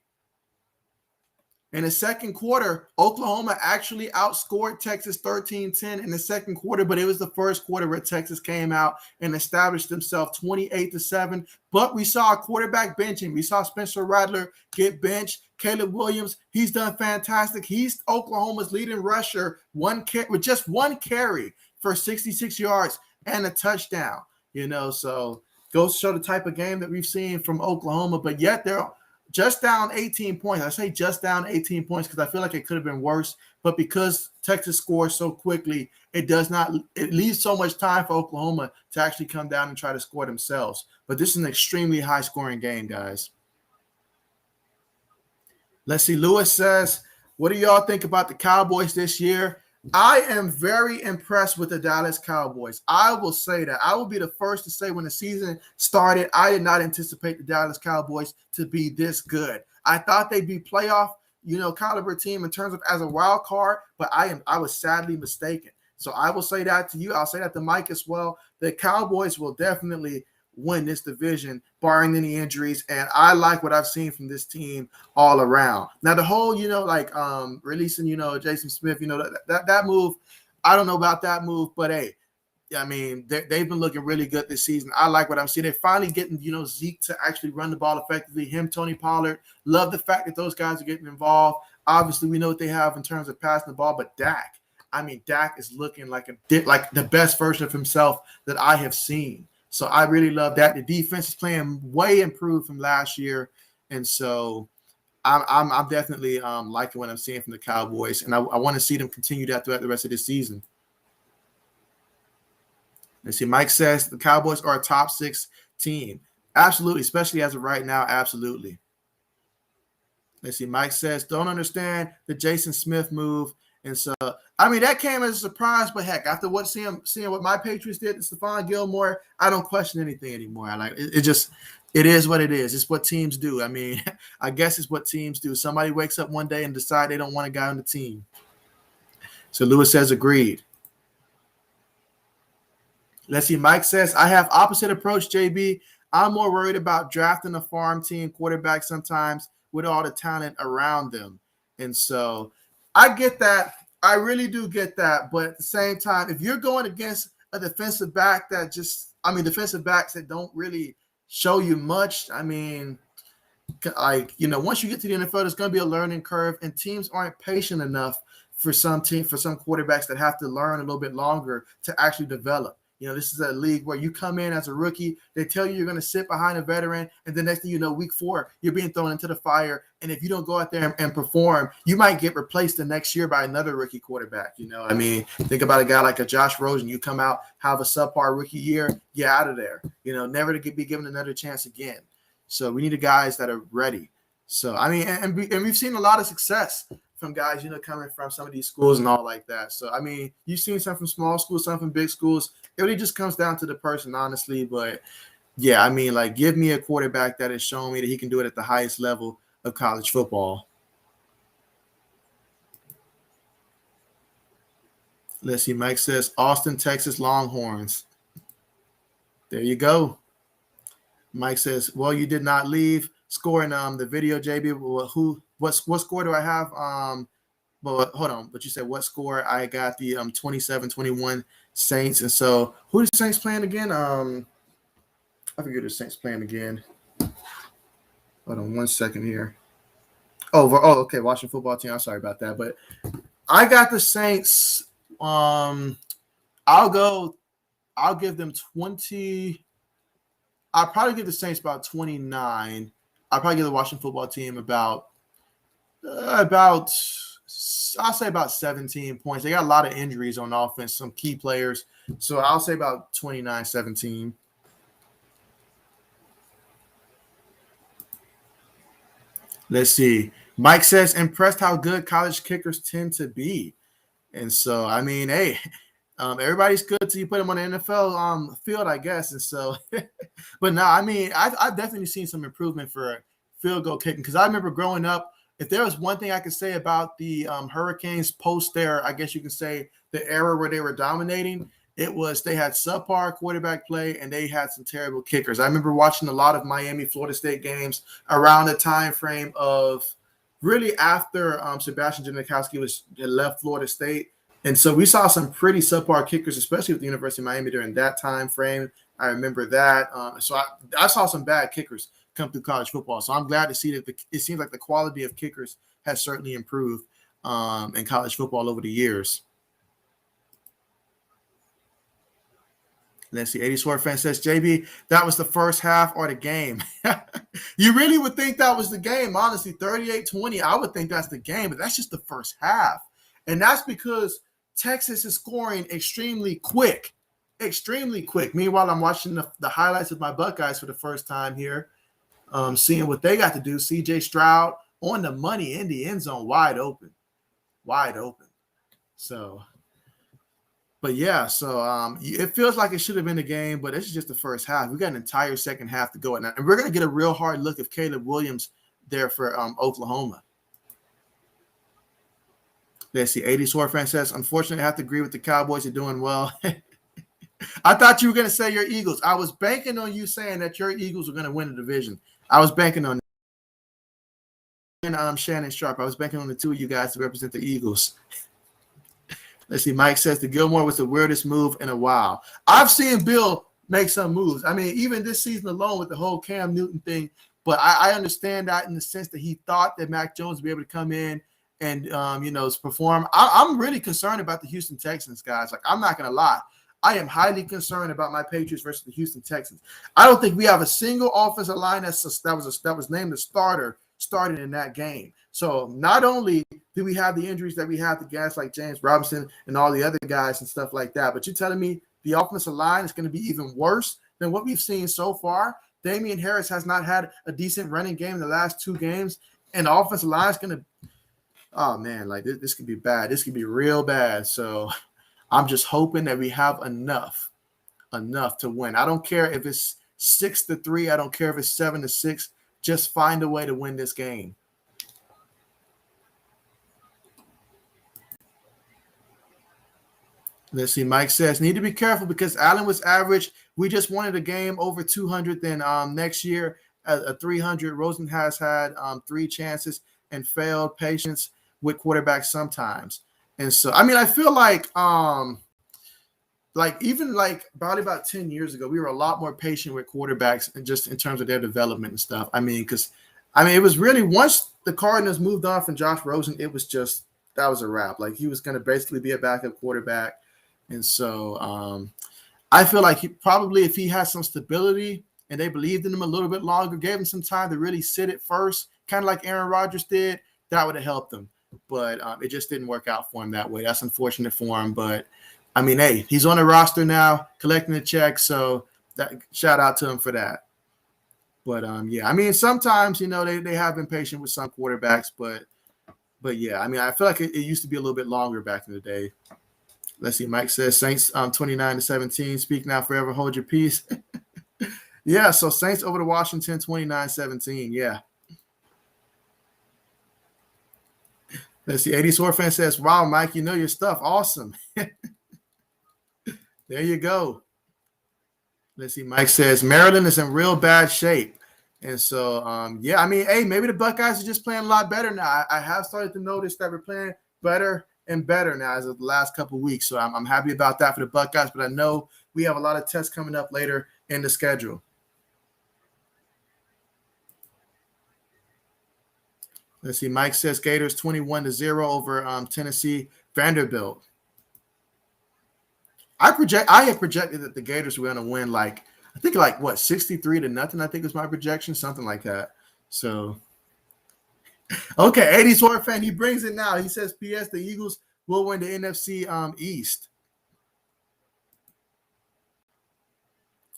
In the second quarter, Oklahoma actually outscored Texas 13-10 in the second quarter, but it was the first quarter where Texas came out and established themselves 28-7. But we saw a quarterback benching. We saw Spencer Rattler get benched. Caleb Williams, he's done fantastic. He's Oklahoma's leading rusher with just 1 carry for 66 yards and a touchdown. So goes to show the type of game that we've seen from Oklahoma, but yet they're just down 18 points. I say just down 18 points because I feel like it could have been worse. But because Texas scores so quickly, it leaves so much time for Oklahoma to actually come down and try to score themselves. But this is an extremely high-scoring game, guys. Let's see. Lewis says, what do y'all think about the Cowboys this year? I am very impressed with the Dallas Cowboys. I will say that. I will be the first to say when the season started, I did not anticipate the Dallas Cowboys to be this good. I thought they'd be playoff, caliber team in terms of as a wild card, but I was sadly mistaken. So I will say that to you. I'll say that to Mike as well. The Cowboys will definitely win this division, barring any injuries. And I like what I've seen from this team all around. Now, the whole, releasing, Jason Smith, that move, I don't know about that move, but hey, I mean, they've been looking really good this season. I like what I'm seeing. They're finally getting, Zeke to actually run the ball effectively. Him, Tony Pollard. Love the fact that those guys are getting involved. Obviously, we know what they have in terms of passing the ball, but Dak is looking like the best version of himself that I have seen. So I really love that. The defense is playing way improved from last year, and so I'm definitely liking what I'm seeing from the Cowboys, and I want to see them continue that throughout the rest of the season. Let's see. Mike says the Cowboys are a top 6 team. Absolutely, especially as of right now. Absolutely. Let's see. Mike says don't understand the Jason Smith move. And so, I mean, that came as a surprise, but heck, after seeing what my Patriots did to Stephon Gilmore, I don't question anything anymore. I like it. It is what it is. It's what teams do. I mean, I guess it's what teams do. Somebody wakes up one day and decide they don't want a guy on the team. So Lewis says agreed. Let's see. Mike says I have opposite approach, JB. I'm more worried about drafting a farm team quarterback sometimes with all the talent around them. And so I get that. I really do get that. But at the same time, if you're going against a defensive back defensive backs that don't really show you much, I mean, once you get to the NFL, there's going to be a learning curve, and teams aren't patient enough for some quarterbacks that have to learn a little bit longer to actually develop. This is a league where you come in as a rookie. They tell you you're going to sit behind a veteran, and the next thing you know, week 4, you're being thrown into the fire. And if you don't go out there and perform, you might get replaced the next year by another rookie quarterback. I mean, think about a guy like a Josh Rosen. You come out, have a subpar rookie year, get out of there. Never to be given another chance again. So we need the guys that are ready. So, I mean, and we've seen a lot of success from guys, coming from some of these schools and all like that. So, I mean, you've seen some from small schools, some from big schools. It really just comes down to the person, honestly. But, yeah, I mean, give me a quarterback that has shown me that he can do it at the highest level of college football. Let's see. Mike says, Austin, Texas Longhorns. There you go. Mike says, well, you did not leave scoring the video, JB. Well, what score do I have? But hold on. But you said what score? I got the 27-21 Saints. And so who are the Saints playing again? I forget the Saints playing again. Hold on 1 second here. Okay. Washington football team. I'm sorry about that. But I got the Saints. I'll give them 20. I'll probably give the Saints about 29. I'll probably give the Washington football team about I'll say about 17 points. They got a lot of injuries on offense, some key players. So I'll say about 29-17. Let's see. Mike says, impressed how good college kickers tend to be. And so, I mean, hey, everybody's good till you put them on the NFL field, I guess. And so, but no, I mean, I've definitely seen some improvement for field goal kicking, because I remember growing up, if there was one thing I could say about the Hurricanes post their, I guess you could say, the era where they were dominating, it was they had subpar quarterback play and they had some terrible kickers. I remember watching a lot of Miami, Florida State games around the time frame of really after Sebastian Janikowski had left Florida State. And so we saw some pretty subpar kickers, especially with the University of Miami during that time frame. I remember that. So I saw some bad kickers come through college football. So I'm glad to see that it seems like the quality of kickers has certainly improved in college football over the years. Let's see. 80 Sword fan says, JB, that was the first half or the game. You really would think that was the game, honestly. 38-20, I would think that's the game, but that's just the first half. And that's because Texas is scoring extremely quick. Extremely quick. Meanwhile, I'm watching the highlights of my Buckeyes for the first time here, seeing what they got to do. CJ Stroud on the money in the end zone, wide open. Wide open. So But yeah, so it feels like it should have been a game, but this is just the first half. We got an entire second half to go, and we're gonna get a real hard look of Caleb Williams there for Oklahoma. Let's see. 80 Sword fan says, unfortunately, I have to agree with the Cowboys are doing well. I thought you were gonna say your Eagles. I was banking on you saying that your Eagles were gonna win the division. I was banking on and Shannon Sharp. I was banking on the two of you guys to represent the Eagles. Let's see. Mike says the Gilmore was the weirdest move in a while. I've seen Bill make some moves. I mean, even this season alone with the whole Cam Newton thing. But I understand that in the sense that he thought that Mac Jones would be able to come in and perform. I'm really concerned about the Houston Texans, guys. Like, I'm not gonna lie. I am highly concerned about my Patriots versus the Houston Texans. I don't think we have a single offensive line that was named the starter starting in that game. So not only do we have the injuries that we have to guys like James Robinson and all the other guys and stuff like that, but you're telling me the offensive line is going to be even worse than what we've seen so far? Damian Harris has not had a decent running game in the last two games, and the offensive line is going to – oh, man, like this could be bad. This could be real bad. So I'm just hoping that we have enough to win. I don't care if it's 6-3. I don't care if it's 7-6. Just find a way to win this game. Let's see. Mike says, need to be careful because Allen was average. We just wanted a game over 200. Then next year, a 300. Rosen has had 3 chances and failed. Patience with quarterbacks sometimes. And so, I mean, I feel like even probably about 10 years ago, we were a lot more patient with quarterbacks and just in terms of their development and stuff. I mean, it was really once the Cardinals moved on from Josh Rosen, it was just that was a wrap. Like he was going to basically be a backup quarterback. And so I feel like he probably, if he has some stability and they believed in him a little bit longer, gave him some time to really sit it first, kind of like Aaron Rodgers did, that would have helped him. But it just didn't work out for him that way. That's unfortunate for him. But I mean, hey, he's on the roster now, collecting the check. So shout out to him for that. But yeah, I mean, sometimes they have been patient with some quarterbacks, but yeah, I mean, I feel like it used to be a little bit longer back in the day. Let's see. Mike says Saints 29-17. Speak now, forever hold your peace. Yeah. So Saints over to Washington 29-17. Yeah. Let's see. 80 Sword fan says, wow, Mike, you know your stuff. Awesome. There you go. Let's see. Mike says Maryland is in real bad shape. And so, yeah, I mean, hey, maybe the Buckeyes are just playing a lot better now. I have started to notice that we're playing better and better now as of the last couple of weeks. So I'm happy about that for the Buckeyes, but I know we have a lot of tests coming up later in the schedule. Let's see. Mike says Gators 21-0 over Tennessee Vanderbilt. I have projected that the Gators were going to win 63-0. I think is my projection, something like that. So, okay, 80 Sword fan, he brings it now. He says, P.S. the Eagles will win the NFC East.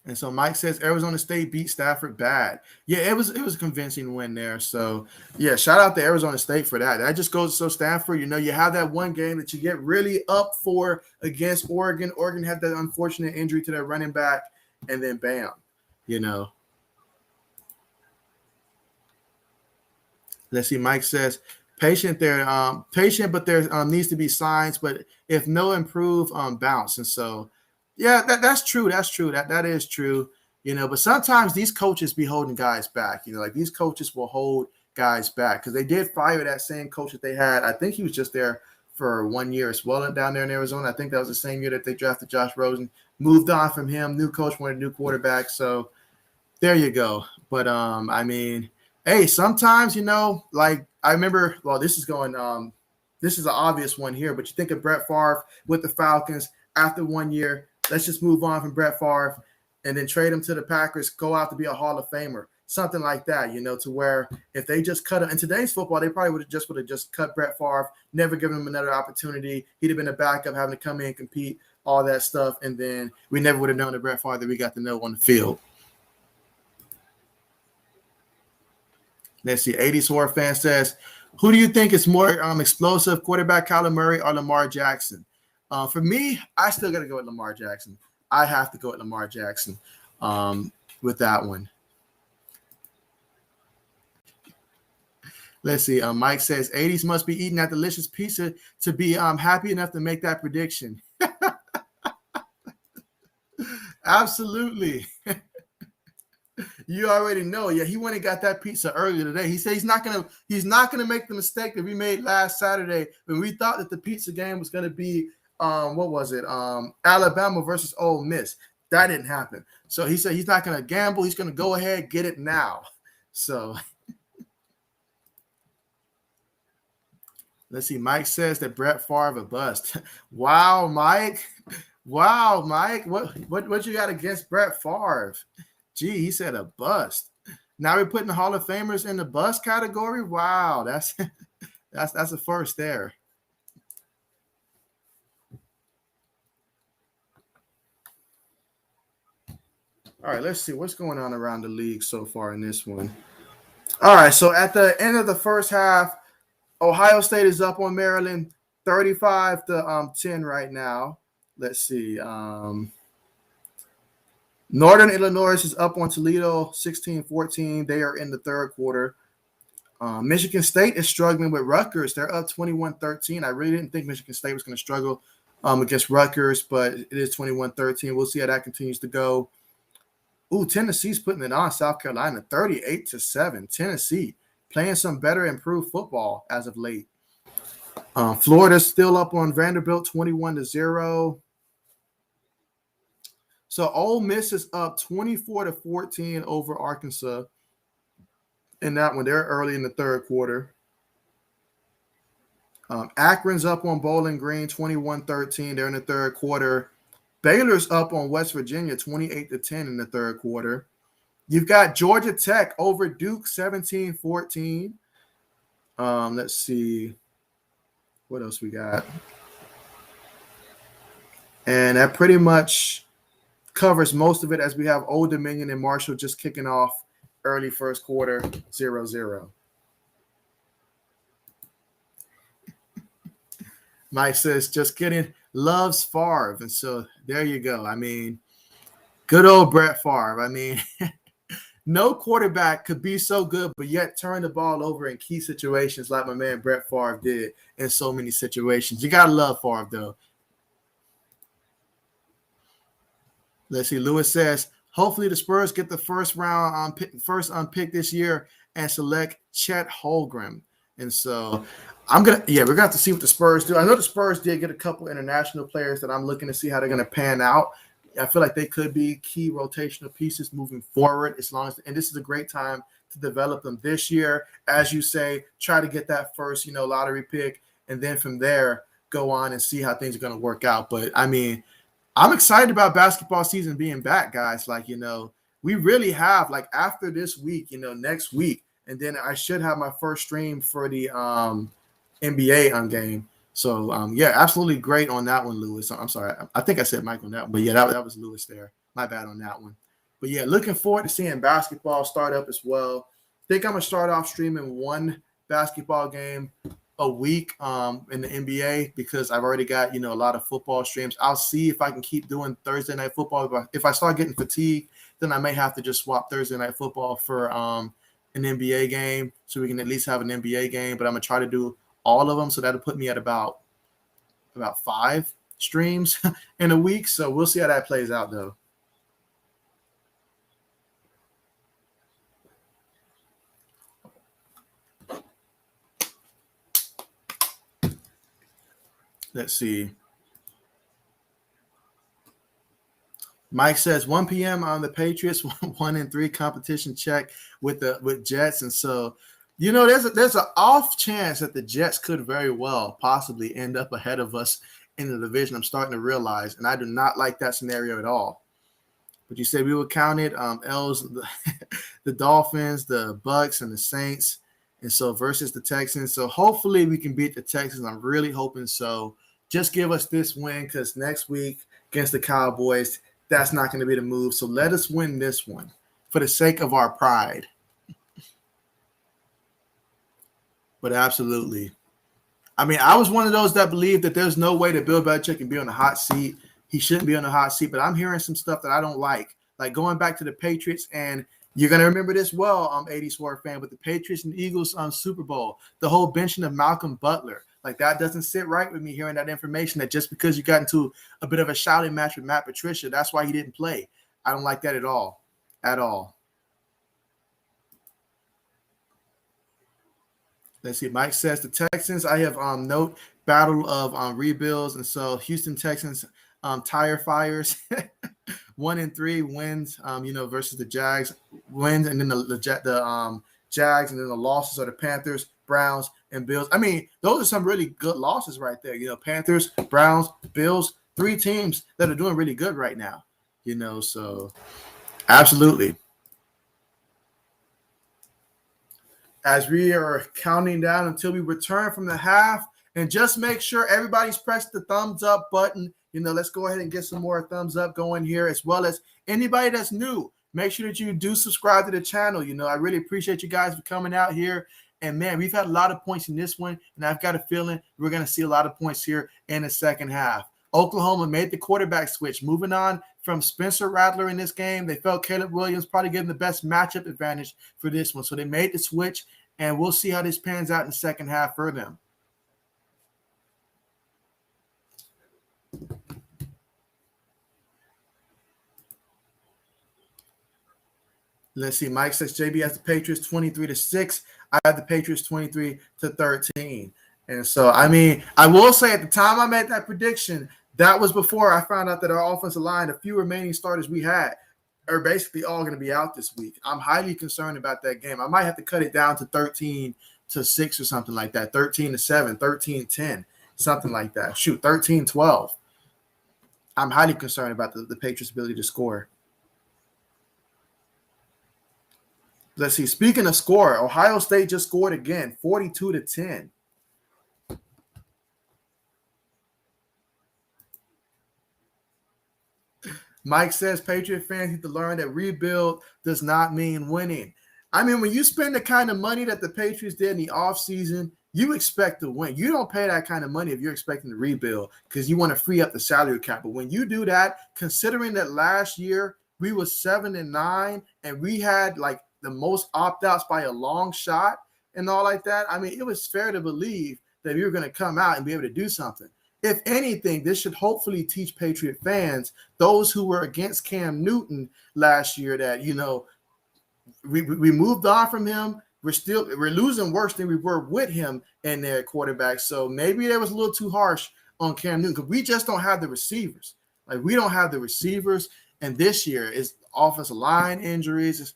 And so Mike says Arizona State beat Stafford bad. Yeah, it was a convincing win there. So, yeah, shout out to Arizona State for that. That just goes to Stanford. You have that one game that you get really up for against Oregon. Oregon had that unfortunate injury to their running back, and then bam, Let's see. Mike says patient there, but there needs to be signs. But if no improve, bounce. And so. Yeah, that's true. That's true. That is true. But sometimes these coaches be holding guys back. Like these coaches will hold guys back because they did fire that same coach that they had. I think he was just there for 1 year as well down there in Arizona. I think that was the same year that they drafted Josh Rosen. Moved on from him. New coach wanted a new quarterback. So there you go. But I mean, hey, sometimes like I remember. Well, this is an obvious one here, but you think of Brett Favre with the Falcons after 1 year. Let's just move on from Brett Favre and then trade him to the Packers, go out to be a Hall of Famer, something like that, to where if they just cut him in today's football, they probably would have just cut Brett Favre, never given him another opportunity. He'd have been a backup, having to come in, compete, all that stuff. And then we never would have known the Brett Favre that we got to know on the field. Let's see. 80s horror fan says, who do you think is more explosive, quarterback Kyler Murray or Lamar Jackson? For me, I still got to go with Lamar Jackson. I have to go with Lamar Jackson with that one. Let's see. Mike says 80s must be eating that delicious pizza to be happy enough to make that prediction. Absolutely. You already know. Yeah, he went and got that pizza earlier today. He said he's not gonna make the mistake that we made last Saturday when we thought that the pizza game was gonna be what was it? Alabama versus Ole Miss. That didn't happen. So he said he's not gonna gamble. He's gonna go ahead, get it now. So let's see. Mike says that Brett Favre a bust. Wow, Mike. Wow, Mike. What you got against Brett Favre? Gee, he said a bust. Now we're putting the Hall of Famers in the bust category. Wow, that's a first there. All right, let's see what's going on around the league so far in this one. All right, so at the end of the first half, Ohio State is up on Maryland 35-10 right now. Let's see. Northern Illinois is up on Toledo 16-14. They are in the third quarter. Michigan State is struggling with Rutgers. They're up 21-13. I really didn't think Michigan State was going to struggle against Rutgers, but it is 21-13. We'll see how that continues to go. Ooh, Tennessee's putting it on South Carolina 38-7. Tennessee playing some better improved football as of late. Florida's still up on Vanderbilt 21-0. So Ole Miss is up 24-14 over Arkansas in that one. They're early in the third quarter. Akron's up on Bowling Green 21-13. They're in the third quarter. Baylor's up on West Virginia 28-10 in the third quarter. You've got Georgia Tech over Duke 17-14. Let's see. What else we got? And that pretty much covers most of it, as we have Old Dominion and Marshall just kicking off early first quarter 0-0. Mike says, just kidding, loves Favre. And so there you go. I mean, good old Brett Favre. I mean, no quarterback could be so good, but yet turn the ball over in key situations like my man Brett Favre did in so many situations. You got to love Favre, though. Let's see. Lewis says, hopefully the Spurs get the first pick this year and select Chet Holmgren. And so we're going to have to see what the Spurs do. I know the Spurs did get a couple international players that I'm looking to see how they're going to pan out. I feel like they could be key rotational pieces moving forward, and this is a great time to develop them this year. As you say, try to get that first, lottery pick, and then from there go on and see how things are going to work out. But I mean, I'm excited about basketball season being back, guys. We really have, after this week, next week, and then I should have my first stream for the NBA game. So, absolutely great on that one, Lewis. I'm sorry. I think I said Mike on that one. But, yeah, that was Lewis there. My bad on that one. But, yeah, looking forward to seeing basketball start up as well. I think I'm going to start off streaming one basketball game a week in the NBA because I've already got, a lot of football streams. I'll see if I can keep doing Thursday night football. If I start getting fatigued, then I may have to just swap Thursday night football for an NBA game so we can at least have an NBA game. But I'm going to try to do all of them, so that'll put me at about 5 streams in a week. So we'll see how that plays out, though. Let's see. Mike says 1 p.m. on the Patriots 1-3 competition check with Jets, and so there's an off chance that the Jets could very well possibly end up ahead of us in the division. I'm starting to realize, and I do not like that scenario at all. But you said we would count it. L's the Dolphins, the Bucks, and the Saints, and so versus the Texans. So hopefully we can beat the Texans. I'm really hoping so. Just give us this win, because next week against the Cowboys, that's not going to be the move. So let us win this one for the sake of our pride. But absolutely. I mean, I was one of those that believed that there's no way that Bill Belichick can be on the hot seat. He shouldn't be on the hot seat, but I'm hearing some stuff that I don't like going back to the Patriots. And you're going to remember this well, 80s horror fan, with the Patriots and Eagles on Super Bowl, the whole benching of Malcolm Butler. Like, that doesn't sit right with me hearing that information, that just because you got into a bit of a shouting match with Matt Patricia, that's why he didn't play. I don't like that at all. At all. Let's see. Mike says the Texans. I have note battle of rebuilds, and so Houston Texans tire fires. 1-3 wins. Versus the Jags wins, and then the Jags, and then the losses are the Panthers, Browns, and Bills. I mean, those are some really good losses right there. Panthers, Browns, Bills, 3 teams that are doing really good right now. So absolutely. As we are counting down until we return from the half, and just make sure everybody's pressed the thumbs up button. Let's go ahead and get some more thumbs up going here, as well as anybody that's new. Make sure that you do subscribe to the channel. I really appreciate you guys for coming out here. And man, we've had a lot of points in this one, and I've got a feeling we're going to see a lot of points here in the second half. Oklahoma made the quarterback switch. Moving on from Spencer Rattler in this game, they felt Caleb Williams probably gave them the best matchup advantage for this one. So they made the switch, and we'll see how this pans out in the second half for them. Let's see. Mike says JB has the Patriots 23-6. I have the Patriots 23-13. And so, I mean, I will say at the time I made that prediction, that was before I found out that our offensive line, the few remaining starters we had, are basically all going to be out this week. I'm highly concerned about that game. I might have to cut it down to 13-6 or something like that, 13-7, 13-10, something like that. Shoot, 13-12. I'm highly concerned about the Patriots' ability to score. Let's see. Speaking of score, Ohio State just scored again, 42-10. Mike says Patriot fans need to learn that rebuild does not mean winning. I mean, when you spend the kind of money that the Patriots did in the offseason, you expect to win. You don't pay that kind of money if you're expecting to rebuild because you want to free up the salary cap. But when you do that, considering that last year we were 7-9 and we had like the most opt-outs by a long shot and all like that, I mean, it was fair to believe that we were going to come out and be able to do something. If anything, this should hopefully teach Patriot fans, those who were against Cam Newton last year, that, we moved on from him. We're losing worse than we were with him and their quarterback. So maybe that was a little too harsh on Cam Newton because we just don't have the receivers. Like, we don't have the receivers. And this year is offensive line injuries. It's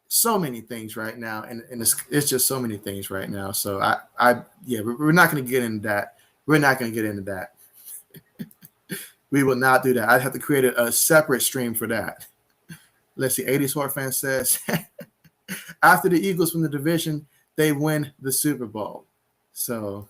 so many things right now. And it's just so many things right now. So we're not going to get into that. We're not going to get into that. We will not do that. I'd have to create a separate stream for that. Let's see. 80s Horror Fan says, after the Eagles win the division, they win the Super Bowl. So,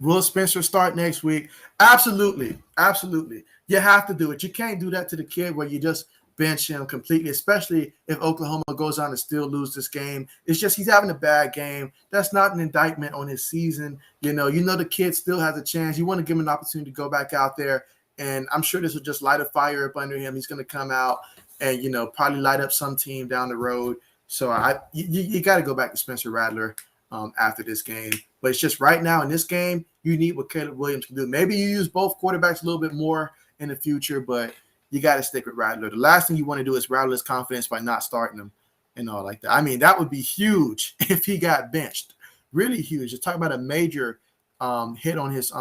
will Spencer start next week? Absolutely. Absolutely. You have to do it. You can't do that to the kid where you just bench him completely, especially if Oklahoma goes on to still lose this game. It's just he's having a bad game. That's not an indictment on his season. The kid still has a chance. You want to give him an opportunity to go back out there, and I'm sure this will just light a fire up under him. He's going to come out and, probably light up some team down the road. So you got to go back to Spencer Rattler after this game. But it's just right now in this game, you need what Caleb Williams can do. Maybe you use both quarterbacks a little bit more in the future, but you got to stick with Rattler. The last thing you want to do is rattle his confidence by not starting him and all like that. I mean, that would be huge if he got benched. Really huge. You're talking about a major hit on his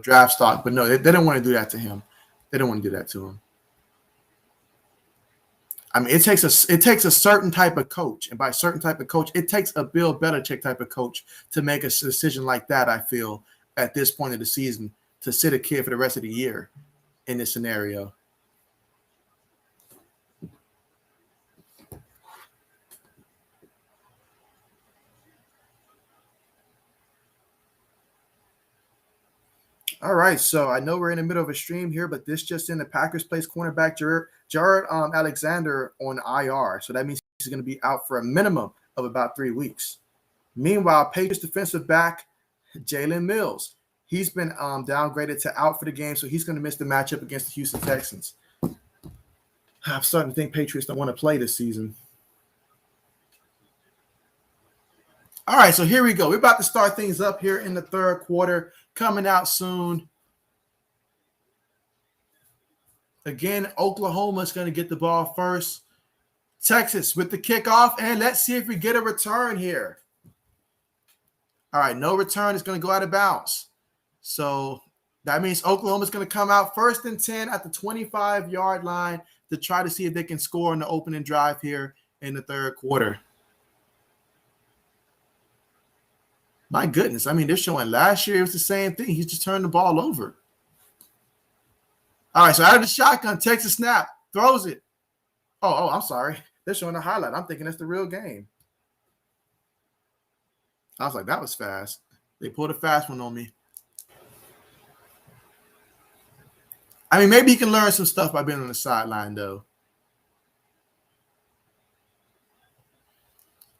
draft stock. But no, they don't want to do that to him. They don't want to do that to him. I mean, it takes a certain type of coach, and by certain type of coach, it takes a Bill Belichick type of coach to make a decision like that. I feel at this point of the season to sit a kid for the rest of the year in this scenario. All right, so I know we're in the middle of a stream here, but this just in: the Packers placed cornerback Jared Alexander on IR. So that means he's going to be out for a minimum of about 3 weeks. Meanwhile, Patriots defensive back Jalen Mills. He's been downgraded to out for the game, so he's going to miss the matchup against the Houston Texans. I'm starting to think Patriots don't want to play this season. All right, so here we go. We're about to start things up here in the third quarter, coming out soon. Again, Oklahoma is going to get the ball first. Texas with the kickoff, and let's see if we get a return here. All right, no return is going to go out of bounds. So that means Oklahoma is going to come out 1st and 10 at the 25-yard line to try to see if they can score on the opening drive here in the third quarter. My goodness. I mean, they're showing last year it was the same thing. He just turned the ball over. All right, so out of the shotgun, takes a snap, throws it. Oh, I'm sorry. They're showing a highlight. I'm thinking that's the real game. I was like, that was fast. They pulled a fast one on me. I mean, maybe he can learn some stuff by being on the sideline, though.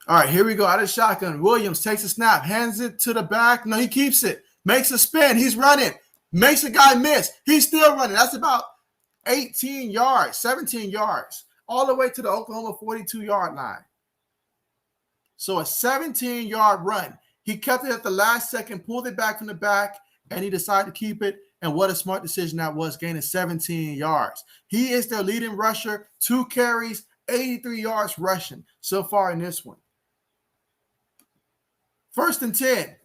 All right, here we go. Out of the shotgun, Williams takes a snap, hands it to the back. No, he keeps it. Makes a spin. He's running. Makes a guy miss. He's still running. That's about 18 yards, 17 yards, all the way to the Oklahoma 42-yard line. So a 17-yard run. He kept it at the last second, pulled it back from the back, and he decided to keep it. And what a smart decision that was, gaining 17 yards. He is their leading rusher, 2 carries, 83 yards rushing so far in this one. 1st and 10,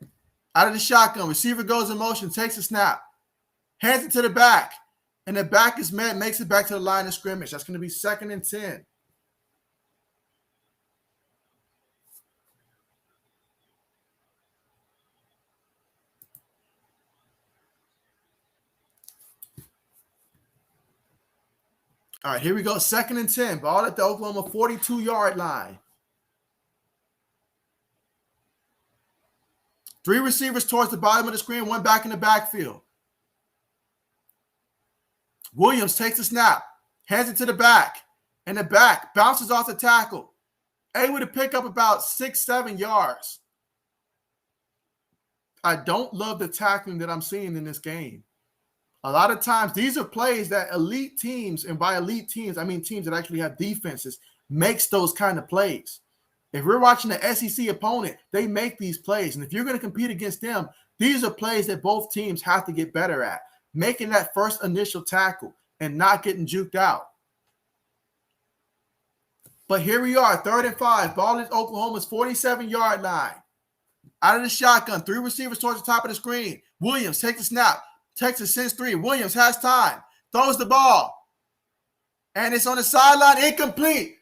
out of the shotgun. Receiver goes in motion, takes a snap, hands it to the back, and the back is met, makes it back to the line of scrimmage. That's going to be 2nd and 10. All right, here we go. 2nd and 10. Ball at the Oklahoma 42-yard line. 3 receivers towards the bottom of the screen, 1 back in the backfield. Williams takes the snap, hands it to the back, and the back bounces off the tackle, able to pick up about 6-7 yards. I don't love the tackling that I'm seeing in this game. A lot of times, these are plays that elite teams, and by elite teams, I mean teams that actually have defenses, makes those kind of plays. If we're watching the SEC opponent, they make these plays. And if you're going to compete against them, these are plays that both teams have to get better at. Making that first initial tackle and not getting juked out. But here we are, 3rd and 5. Ball is Oklahoma's 47-yard line. Out of the shotgun, 3 receivers towards the top of the screen. Williams takes a snap. Texas sends 3. Williams has time. Throws the ball. And it's on the sideline. Incomplete.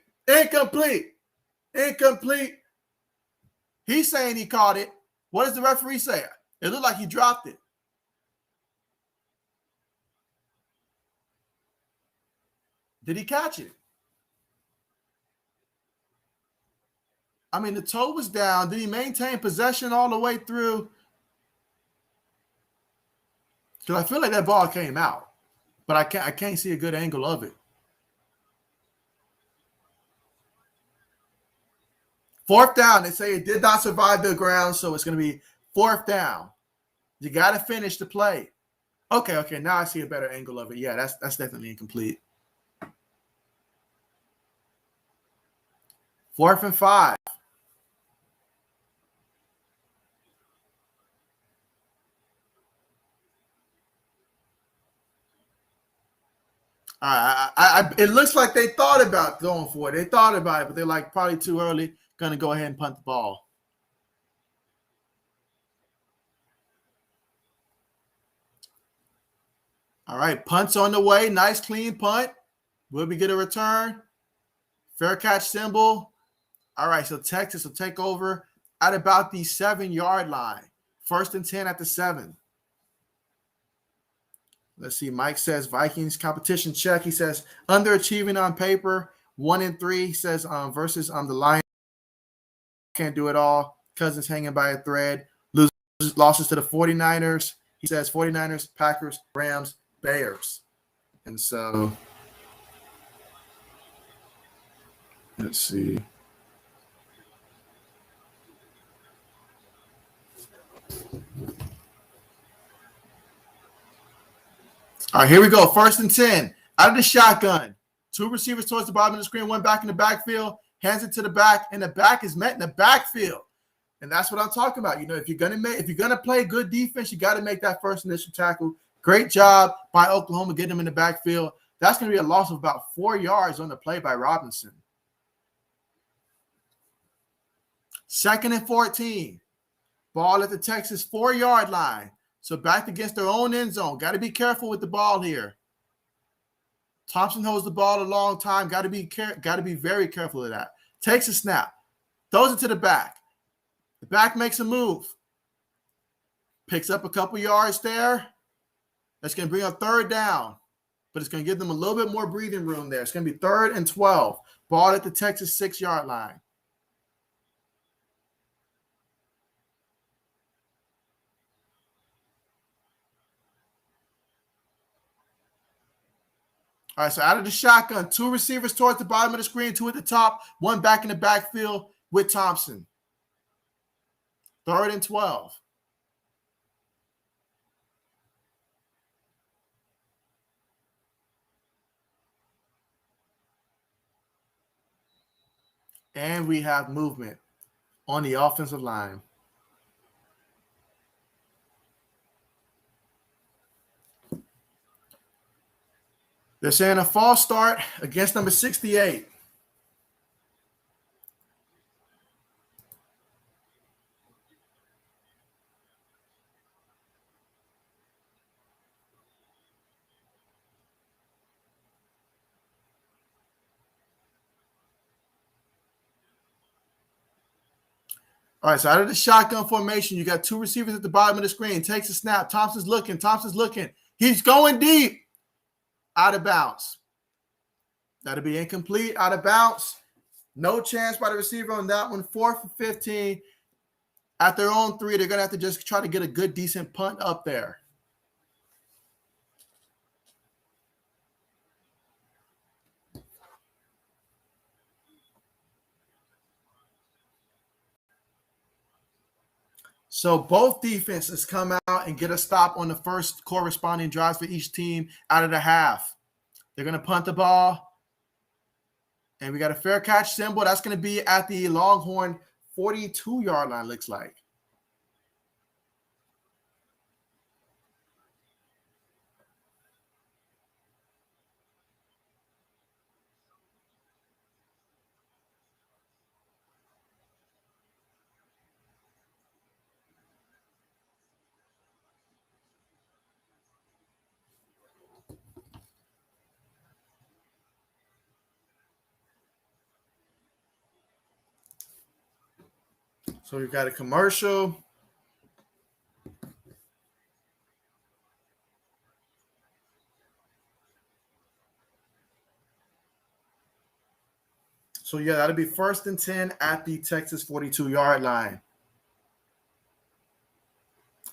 He's saying he caught it. What does the referee say? It looked like he dropped it. Did he catch it? I mean, the toe was down. Did he maintain possession all the way through? Because I feel like that ball came out, but I can't see a good angle of it. 4th down. They say it did not survive the ground, so it's going to be 4th down. You got to finish the play. Okay. Now I see a better angle of it. Yeah, that's definitely incomplete. 4th and 5. It looks like they thought about going for it. They thought about it, but they're like probably too early. Going to go ahead and punt the ball. All right, punt's on the way. Nice, clean punt. Will we get a return? Fair catch symbol. All right, so Texas will take over at about the 7-yard line. 1st and 10 at the 7. Let's see. Mike says Vikings competition check. He says underachieving on paper. 1 and 3. He says versus the Lions. Can't do it all. Cousins hanging by a thread. Losses to the 49ers. He says 49ers, Packers, Rams, Bears. And so let's see. All right, here we go. 1st and 10. Out of the shotgun. 2 receivers towards the bottom of the screen, 1 back in the backfield, hands it to the back, and the back is met in the backfield. And that's what I'm talking about. If you're gonna play good defense, you got to make that first initial tackle. Great job by Oklahoma getting them in the backfield. That's going to be a loss of about 4 yards on the play by Robinson. 2nd and 14. Ball at the Texas 4-yard line. So back against their own end zone. Got to be careful with the ball here. Thompson holds the ball a long time. Got to be very careful of that. Takes a snap. Throws it to the back. The back makes a move. Picks up a couple yards there. That's going to bring up 3rd down. But it's going to give them a little bit more breathing room there. It's going to be 3rd and 12. Ball at the Texas 6-yard line. All right, so out of the shotgun, 2 receivers towards the bottom of the screen, 2 at the top, 1 back in the backfield with Thompson. 3rd and 12. And we have movement on the offensive line. They're saying a false start against number 68. All right, so out of the shotgun formation, you got 2 receivers at the bottom of the screen. Takes a snap. Thompson's looking. He's going deep. Out of bounds. That'll be incomplete. Out of bounds. No chance by the receiver on that one. 4th and 15. At their own 3, they're going to have to just try to get a good, decent punt up there. So both defenses come out and get a stop on the first corresponding drives for each team out of the half. They're going to punt the ball. And we got a fair catch symbol. That's going to be at the Longhorn 42-yard line, looks like. So we've got a commercial. So, yeah, that'll be 1st and 10 at the Texas 42-yard line.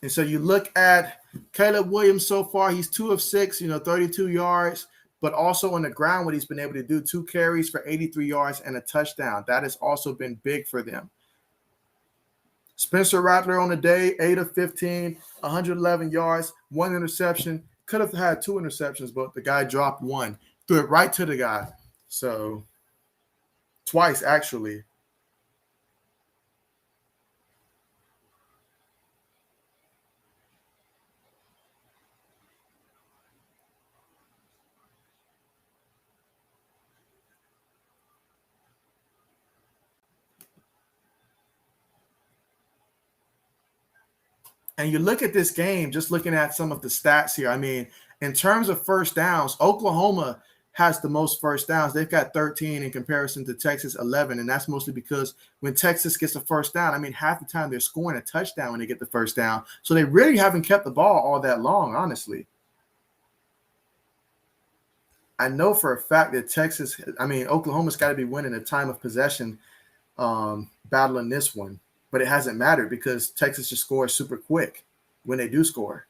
And so you look at Caleb Williams so far, he's 2 of 6, 32 yards, but also on the ground what he's been able to do, 2 carries for 83 yards and a touchdown. That has also been big for them. Spencer Rattler on the day, 8 of 15, 111 yards, 1 interception. Could have had 2 interceptions, but the guy dropped 1. Threw it right to the guy. So twice, actually. And you look at this game, just looking at some of the stats here. I mean, in terms of first downs, Oklahoma has the most first downs. They've got 13 in comparison to Texas 11, and that's mostly because when Texas gets a first down, I mean, half the time they're scoring a touchdown when they get the first down. So they really haven't kept the ball all that long, honestly. I know for a fact that Oklahoma's got to be winning a time of possession battle in this one. But it hasn't mattered because Texas just scores super quick when they do score.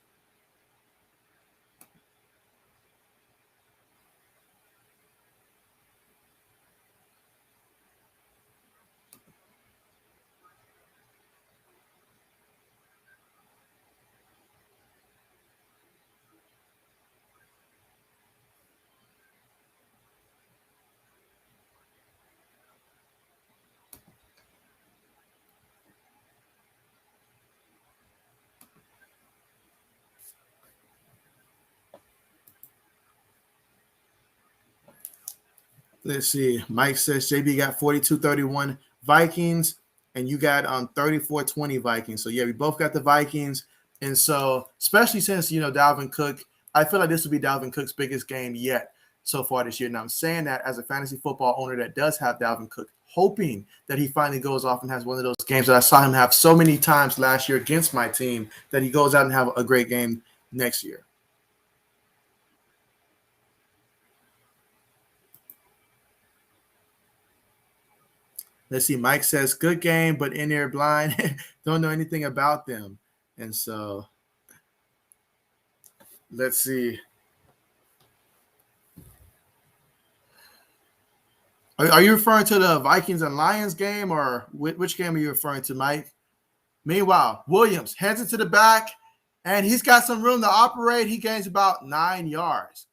Let's see. Mike says JB got 42-31 Vikings, and you got 34-20 Vikings. So yeah, we both got the Vikings. And so, especially since Dalvin Cook, I feel like this will be Dalvin Cook's biggest game yet so far this year. Now I'm saying that as a fantasy football owner that does have Dalvin Cook, hoping that he finally goes off and has one of those games that I saw him have so many times last year against my team, that he goes out and have a great game next year. Let's see. Mike says, good game, but in there blind. Don't know anything about them. And so let's see. Are you referring to the Vikings and Lions game, or which game are you referring to, Mike? Meanwhile, Williams heads into the back, and he's got some room to operate. He gains about 9 yards.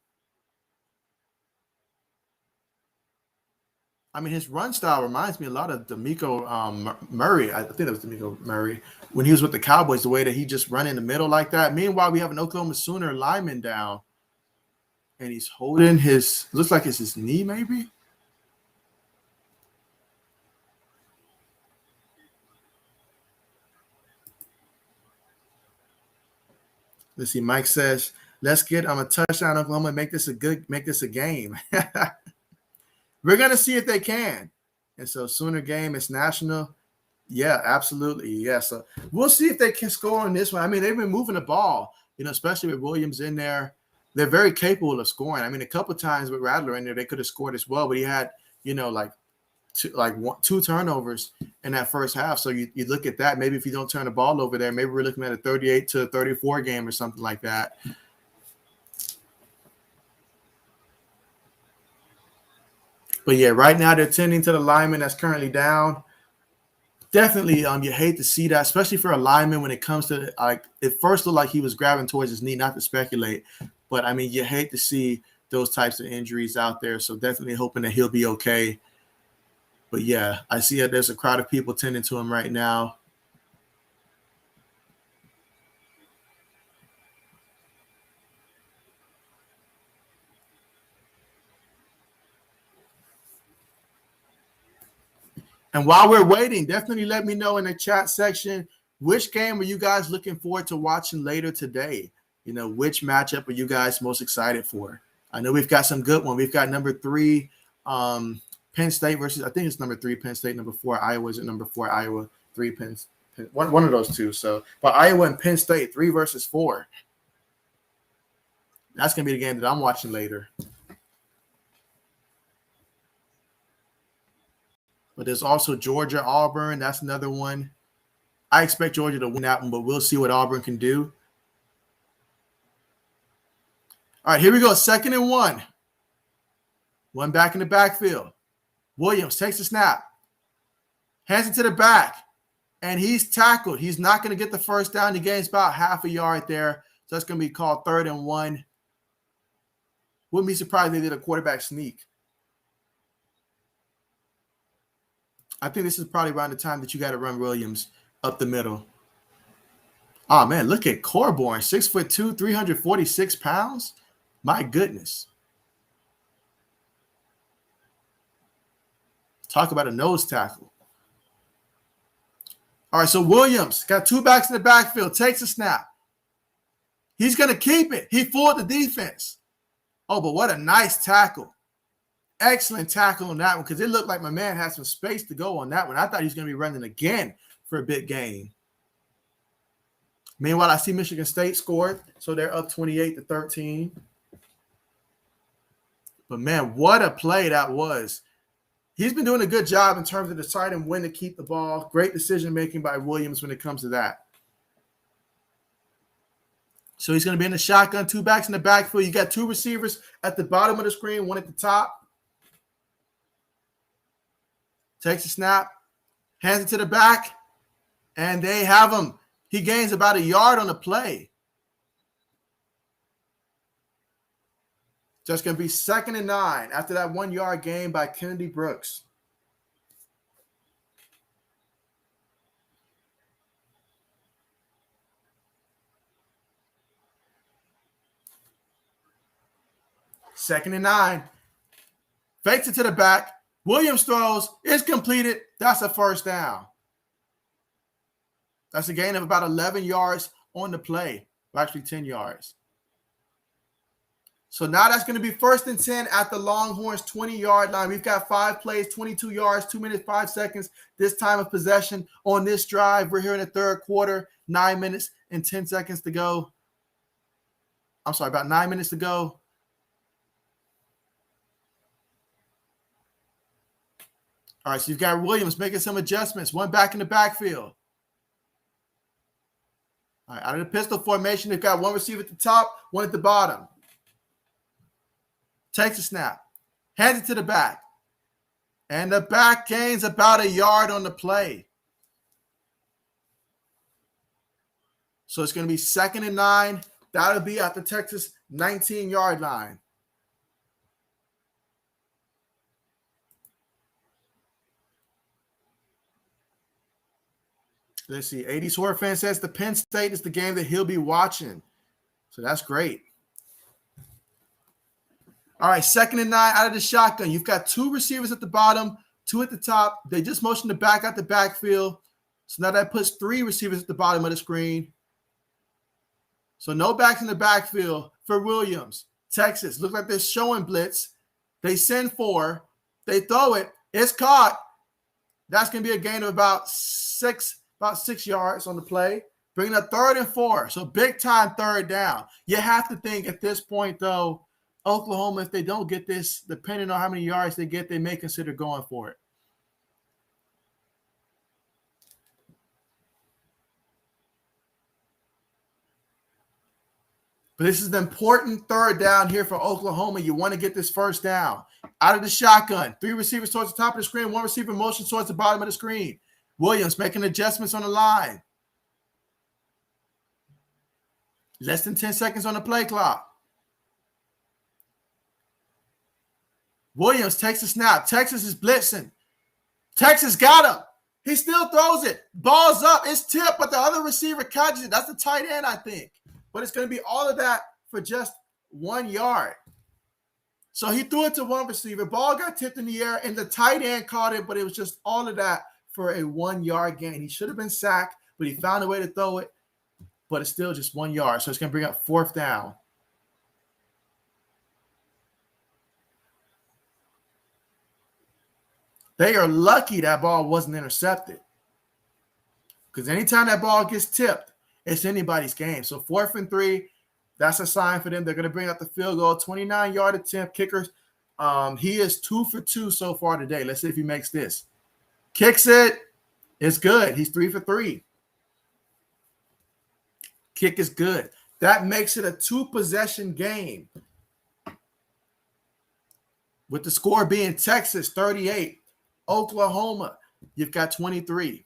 I mean, his run style reminds me a lot of DeMeco Murray. I think it was DeMeco Murray when he was with the Cowboys, the way that he just run in the middle like that. Meanwhile, we have an Oklahoma Sooner lineman down, and he's holding looks like it's his knee maybe. Let's see. Mike says, let's get a touchdown Oklahoma and make this a game. We're going to see if they can. And so Sooner game is national. Yeah, absolutely. Yeah. So we'll see if they can score on this one. I mean, they've been moving the ball, especially with Williams in there. They're very capable of scoring. I mean, a couple of times with Rattler in there, they could have scored as well, but he had, two turnovers in that first half. So you look at that. Maybe if you don't turn the ball over there, maybe we're looking at a 38-34 game or something like that. But yeah, right now they're tending to the lineman that's currently down. Definitely, you hate to see that, especially for a lineman when it comes to it first looked like he was grabbing towards his knee, not to speculate, but I mean, you hate to see those types of injuries out there. So definitely hoping that he'll be okay. But yeah, I see that there's a crowd of people tending to him right now. And while we're waiting, definitely let me know in the chat section, which game are you guys looking forward to watching later today? Which matchup are you guys most excited for? I know we've got some good ones. We've got number 3, Penn State versus, I think it's number 3, Penn State, number 4, Iowa. Is it number 4, Iowa, 3, Penn one of those two. So, but Iowa and Penn State, 3 versus 4. That's going to be the game that I'm watching later. But there's also Georgia, Auburn. That's another one. I expect Georgia to win that one, but we'll see what Auburn can do. All right, here we go. 2nd and 1. One back in the backfield. Williams takes the snap. Hands it to the back. And he's tackled. He's not going to get the first down. He gains about half a yard there. So that's going to be called 3rd and 1. Wouldn't be surprised if they did a quarterback sneak. I think this is probably around the time that you got to run Williams up the middle. Oh, man, look at Corborn, 6'2", 346 pounds. My goodness. Talk about a nose tackle. All right, so Williams got 2 backs in the backfield, takes a snap. He's going to keep it. He fooled the defense. Oh, but what a nice tackle. Excellent tackle on that one, because it looked like my man had some space to go on that one. I thought he was going to be running again for a big gain. Meanwhile, I see Michigan State scored, so they're up 28-13. But, man, what a play that was. He's been doing a good job in terms of deciding when to keep the ball. Great decision-making by Williams when it comes to that. So he's going to be in the shotgun, 2 backs in the backfield. You got 2 receivers at the bottom of the screen, 1 at the top. Takes a snap, hands it to the back, and they have him. He gains about 1 yard on the play. Just going to be 2nd and 9 after that 1 yard gain by Kennedy Brooks. Second and 9. fakes it to the back. Williams throws. It's completed. That's a first down. That's a gain of about 11 yards on the play. Actually, 10 yards. So now that's going to be 1st and 10 at the Longhorns 20-yard line. We've got 5 plays, 22 yards, 2 minutes, 5 seconds. This time of possession on this drive. We're here in the third quarter, 9 minutes and 10 seconds to go. I'm sorry, about 9 minutes to go. All right, so you've got Williams making some adjustments. One back in the backfield. All right, out of the pistol formation, they've got one receiver at the top, one at the bottom. Takes a snap, hands it to the back, and the back gains about a yard on the play. So it's going to be 2nd and 9. That'll be at the Texas 19-yard line. Let's see. 80 Sword fan says the Penn State is the game that he'll be watching. So that's great. All right, 2nd and 9 out of the shotgun. You've got 2 receivers at the bottom, 2 at the top. They just motioned the back out the backfield. So now that puts 3 receivers at the bottom of the screen. So no backs in the backfield for Williams. Texas, look like they're showing blitz. They send 4. They throw it. It's caught. That's going to be a gain of about 6 yards on the play. Bringing up 3rd and 4. So big time 3rd down. You have to think at this point, though, Oklahoma, if they don't get this, depending on how many yards they get, they may consider going for it. But this is an important 3rd down here for Oklahoma. You want to get this 1st down. Out of the shotgun, 3 receivers towards the top of the screen, 1 receiver motion towards the bottom of the screen. Williams making adjustments on the line. Less than 10 seconds on the play clock. Williams takes a snap. Texas is blitzing. Texas got him. He still throws it. Ball's up. It's tipped, but the other receiver catches it. That's the tight end, I think. But it's going to be all of that for just 1 yard. So he threw it to one receiver. Ball got tipped in the air, and the tight end caught it, but it was just all of that for a 1 yard gain. He should have been sacked, but he found a way to throw it, but it's still just 1 yard. So it's going to bring up 4th down. They are lucky that ball wasn't intercepted. Because anytime that ball gets tipped, it's anybody's game. So 4th and 3, that's a sign for them. They're going to bring up the field goal. 29-yard attempt. Kickers, he is 2 for 2 so far today. Let's see if he makes this. Kicks it. It's good. He's 3 for 3. Kick is good. That makes it a 2-possession game. With the score being Texas 38, Oklahoma, you've got 23.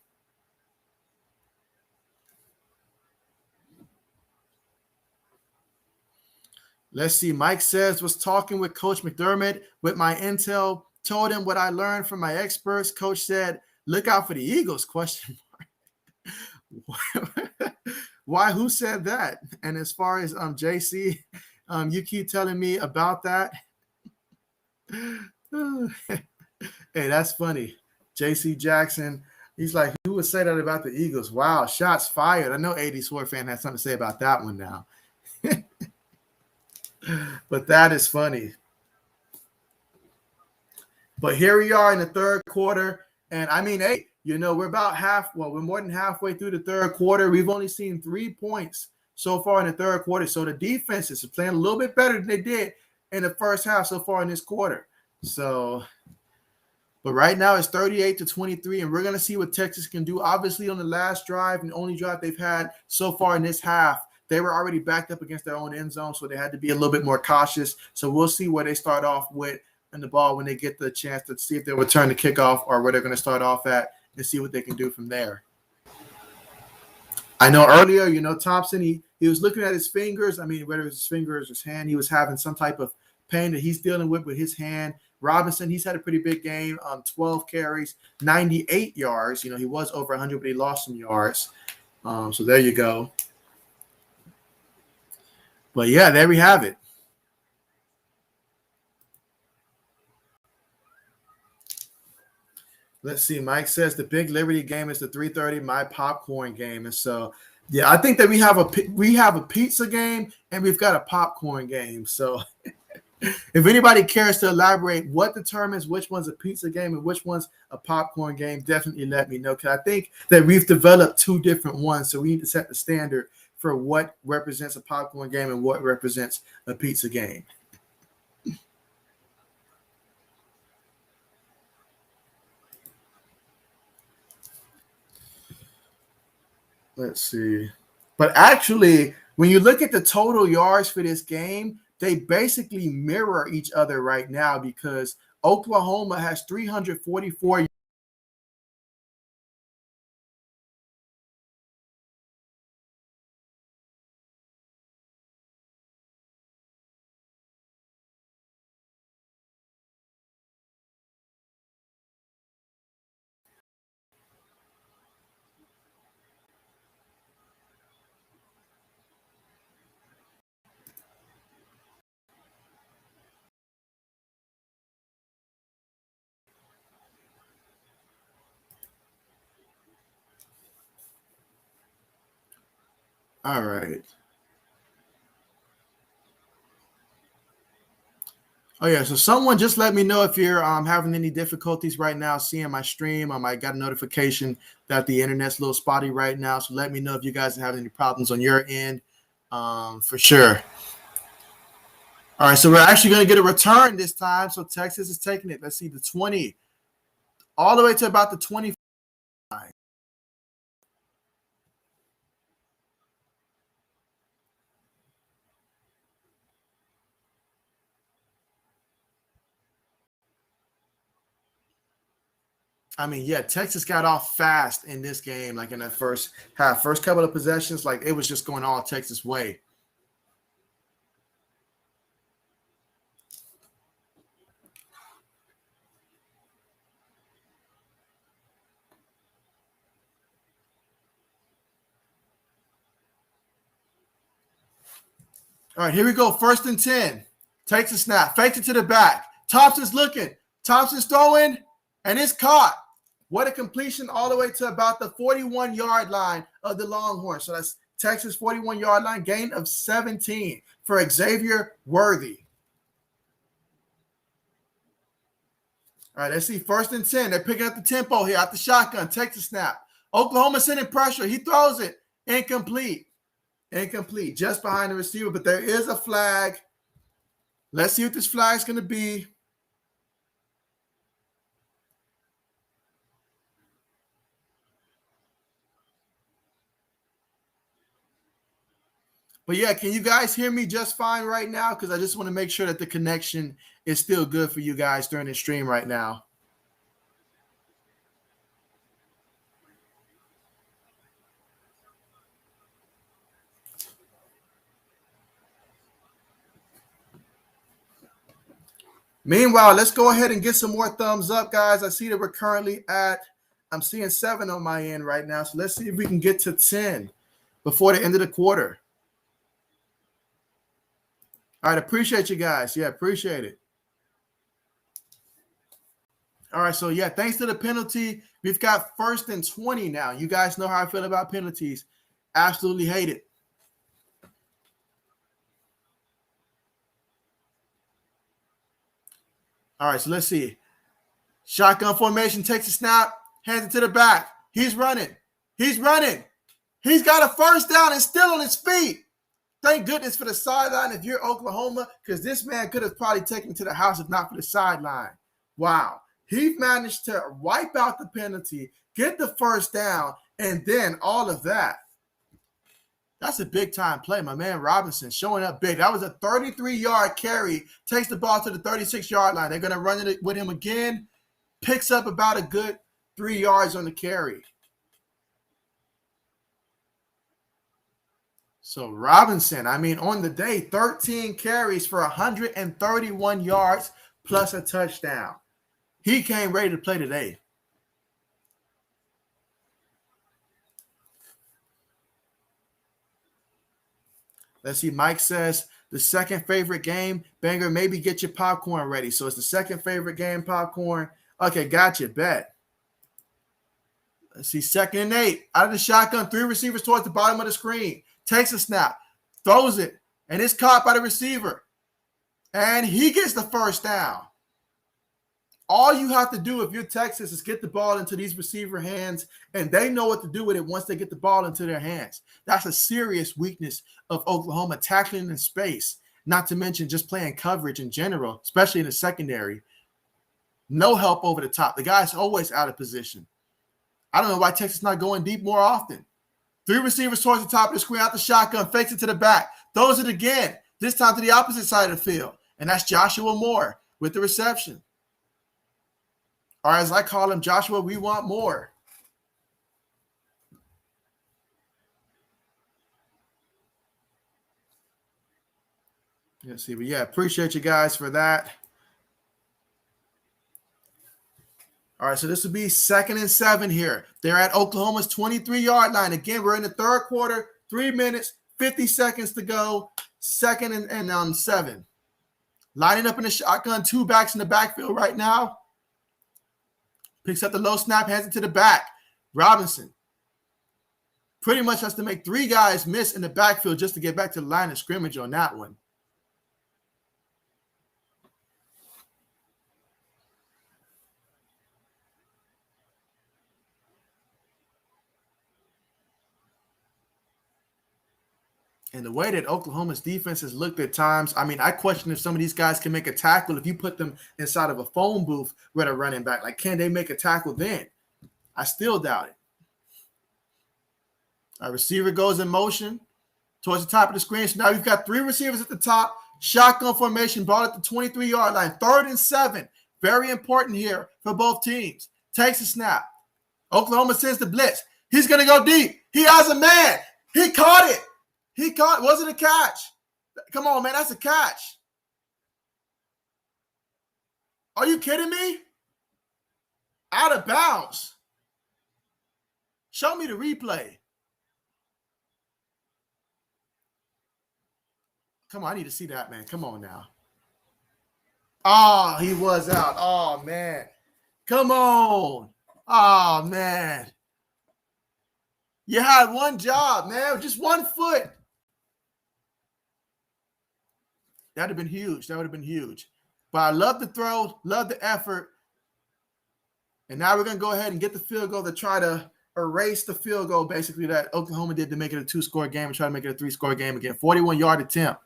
Let's see. Mike says, was talking with Coach McDermott with my intel, told him what I learned from my experts. Coach said, look out for the Eagles, question mark. Why? Who said that? And as far as JC, you keep telling me about that. Hey, that's funny. JC Jackson, he's like, who would say that about the Eagles? Wow, shots fired. I know 80 Sword fan has something to say about that one now. But that is funny. But here we are in the third quarter. And I mean, hey, we're about we're more than halfway through the third quarter. We've only seen 3 points so far in the third quarter. So the defense is playing a little bit better than they did in the first half so far in this quarter. So, but right now it's 38-23, and we're going to see what Texas can do. Obviously, on the last drive and the only drive they've had so far in this half, they were already backed up against their own end zone, so they had to be a little bit more cautious. So we'll see where they start off with in the ball when they get the chance to see if they'll return the kickoff or where they're going to start off at and see what they can do from there. I know earlier, Thompson, he was looking at his fingers. I mean, whether it's his fingers or his hand, he was having some type of pain that he's dealing with his hand. Robinson, he's had a pretty big game, 12 carries, 98 yards. He was over 100, but he lost some yards. So there you go. But, yeah, there we have it. Let's see. Mike says the Big Liberty game is the 3:30 my popcorn game, and so yeah, I think that we have a pizza game and we've got a popcorn game. So if anybody cares to elaborate what determines which one's a pizza game and which one's a popcorn game, definitely let me know, because I think that we've developed two different ones, so we need to set the standard for what represents a popcorn game and what represents a pizza game. Let's see. But actually, when you look at the total yards for this game, they basically mirror each other right now, because Oklahoma has 344. All right. Oh yeah, so someone just let me know if you're having any difficulties right now seeing my stream. I got a notification that the internet's a little spotty right now, so let me know if you guys are having any problems on your end, for sure. All right, so we're actually going to get a return this time. So Texas is taking it. Let's see, the 20, all the way to about the 25. I mean, yeah, Texas got off fast in this game, like in that first half. First couple of possessions, like it was just going all Texas way. All right, here we go. 1st and 10. Takes a snap, fakes it to the back. Thompson's looking. Thompson's throwing, and it's caught. What a completion, all the way to about the 41-yard line of the Longhorns. So that's Texas 41-yard line, gain of 17 for Xavier Worthy. All right, let's see. 1st and 10. They're picking up the tempo here out the shotgun. Takes a snap. Oklahoma sending pressure. He throws it. Incomplete. Incomplete. Just behind the receiver, but there is a flag. Let's see what this flag is going to be. But yeah, can you guys hear me just fine right now? Because I just want to make sure that the connection is still good for you guys during the stream right now. Meanwhile, let's go ahead and get some more thumbs up, guys. I see that we're currently I'm seeing 7 on my end right now. So let's see if we can get to 10 before the end of the quarter. All right, appreciate you guys. Yeah, appreciate it. All right, so yeah, thanks to the penalty, we've got 1st and 20 now. You guys know how I feel about penalties. Absolutely hate it. All right, so let's see. Shotgun formation, takes a snap, hands it to the back. He's running. He's running. He's got a 1st down and still on his feet. Thank goodness for the sideline if you're Oklahoma, because this man could have probably taken to the house if not for the sideline. Wow. He managed to wipe out the penalty, get the 1st down, and then all of that. That's a big-time play. My man Robinson showing up big. That was a 33-yard carry. Takes the ball to the 36-yard line. They're going to run it with him again. Picks up about a good 3 yards on the carry. So Robinson, I mean, on the day, 13 carries for 131 yards plus a touchdown. He came ready to play today. Let's see. Mike says the second favorite game. Banger, maybe get your popcorn ready. So it's the second favorite game, popcorn. Okay, gotcha. Bet. Let's see, 2nd and 8. Out of the shotgun, 3 receivers towards the bottom of the screen. Takes a snap, throws it, and it's caught by the receiver. And he gets the first down. All you have to do if you're Texas is get the ball into these receiver hands, and they know what to do with it once they get the ball into their hands. That's a serious weakness of Oklahoma, tackling in space, not to mention just playing coverage in general, especially in the secondary. No help over the top. The guy's always out of position. I don't know why Texas is not going deep more often. 3 receivers towards the top of the screen, out the shotgun, fakes it to the back, throws it again, this time to the opposite side of the field, and that's Joshua Moore with the reception. Or as I call him, Joshua, we want more. Let's see, but yeah, appreciate you guys for that. All right, so this will be 2nd and 7 here. They're at Oklahoma's 23-yard line. Again, we're in the 3rd quarter, 3 minutes, 50 seconds to go. 2nd and 7. Lining up in the shotgun, 2 backs in the backfield right now. Picks up the low snap, hands it to the back. Robinson pretty much has to make 3 guys miss in the backfield just to get back to the line of scrimmage on that one. And the way that Oklahoma's defense has looked at times, I mean, I question if some of these guys can make a tackle if you put them inside of a phone booth with a running back. Like, can they make a tackle then? I still doubt it. A receiver goes in motion towards the top of the screen. So now you've got 3 receivers at the top, shotgun formation, ball at the 23-yard line, 3rd and 7. Very important here for both teams. Takes a snap. Oklahoma sends the blitz. He's going to go deep. He has a man. He caught it. Was it a catch? Come on, man, that's a catch. Are you kidding me? Out of bounds. Show me the replay. Come on, I need to see that, man. Come on now. Oh, he was out. Oh, man. Come on. Oh, man. You had one job, man. Just 1 foot. That would have been huge. That would have been huge. But I love the throw, love the effort. And now we're going to go ahead and get the field goal to try to erase the field goal, basically, that Oklahoma did to make it a 2-score game and try to make it a 3-score game again. 41-yard attempt.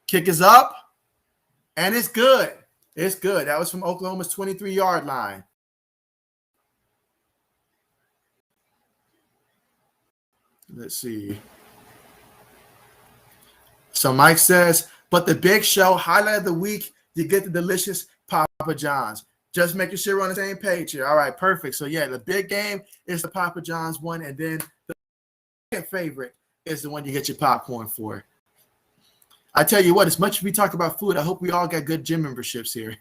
Kick is up, and it's good. It's good. That was from Oklahoma's 23-yard line. Let's see. So Mike says, but the big show, highlight of the week, you get the delicious Papa John's. Just making sure we're on the same page here. All right, perfect. So, yeah, the big game is the Papa John's one, and then the second favorite is the one you get your popcorn for. I tell you what, as much as we talk about food, I hope we all got good gym memberships here.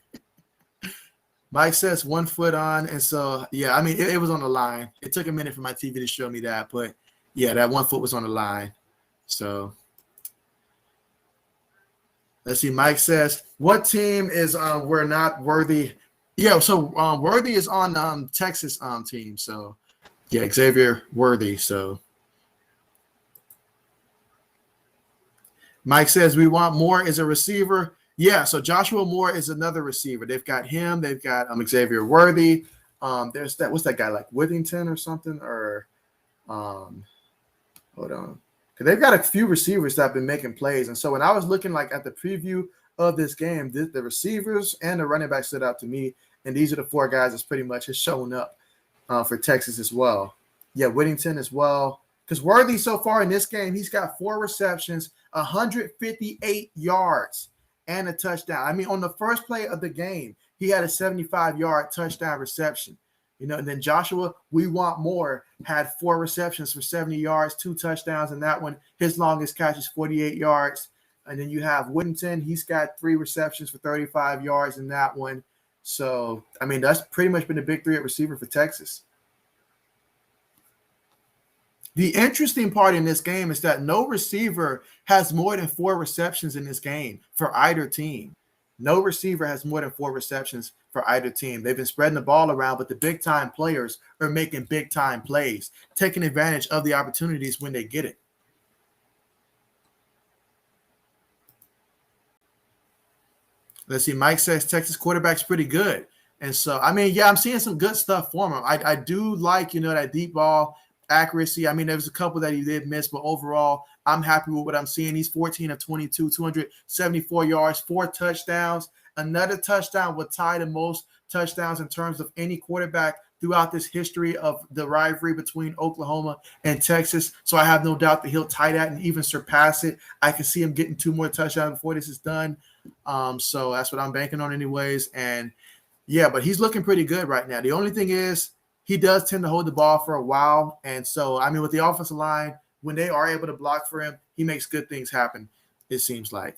Mike says 1 foot on, and so, yeah, I mean, it was on the line. It took a minute for my TV to show me that, but, yeah, that 1 foot was on the line. So – let's see. Mike says, what team is we're not worthy? Yeah, so Worthy is on Texas team. So, yeah, Xavier Worthy. So, Mike says, we want more as a receiver. Yeah, so Joshua Moore is another receiver. They've got him. They've got Xavier Worthy. There's that. What's that guy, like Withington or something? Or hold on. They've got a few receivers that have been making plays. And so when I was looking like at the preview of this game, the receivers and the running back stood out to me. And these are the 4 guys that's pretty much has shown up for Texas as well. Yeah, Whittington as well. Because Worthy so far in this game, he's got 4 receptions, 158 yards, and a touchdown. I mean, on the first play of the game, he had a 75-yard touchdown reception. You know, and then Joshua, we want more, had 4 receptions for 70 yards, 2 touchdowns in that one. His longest catch is 48 yards. And then you have Whittington. He's got 3 receptions for 35 yards in that one. So, I mean, that's pretty much been the big 3 at receiver for Texas. The interesting part in this game is that no receiver has more than 4 receptions in this game for either team. No receiver has more than 4 receptions for either team. They've been spreading the ball around, but the big-time players are making big-time plays, taking advantage of the opportunities when they get it. Let's see. Mike says Texas quarterback's pretty good. And so, I mean, yeah, I'm seeing some good stuff for him. I do like, that deep ball accuracy. I mean, there was a couple that he did miss, but overall, I'm happy with what I'm seeing. He's 14 of 22, 274 yards, 4 touchdowns. Another touchdown would tie the most touchdowns in terms of any quarterback throughout this history of the rivalry between Oklahoma and Texas. So I have no doubt that he'll tie that and even surpass it. I can see him getting 2 more touchdowns before this is done. So that's what I'm banking on anyways. And yeah, but he's looking pretty good right now. The only thing is he does tend to hold the ball for a while. And so, I mean, with the offensive line, when they are able to block for him, he makes good things happen, it seems like.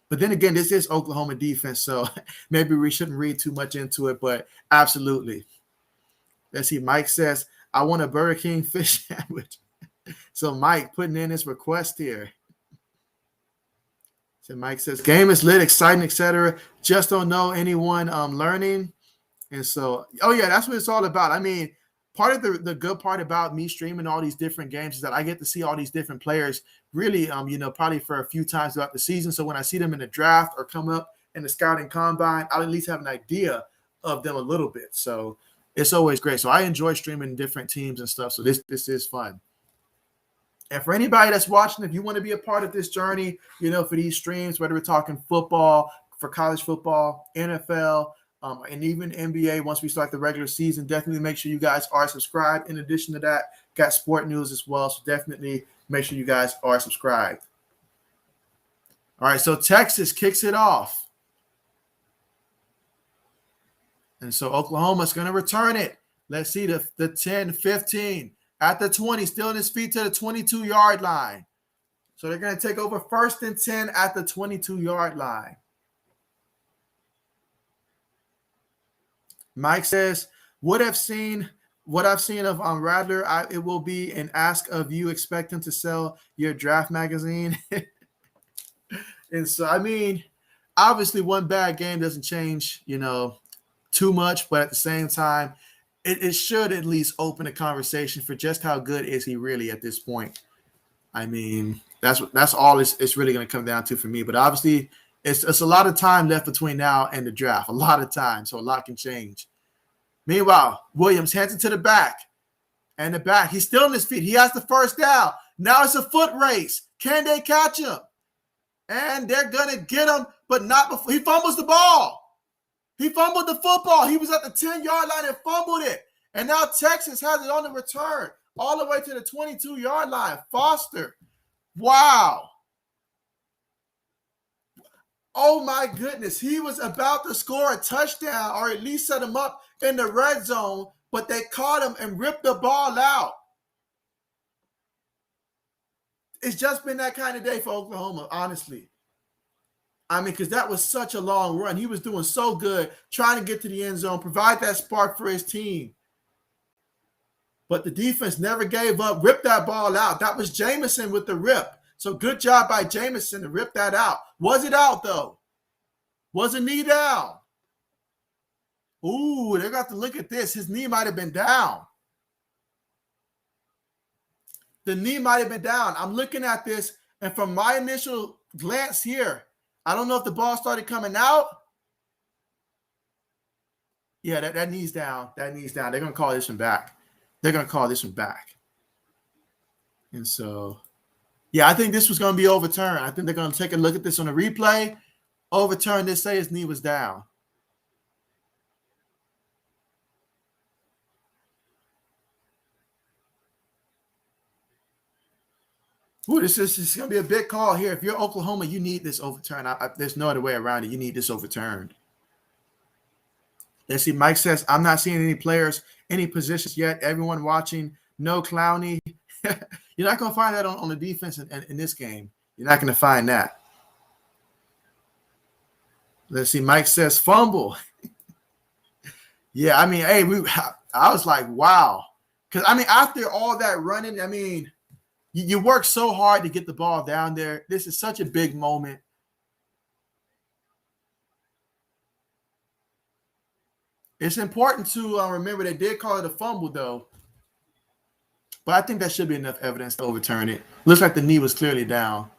But then again, this is Oklahoma defense, so maybe we shouldn't read too much into it, but absolutely. Let's see. Mike says, I want a Burger King fish sandwich. So Mike putting in his request here. So Mike says, game is lit, exciting, etc. Just don't know anyone learning. And so, oh, yeah, that's what it's all about. I mean, part of the good part about me streaming all these different games is that I get to see all these different players really, probably for a few times throughout the season. So when I see them in the draft or come up in the scouting combine, I'll at least have an idea of them a little bit. So it's always great. So I enjoy streaming different teams and stuff. So this is fun. And for anybody that's watching, if you want to be a part of this journey, for these streams, whether we're talking football, for college football, NFL, and even NBA, once we start the regular season, definitely make sure you guys are subscribed. In addition to that, got sport news as well. So definitely make sure you guys are subscribed. All right, so Texas kicks it off. And so Oklahoma's going to return it. Let's see the 10-15 at the 20, still in his feet to the 22-yard line. So they're going to take over 1st and 10 at the 22-yard line. Mike says, what I've seen of Rattler, it will be an ask of you expect him to sell your draft magazine. And so, I mean, obviously one bad game doesn't change, too much, but at the same time, it should at least open a conversation for just how good is he really at this point. I mean, that's all it's really going to come down to for me. But obviously, it's a lot of time left between now and the draft, a lot of time, so a lot can change. Meanwhile, Williams hands it to the back, and the back, he's still on his feet. He has the first down. Now it's a foot race. Can they catch him? And they're going to get him, but not before. He fumbles the ball. He fumbled the football. He was at the 10-yard line and fumbled it. And now Texas has it on the return all the way to the 22-yard line. Foster. Wow. Oh, my goodness. He was about to score a touchdown or at least set him up in the red zone, but they caught him and ripped the ball out. It's just been that kind of day for Oklahoma, honestly. I mean, because that was such a long run. He was doing so good, trying to get to the end zone, provide that spark for his team. But the defense never gave up, ripped that ball out. That was Jamison with the rip. So good job by Jamison to rip that out. Was it out, though? Was a knee down? Ooh, they got to look at this. His knee might have been down. The knee might have been down. I'm looking at this, and from my initial glance here, I don't know if the ball started coming out. Yeah, that knee's down. That knee's down. They're going to call this one back. And so, yeah, I think this was going to be overturned. I think they're going to take a look at this on a replay, overturn this, say his knee was down. Ooh, this is going to be a big call here. If you're Oklahoma, you need this overturned. There's no other way around it. You need this overturned. Let's see. Mike says, I'm not seeing any players, any positions yet. Everyone watching, no Clowney. You're not going to find that on the defense in this game. You're not going to find that. Let's see. Mike says, fumble. Yeah, I mean, hey, I was like, wow. Because, I mean, after all that running, I mean, you work so hard to get the ball down there. This is such a big moment. It's important to remember they did call it a fumble, though. But I think that should be enough evidence to overturn it. Looks like the knee was clearly down.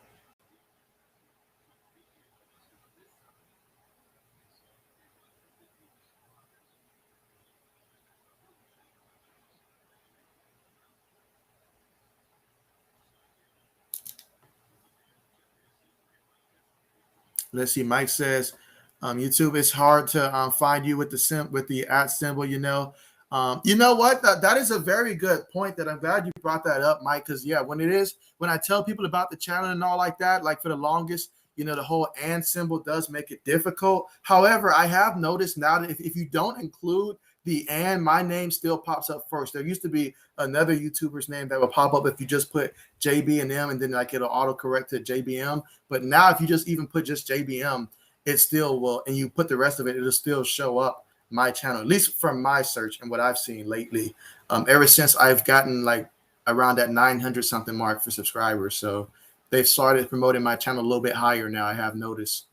Let's see. Mike says, YouTube, it's hard to find you with the at symbol. You know what? That is a very good point. That I'm glad you brought that up, Mike. Because yeah, when I tell people about the channel and all like that, like for the longest, the whole and symbol does make it difficult. However, I have noticed now that if you don't include the and, my name still pops up first. There used to be another YouTuber's name that would pop up if you just put JB&M and then like it'll autocorrect to JBM. But now if you just even put just JBM, it still will, and you put the rest of it, it'll still show up my channel, at least from my search and what I've seen lately. Ever since I've gotten like around that 900 something mark for subscribers. So they've started promoting my channel a little bit higher now, I have noticed.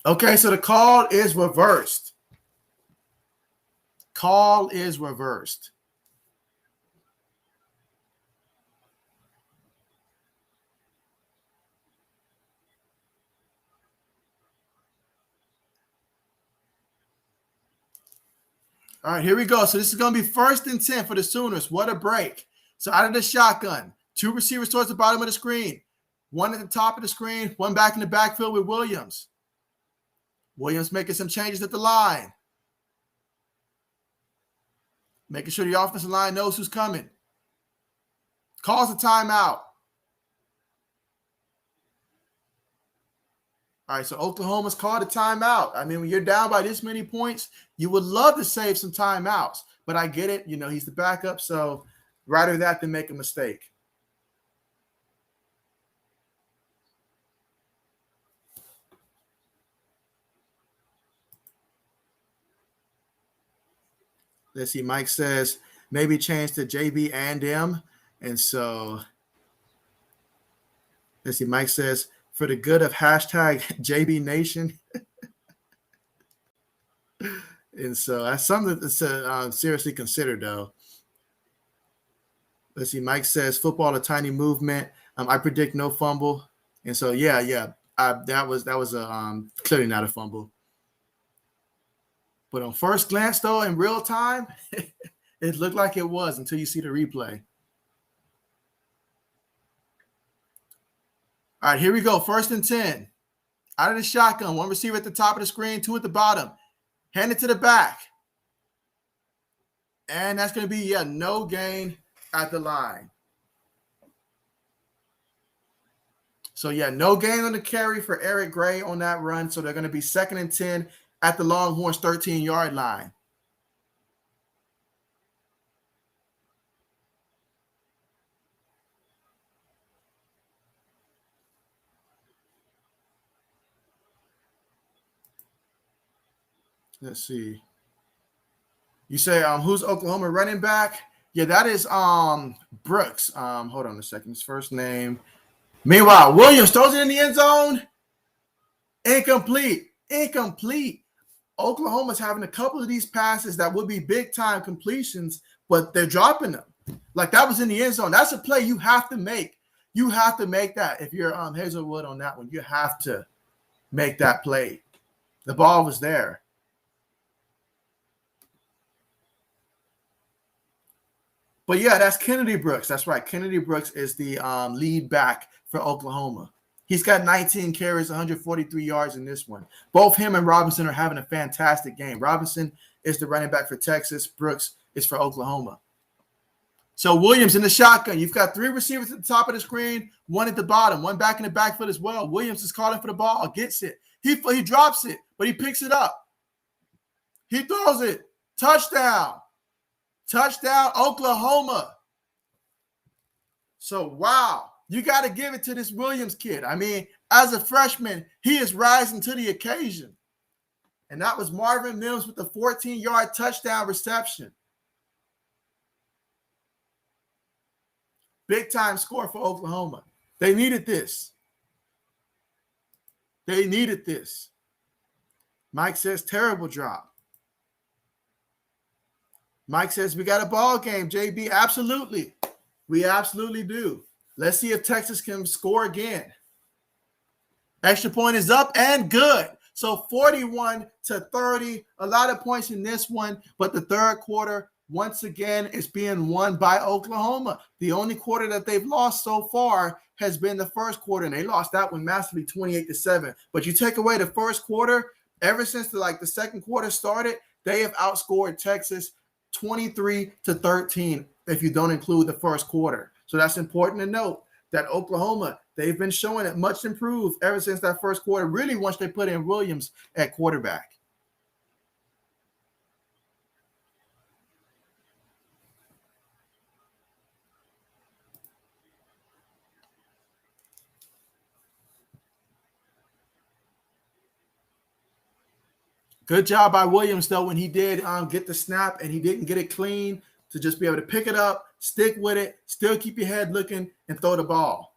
Okay, so the call is reversed. Call is reversed. All right, here we go. So this is going to be 1st and 10 for the Sooners. What a break. So out of the shotgun, 2 receivers towards the bottom of the screen, 1 at the top of the screen, 1 back in the backfield with Williams. Williams making some changes at the line. Making sure the offensive line knows who's coming. Calls a timeout. All right, so Oklahoma's called a timeout. I mean, when you're down by this many points, you would love to save some timeouts. But I get it. He's the backup, so rather that than make a mistake. Let's see. Mike says maybe change to JB&M. And so let's see. Mike says for the good of hashtag JB Nation. And so that's something to seriously consider, though. Let's see. Mike says football a tiny movement. I predict no fumble. And so yeah. That was a clearly not a fumble. But on first glance, though, in real time, it looked like it was until you see the replay. All right, here we go. 1st and 10. Out of the shotgun, 1 receiver at the top of the screen, 2 at the bottom. Hand it to the back. And that's going to be, no gain at the line. So, no gain on the carry for Eric Gray on that run. So they're going to be 2nd and 10 at the Longhorns 13-yard line. Let's see. You say who's Oklahoma running back? Yeah, that is Brooks. Hold on a second. His first name. Meanwhile, Williams throws it in the end zone. Incomplete. Oklahoma's having a couple of these passes that would be big-time completions, but they're dropping them. Like that was in the end zone. That's a play you have to make. You have to make that. If you're Hazelwood on that one, you have to make that play. The ball was there. But yeah, that's Kennedy Brooks. That's right. Kennedy Brooks is the lead back for Oklahoma. He's got 19 carries, 143 yards in this one. Both him and Robinson are having a fantastic game. Robinson is the running back for Texas. Brooks is for Oklahoma. So Williams in the shotgun. You've got 3 receivers at the top of the screen, 1 at the bottom, 1 back in the backfield as well. Williams is calling for the ball, gets it. He drops it, but he picks it up. He throws it. Touchdown. Touchdown, Oklahoma. So, wow. You got to give it to this Williams kid. I mean, as a freshman, he is rising to the occasion. And that was Marvin Mims with the 14-yard touchdown reception. Big-time score for Oklahoma. They needed this. Mike says terrible drop. Mike says we got a ball game, JB. Absolutely. We absolutely do. Let's see if Texas can score again. Extra point is up and good. So 41-30, a lot of points in this one, but the third quarter, once again, is being won by Oklahoma. The only quarter that they've lost so far has been the first quarter, and they lost that one massively, 28-7. But you take away the first quarter, ever since the second quarter started, they have outscored Texas 23-13 if you don't include the first quarter. So that's important to note that Oklahoma, they've been showing it much improved ever since that first quarter, really once they put in Williams at quarterback. Good job by Williams, though, when he did get the snap and he didn't get it clean, to just be able to pick it up, stick with it, still keep your head looking, and throw the ball.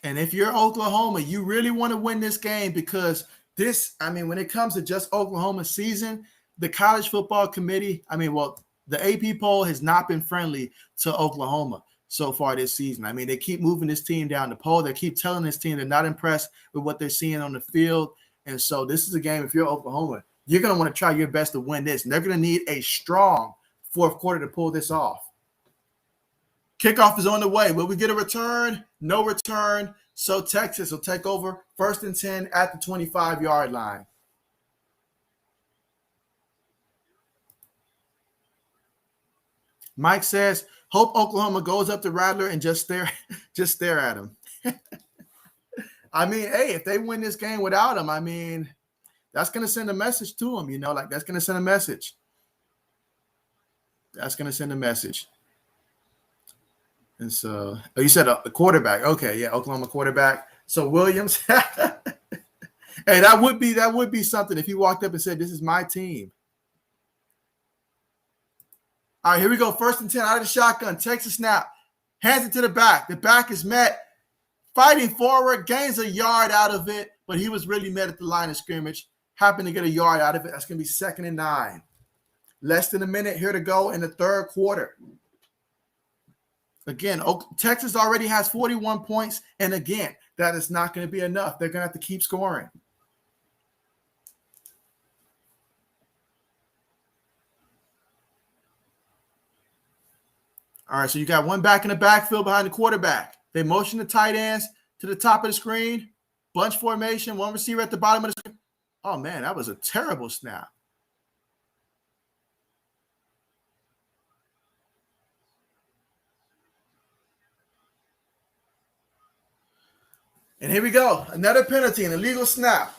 And if you're Oklahoma, you really want to win this game because when it comes to just Oklahoma season, the college football committee, the AP poll has not been friendly to Oklahoma so far this season. They keep moving this team down the poll. They keep telling this team they're not impressed with what they're seeing on the field. And so this is a game, if you're Oklahoma, you're going to want to try your best to win this. And they're going to need a strong fourth quarter to pull this off. Kickoff is on the way. Will we get a return? No return. So Texas will take over 1st and 10 at the 25-yard line. Mike says, hope Oklahoma goes up to Rattler and just stare at him. Hey, if they win this game without him, that's going to send a message to him, that's going to send a message. That's going to send a message. And so, you said a quarterback. Okay, yeah, Oklahoma quarterback. So Williams, hey, that would be something if he walked up and said, "This is my team." All right, here we go. 1st and 10 out of the shotgun. Takes a snap, hands it to the back. The back is met, fighting forward, gains a yard out of it, but he was really met at the line of scrimmage. Happened to get a yard out of it. That's going to be 2nd and 9. Less than a minute here to go in the third quarter. Again, Texas already has 41 points, and again, that is not going to be enough. They're going to have to keep scoring. All right, so you got one back in the backfield behind the quarterback. They motion the tight ends to the top of the screen. Bunch formation, one receiver at the bottom of the screen. Oh, man, that was a terrible snap. And here we go. Another penalty, an illegal snap.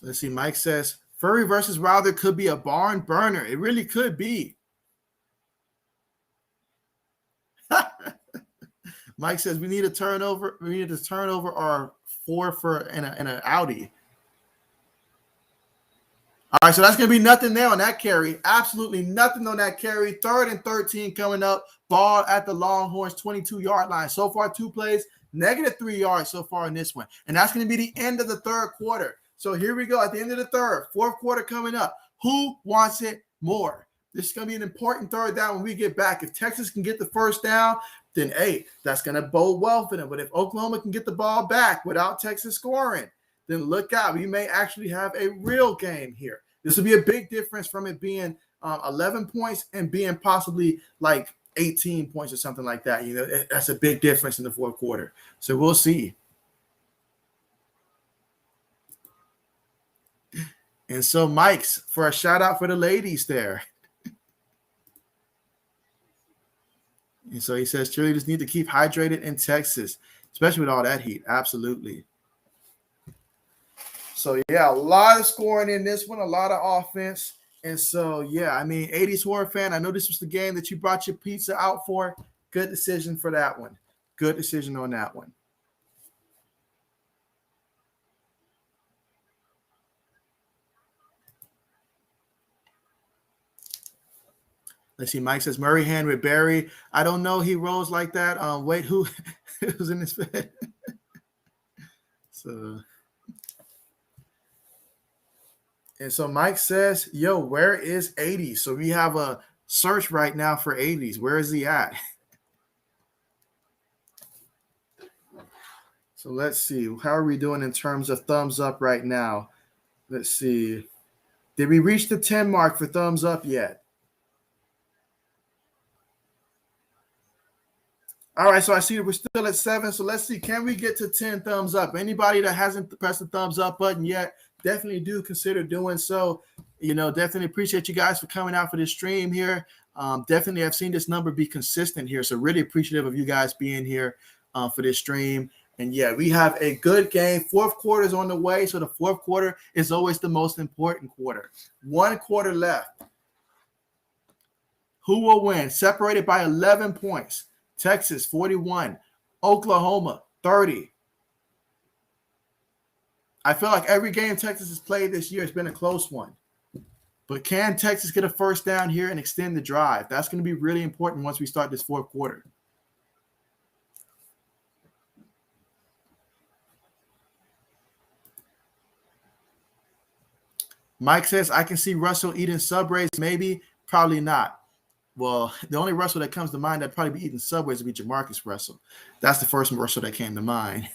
Let's see. Mike says, Furry versus Wilder could be a barn burner. It really could be. Mike says, we need a turnover. We need to turn over our 4 for an Audi. All right, so that's going to be nothing there on that carry. Absolutely nothing on that carry. 3rd and 13 coming up. Ball at the Longhorns 22-yard line. So far, 2 plays, -3 yards so far in this one. And that's going to be the end of the third quarter. So here we go at the end of the third. 4th quarter coming up. Who wants it more? This is going to be an important third down when we get back. If Texas can get the first down, then, hey, that's going to bode well for them. But if Oklahoma can get the ball back without Texas scoring, then look out. We may actually have a real game here. This will be a big difference from it being 11 points and being possibly like 18 points or something like that. That's a big difference in the fourth quarter. So we'll see. And so Mike's for a shout out for the ladies there. And so he says cheerleaders need to keep hydrated in Texas, especially with all that heat. Absolutely. So, yeah, a lot of scoring in this one, a lot of offense. And so, yeah, 80s horror fan, I know this was the game that you brought your pizza out for. Good decision for that one. Good decision on that one. Let's see. Mike says Murray hand with Barry. I don't know. He rolls like that. Wait, who's in his bed? So, and so Mike says, "Yo, where is 80?" So we have a search right now for 80s. Where is he at? So let's see. How are we doing in terms of thumbs up right now? Let's see. Did we reach the 10 mark for thumbs up yet? All right, so I see we're still at 7. So let's see, can we get to 10 thumbs up? Anybody that hasn't pressed the thumbs up button yet, definitely do consider doing so. Definitely appreciate you guys for coming out for this stream here. Definitely, I've seen this number be consistent here. So really appreciative of you guys being here for this stream. And yeah, we have a good game. Fourth quarter is on the way. So the fourth quarter is always the most important quarter. 1 quarter left. Who will win? Separated by 11 points. Texas 41, Oklahoma 30. I feel like every game Texas has played this year has been a close one. But can Texas get a first down here and extend the drive? That's going to be really important once we start this fourth quarter. Mike says, I can see Russell eating Subways. Maybe, probably not. Well, the only Russell that comes to mind that'd probably be eating Subways would be Jamarcus Russell. That's the first Russell that came to mind.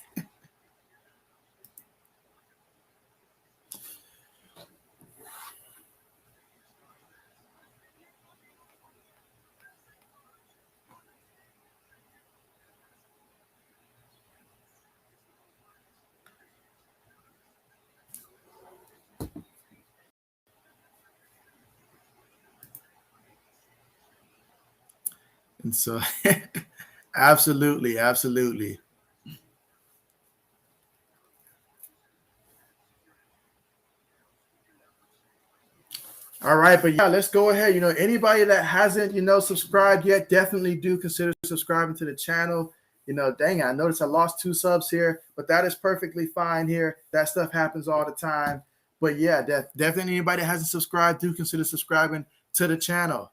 And so, absolutely. All right, but yeah, let's go ahead. Anybody that hasn't, subscribed yet, definitely do consider subscribing to the channel. Dang, I noticed I lost 2 subs here, but that is perfectly fine here. That stuff happens all the time. But yeah, definitely anybody that hasn't subscribed, do consider subscribing to the channel.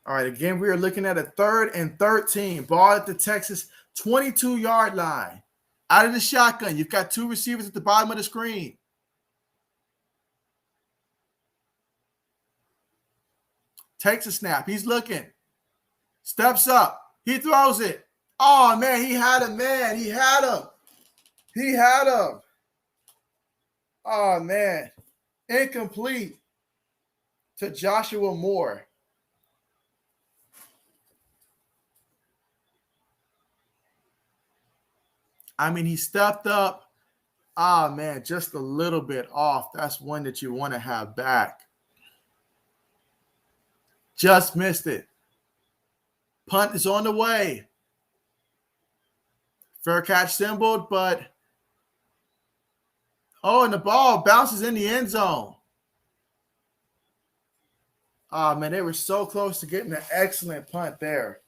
All right, again, we are looking at a 3rd and 13. Ball at the Texas 22-yard line. Out of the shotgun. You've got 2 receivers at the bottom of the screen. Takes a snap. He's looking. Steps up. He throws it. Oh, man, he had him, man. He had him. Oh, man. Incomplete to Joshua Moore. I mean, he stepped up. Ah, man, just a little bit off. That's one that you want to have back. Just missed it. Punt is on the way. Fair catch symboled, but and the ball bounces in the end zone. Oh, man, they were so close to getting an excellent punt there.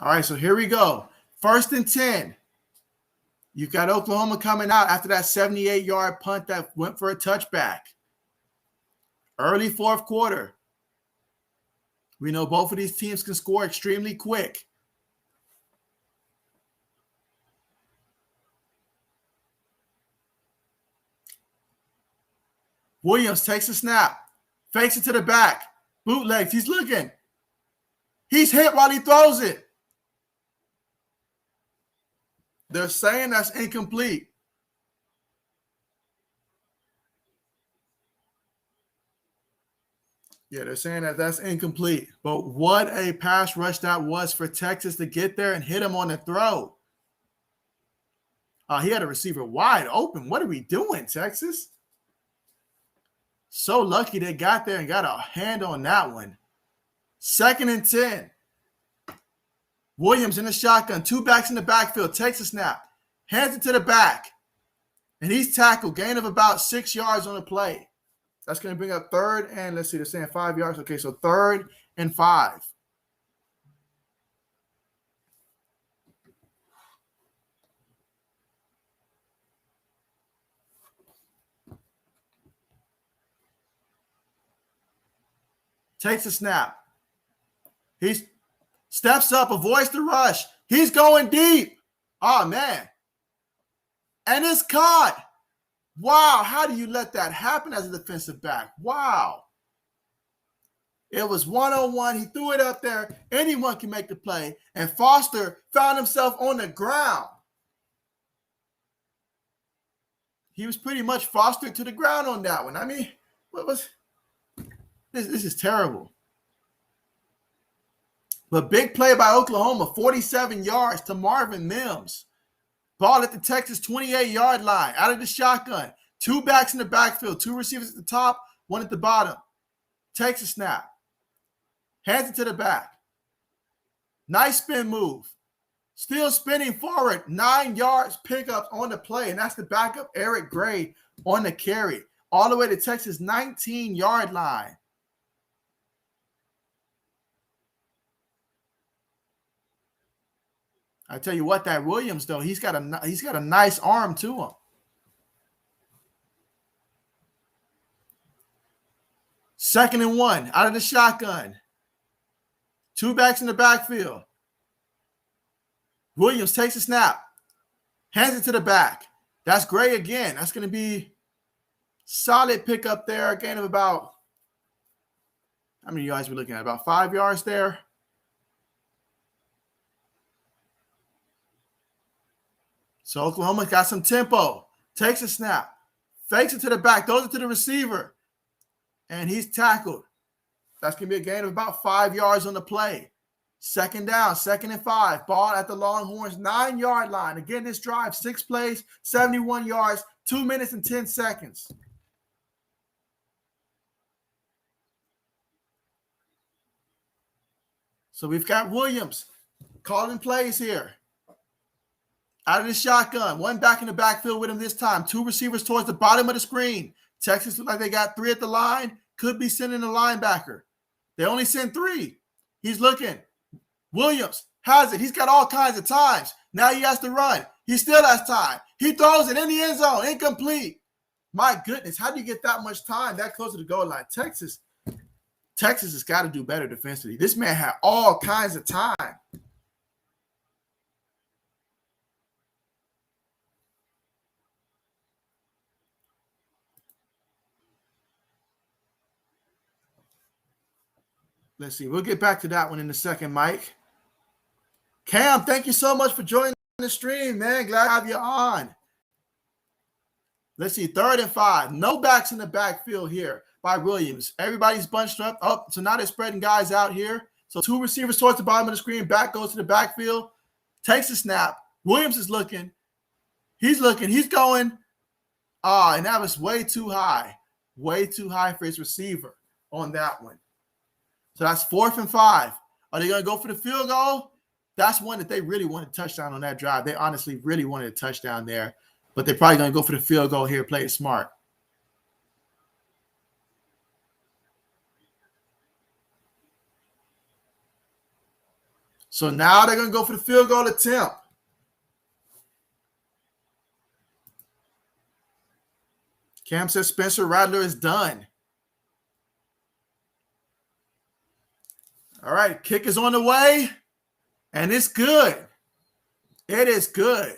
All right, so here we go. 1st and 10. You've got Oklahoma coming out after that 78-yard punt that went for a touchback. Early fourth quarter. We know both of these teams can score extremely quick. Williams takes a snap, fakes it to the back, bootlegs. He's looking. He's hit while he throws it. They're saying that's incomplete. Yeah, they're saying that that's incomplete. But what a pass rush that was for Texas to get there and hit him on the throw. He had a receiver wide open. What are we doing, Texas? So lucky they got there and got a hand on that one. 2nd and 10. Williams in the shotgun. 2 backs in the backfield. Takes a snap. Hands it to the back. And he's tackled. Gain of about 6 yards on the play. That's going to bring up 3rd and, let's see, they're saying 5 yards. Okay, so 3rd and 5. Takes a snap. He steps up, avoids the rush. He's going deep. Oh, man. And it's caught. Wow, how do you let that happen as a defensive back? Wow. It was one-on-one. He threw it up there. Anyone can make the play. And Foster found himself on the ground. He was pretty much fostered to the ground on that one. I mean, what was this is terrible. But big play by Oklahoma, 47 yards to Marvin Mims. Ball at the Texas 28-yard line, out of the shotgun. 2 backs in the backfield, 2 receivers at the top, 1 at the bottom. Takes a snap. Hands it to the back. Nice spin move. Still spinning forward. 9 yards pickup on the play, and that's the backup Eric Gray on the carry. All the way to Texas 19-yard line. I tell you what, that Williams, though, he's got a nice arm to him. Second and 1, out of the shotgun. 2 backs in the backfield. Williams takes a snap. Hands it to the back. That's Gray again. That's going to be solid pickup there. A gain of about, how many yards are we looking at? About 5 yards there. So Oklahoma got some tempo. Takes a snap. Fakes it to the back. Throws it to the receiver. And he's tackled. That's going to be a gain of about 5 yards on the play. 2nd down, 2nd and 5. Ball at the Longhorns 9-yard line. Again, this drive, 6 plays, 71 yards, 2 minutes and 10 seconds. So we've got Williams calling plays here. Out of the shotgun. 1 back in the backfield with him this time. 2 receivers towards the bottom of the screen. Texas look like they got 3 at the line. Could be sending a linebacker. They only send 3. He's looking. Williams has it. He's got all kinds of times. Now he has to run. He still has time. He throws it in the end zone. Incomplete. My goodness, how do you get that much time that close to the goal line? Texas has got to do better defensively. This man had all kinds of time. Let's see. We'll get back to that one in a second, Mike. Cam, thank you so much for joining the stream, man. Glad to have you on. Let's see. 3rd and 5. No backs in the backfield here by Williams. Everybody's bunched up. Oh, so now they're spreading guys out here. So 2 receivers towards the bottom of the screen. Back goes to the backfield. Takes a snap. Williams is looking. He's looking. He's going. And that was way too high. Way too high for his receiver on that one. So that's 4th and 5. Are they going to go for the field goal? That's one that they really wanted a touchdown on that drive. They honestly really wanted a touchdown there. But they're probably going to go for the field goal here, play it smart. So now they're going to go for the field goal attempt. Cam says Spencer Rattler is done. All right, kick is on the way, and it's good. It is good.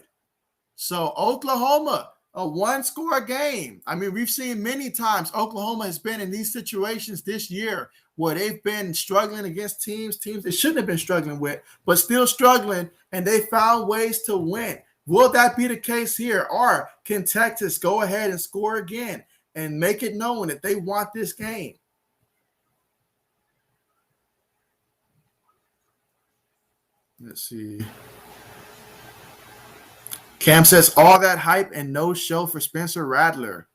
So Oklahoma a one-score game. I mean, we've seen many times Oklahoma has been in these situations this year where they've been struggling against teams they shouldn't have been struggling with, but still struggling, and they found ways to win. Will that be the case here? Or can Texas go ahead and score again and make it known that they want this game? Let's see. Cam says all that hype and no show for Spencer Rattler.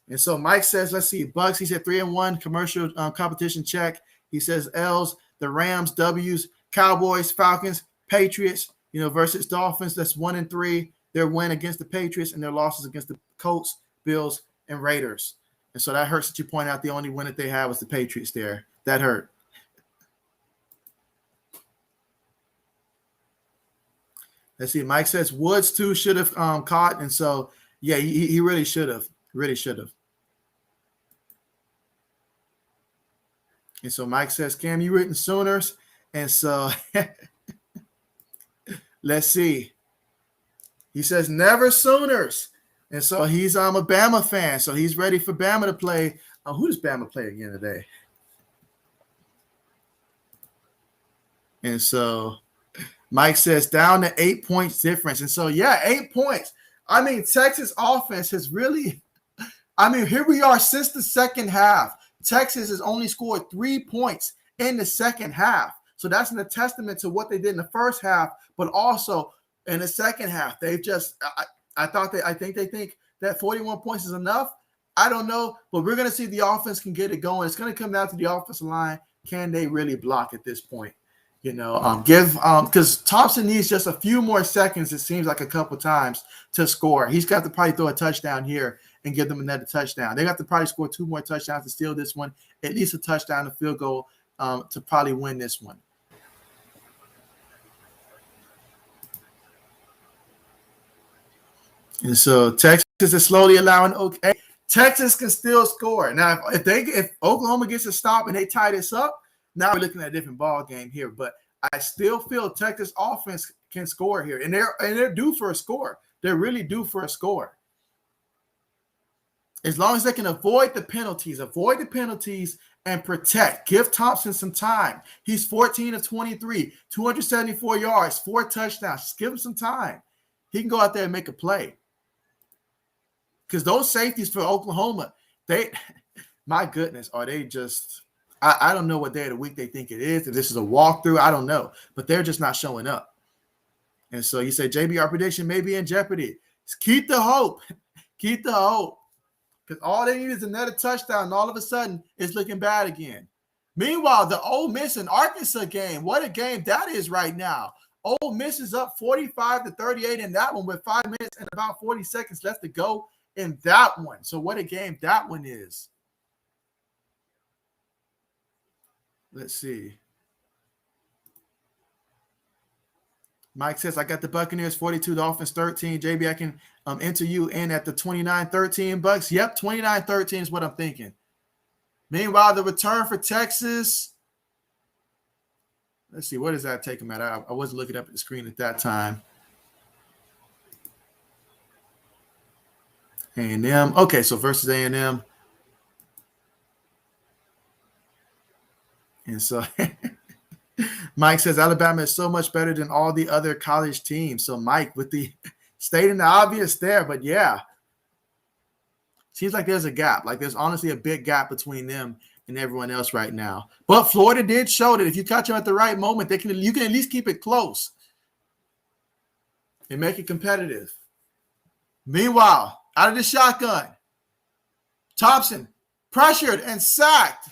And so Mike says, let's see, Bucks, he said 3-1 commercial competition check. He says L's, the Rams, W's, Cowboys, Falcons, Patriots, versus Dolphins. That's 1-3. Their win against the Patriots and their losses against the Colts, Bills, and Raiders. And so that hurts that you point out the only win that they had was the Patriots there. That hurt. Let's see. Mike says Woods too should have caught, and so yeah, he really should have. Really should have. And so Mike says, Cam, you written Sooners, and so let's see. He says never Sooners, and so he's a Bama fan, so he's ready for Bama to play. Who does Bama play again today? And so Mike says down to 8 points difference. And so, yeah, 8 points. I mean, Texas offense has really – here we are since the second half. Texas has only scored 3 points in the second half. So that's a testament to what they did in the first half, but also in the second half. They've just – I think they think that 41 points is enough. I don't know, but we're going to see the offense can get it going. It's going to come down to the offensive line. Can they really block at this point? Because Thompson needs just a few more seconds, it seems like a couple times, to score. He's got to probably throw a touchdown here and give them another touchdown. They got to probably score 2 more touchdowns to steal this one, at least a touchdown, a field goal to probably win this one. And so Texas is slowly allowing Texas can still score. Now, if Oklahoma gets a stop and they tie this up, now we're looking at a different ball game here. But I still feel Texas offense can score here, and they're due for a score. They're really due for a score. As long as they can avoid the penalties, and protect. Give Thompson some time. He's 14 of 23, 274 yards, 4 touchdowns. Just give him some time. He can go out there and make a play. Because those safeties for Oklahoma, my goodness, are they just – I don't know what day of the week they think it is. If this is a walkthrough, I don't know. But they're just not showing up. And so you say, JB, our prediction may be in jeopardy. Just keep the hope. Keep the hope. Because all they need is another touchdown, and all of a sudden, it's looking bad again. Meanwhile, the Ole Miss and Arkansas game, what a game that is right now. Ole Miss is up 45-38 in that one with 5 minutes and about 40 seconds left to go in that one. So what a game that one is. Let's see. Mike says, I got the Buccaneers 42, Dolphins 13. JB, I can enter you in at the 29-13 Bucks. Yep, 29-13 is what I'm thinking. Meanwhile, the return for Texas. Let's see, what does that take them at? I wasn't looking up at the screen at that time. A&M. Okay, so versus A&M. And so Mike says Alabama is so much better than all the other college teams. So Mike, with the stating the obvious there, but yeah, seems like there's a gap. Like there's honestly a big gap between them and everyone else right now. But Florida did show that if you catch them at the right moment, you can at least keep it close and make it competitive. Meanwhile, out of the shotgun, Thompson pressured and sacked.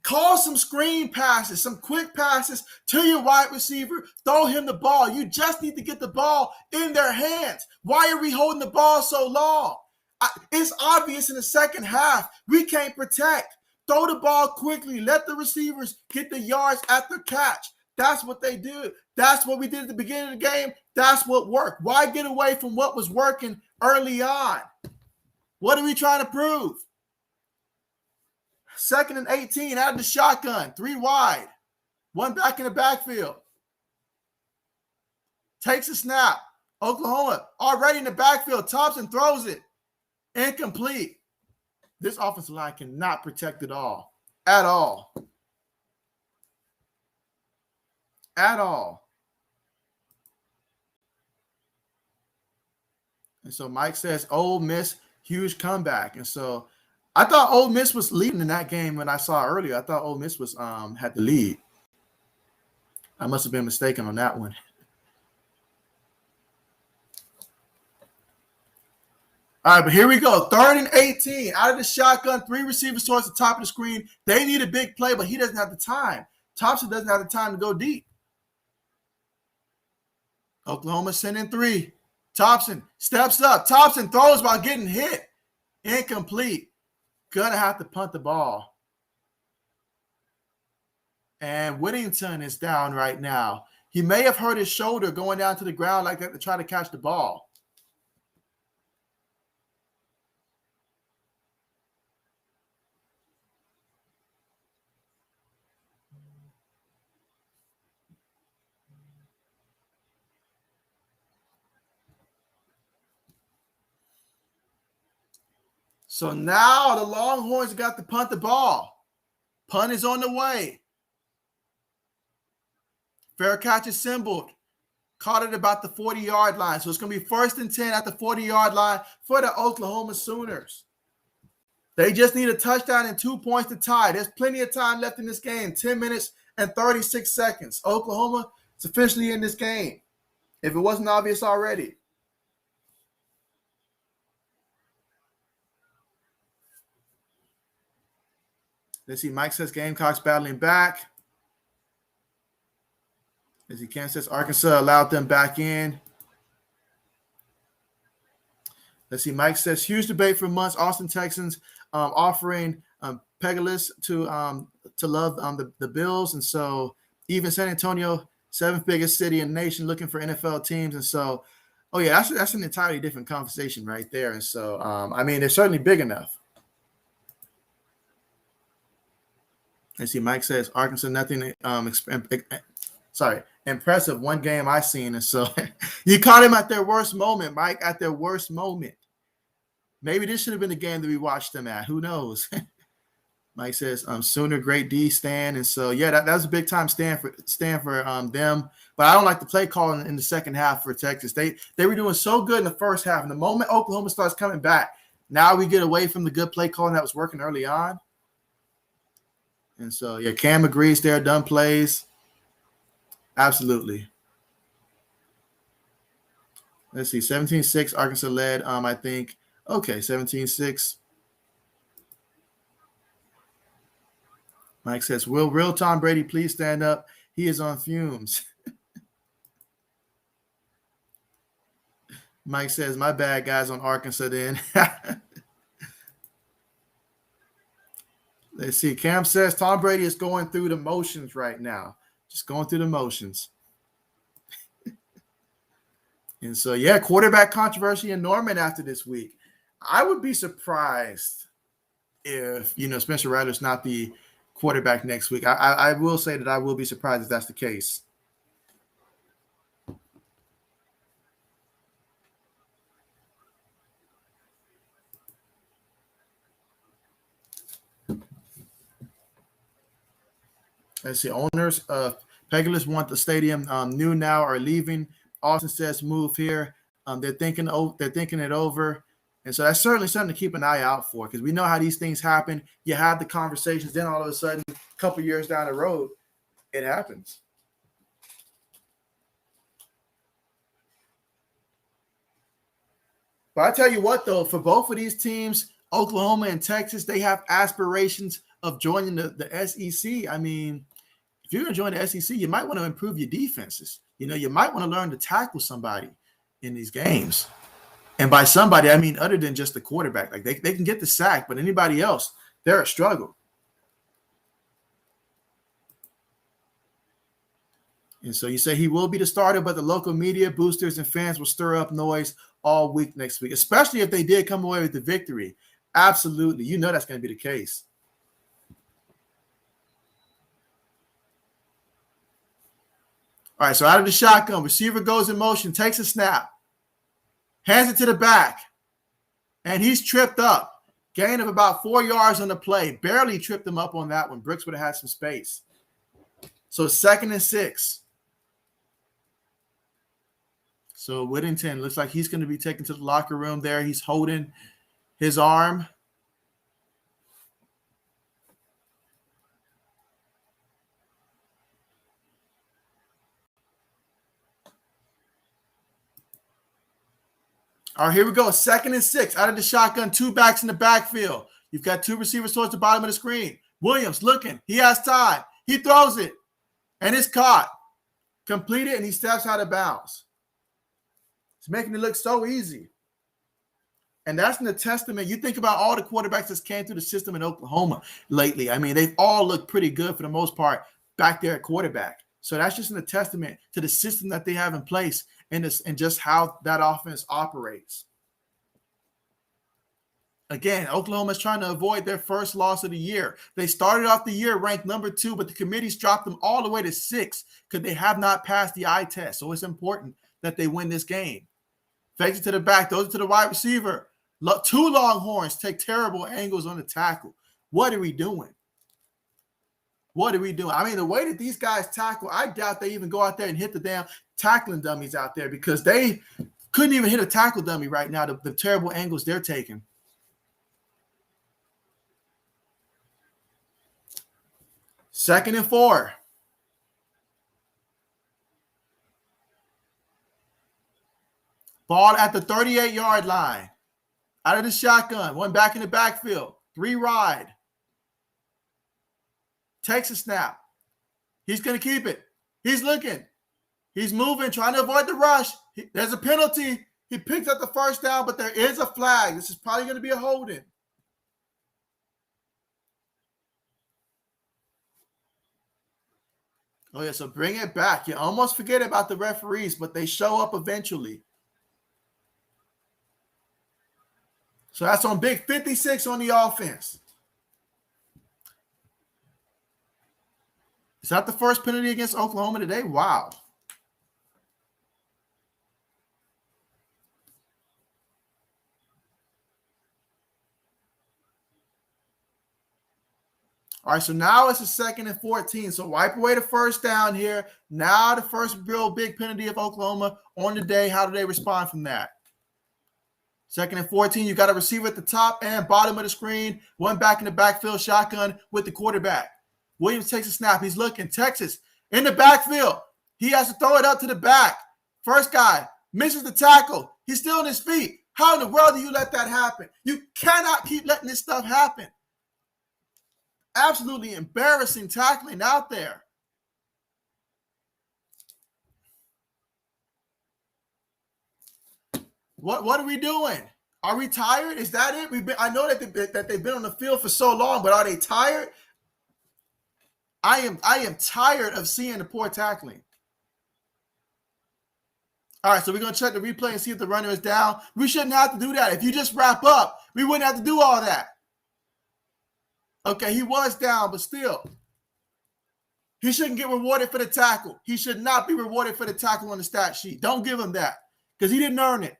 Call some screen passes, some quick passes to your wide receiver. Throw him the ball. You just need to get the ball in their hands. Why are we holding the ball so long? It's obvious in the second half. We can't protect. Throw the ball quickly. Let the receivers get the yards at the catch. That's what they do. That's what we did at the beginning of the game. That's what worked. Why get away from what was working early on? What are we trying to prove? 2nd and 18 out of the shotgun, 3 wide, 1 back in the backfield. takes a snap. Oklahoma already in the backfield. Thompson throws it. Incomplete. This offensive line cannot protect it all. At all. At all. And so Mike says, Ole Miss, huge comeback. And so I thought Ole Miss was leading in that game when I saw earlier. I thought Ole Miss was had the lead. I must have been mistaken on that one. All right, but here we go. 3rd and 18. Out of the shotgun, 3 receivers towards the top of the screen. They need a big play, but he doesn't have the time. Thompson doesn't have the time to go deep. Oklahoma sending 3. Thompson steps up. Thompson throws while getting hit. Incomplete. Gonna have to punt the ball. And Whittington is down right now. He may have hurt his shoulder going down to the ground like that to try to catch the ball. So now the Longhorns got to punt the ball. Punt is on the way. Fair catch is symboled. Caught it about the 40-yard line. So it's going to be 1st and 10 at the 40-yard line for the Oklahoma Sooners. They just need a touchdown and 2 points to tie. There's plenty of time left in this game. 10 minutes and 36 seconds. Oklahoma is officially in this game, if it wasn't obvious already. Let's see. Mike says Gamecocks battling back. As he can says Arkansas allowed them back in. Let's see. Mike says huge debate for months. Austin Texans offering Pegasus to love the Bills, and so even San Antonio, 7th biggest city in the nation, looking for NFL teams, and so that's an entirely different conversation right there. And so I mean, they're certainly big enough. Let's see. Mike says Arkansas nothing. Impressive. One game I seen, and so you caught him at their worst moment, Mike. At their worst moment. Maybe this should have been the game that we watched them at. Who knows? Mike says Sooner great D stand, and so that was a big time stand for them. But I don't like the play calling in the second half for Texas. They were doing so good in the first half, and the moment Oklahoma starts coming back, now we get away from the good play calling that was working early on. And so Cam agrees there. Done plays. Absolutely. Let's see. 17-6 Arkansas led. I think. Okay, 17-6. Mike says, will real Tom Brady please stand up? He is on fumes. Mike says, my bad, guys, on Arkansas then. Let's see. Cam says Tom Brady is going through the motions right now. Just going through the motions. And so, quarterback controversy in Norman after this week. I would be surprised if, Spencer Rattler's not the quarterback next week. I will say that I will be surprised if that's the case. Let's see. Owners of Pegasus want the stadium new now or leaving. Austin says move here. They're thinking it over. And so that's certainly something to keep an eye out for, because we know how these things happen. You have the conversations, then all of a sudden, a couple years down the road, it happens. But I tell you what, though, for both of these teams, Oklahoma and Texas, they have aspirations of joining the SEC. I mean, if you're going to join the SEC, you might want to improve your defenses. You might want to learn to tackle somebody in these games. And by somebody, I mean other than just the quarterback. Like they can get the sack, but anybody else, they're a struggle. And so you say he will be the starter, but the local media, boosters, and fans will stir up noise all week next week, especially if they did come away with the victory. Absolutely. That's going to be the case. All right, so out of the shotgun, receiver goes in motion, takes a snap, hands it to the back, and he's tripped up. Gain of about 4 yards on the play. Barely tripped him up on that one. Brooks would have had some space. So 2nd and 6. So Whittington looks like he's going to be taken to the locker room there. He's holding his arm. All right, here we go. 2nd and 6. Out of the shotgun, 2 backs in the backfield. You've got 2 receivers towards the bottom of the screen. Williams looking. He has time. He throws it. And it's caught. Completed, and he steps out of bounds. It's making it look so easy. And that's a testament. You think about all the quarterbacks that came through the system in Oklahoma lately. I mean, they've all looked pretty good for the most part back there at quarterback. So that's just a testament to the system that they have in place and just how that offense operates. Again, Oklahoma is trying to avoid their first loss of the year. They started off the year ranked number 2, but the committee's dropped them all the way to 6 because they have not passed the eye test. So it's important that they win this game. Fakes it to the back, throws it to the wide receiver. 2 Longhorns take terrible angles on the tackle. What are we doing? What are we doing? I mean, the way that these guys tackle, I doubt they even go out there and hit the damn tackling dummies out there because they couldn't even hit a tackle dummy right now, the terrible angles they're taking. Second and 4. Ball at the 38-yard line. Out of the shotgun. 1 back in the backfield. 3 ride. Takes a snap. He's going to keep it. He's looking. He's moving, trying to avoid the rush. There's a penalty. He picks up the first down, but there is a flag. This is probably going to be a holding. Oh, yeah, so bring it back. You almost forget about the referees, but they show up eventually. So that's on big 56 on the offense. Is that the first penalty against Oklahoma today? Wow. All right, so now it's a 2nd and 14. So wipe away the first down here. Now the first real big penalty of Oklahoma on the day. How do they respond from that? 2nd and 14, you got a receiver at the top and bottom of the screen. 1 back in the backfield, shotgun with the quarterback. Williams takes a snap. He's looking. Texas in the backfield. He has to throw it up to the back. First guy misses the tackle. He's still on his feet. How in the world do you let that happen? You cannot keep letting this stuff happen. Absolutely embarrassing tackling out there. What are we doing? Are we tired? Is that it? I know that they've been on the field for so long, but are they tired? I am tired of seeing the poor tackling. All right, so we're going to check the replay and see if the runner is down. We shouldn't have to do that. If you just wrap up, we wouldn't have to do all that. Okay, he was down, but still. He shouldn't get rewarded for the tackle. He should not be rewarded for the tackle on the stat sheet. Don't give him that because he didn't earn it.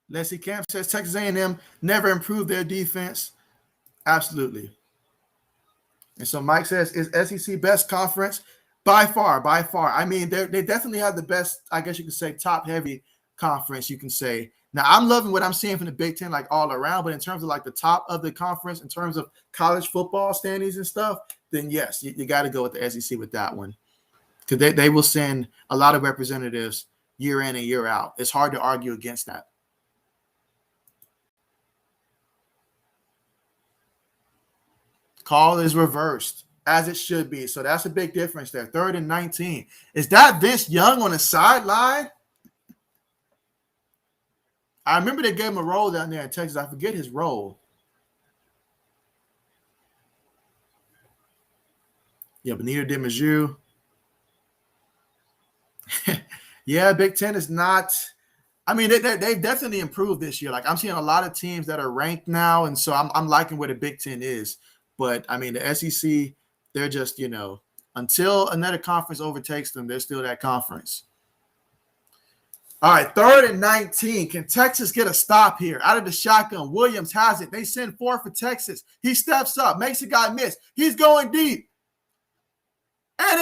Leslie Camp says Texas A&M never improved their defense. Absolutely. And so Mike says, is SEC best conference? By far, by far. I mean, they definitely have the best, I guess you could say, top-heavy conference, you can say. Now, I'm loving what I'm seeing from the Big Ten, like, all around. But in terms of, like, the top of the conference, in terms of college football standings and stuff, then, yes, you got to go with the SEC with that one. Because they will send a lot of representatives year in and year out. It's hard to argue against that. Call is reversed, as it should be. So that's a big difference there. 3rd and 19. Is that Vince Young on the sideline? I remember they gave him a role down there in Texas. I forget his role. Yeah, Benito DiMaggio. Yeah, Big Ten is not – I mean, they've definitely improved this year. Like, I'm seeing a lot of teams that are ranked now, and so I'm liking where the Big Ten is. But, I mean, the SEC they're just, until another conference overtakes them, they're still that conference. All right, 3rd and 19. Can Texas get a stop here? Out of the shotgun, Williams has it. They send 4 for Texas. He steps up, makes a guy miss. He's going deep. And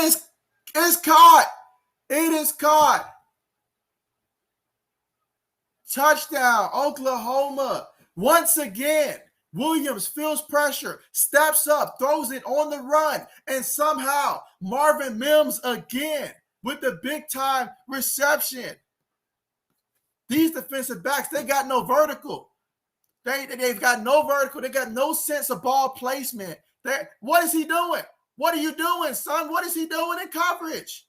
it's caught. It is caught. Touchdown, Oklahoma. Once again, Williams feels pressure, steps up, throws it on the run, and somehow Marvin Mims again with the big-time reception. These defensive backs, they got no vertical. They've got no vertical. They got no sense of ball placement. What is he doing? What are you doing, son? What is he doing in coverage?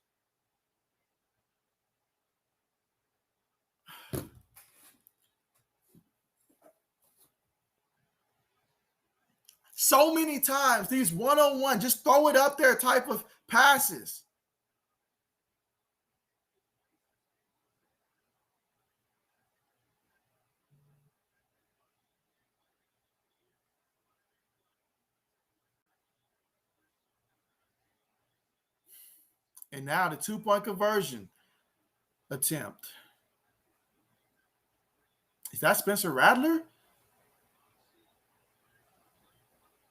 So many times, these one-on-one, just throw it up there type of passes. And now the 2-point conversion attempt. Is that Spencer Rattler?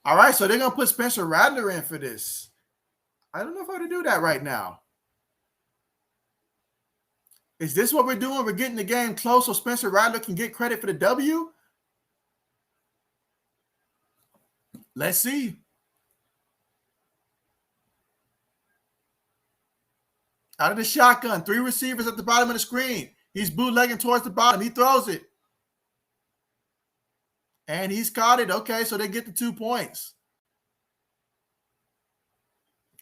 All right, so they're going to put Spencer Rattler in for this. I don't know if I ought to do that right now. Is this what we're doing? We're getting the game close so Spencer Rattler can get credit for the W? Let's see. Out of the shotgun, 3 receivers at the bottom of the screen. He's bootlegging towards the bottom. He throws it. And he's caught it. Okay, so they get the 2 points.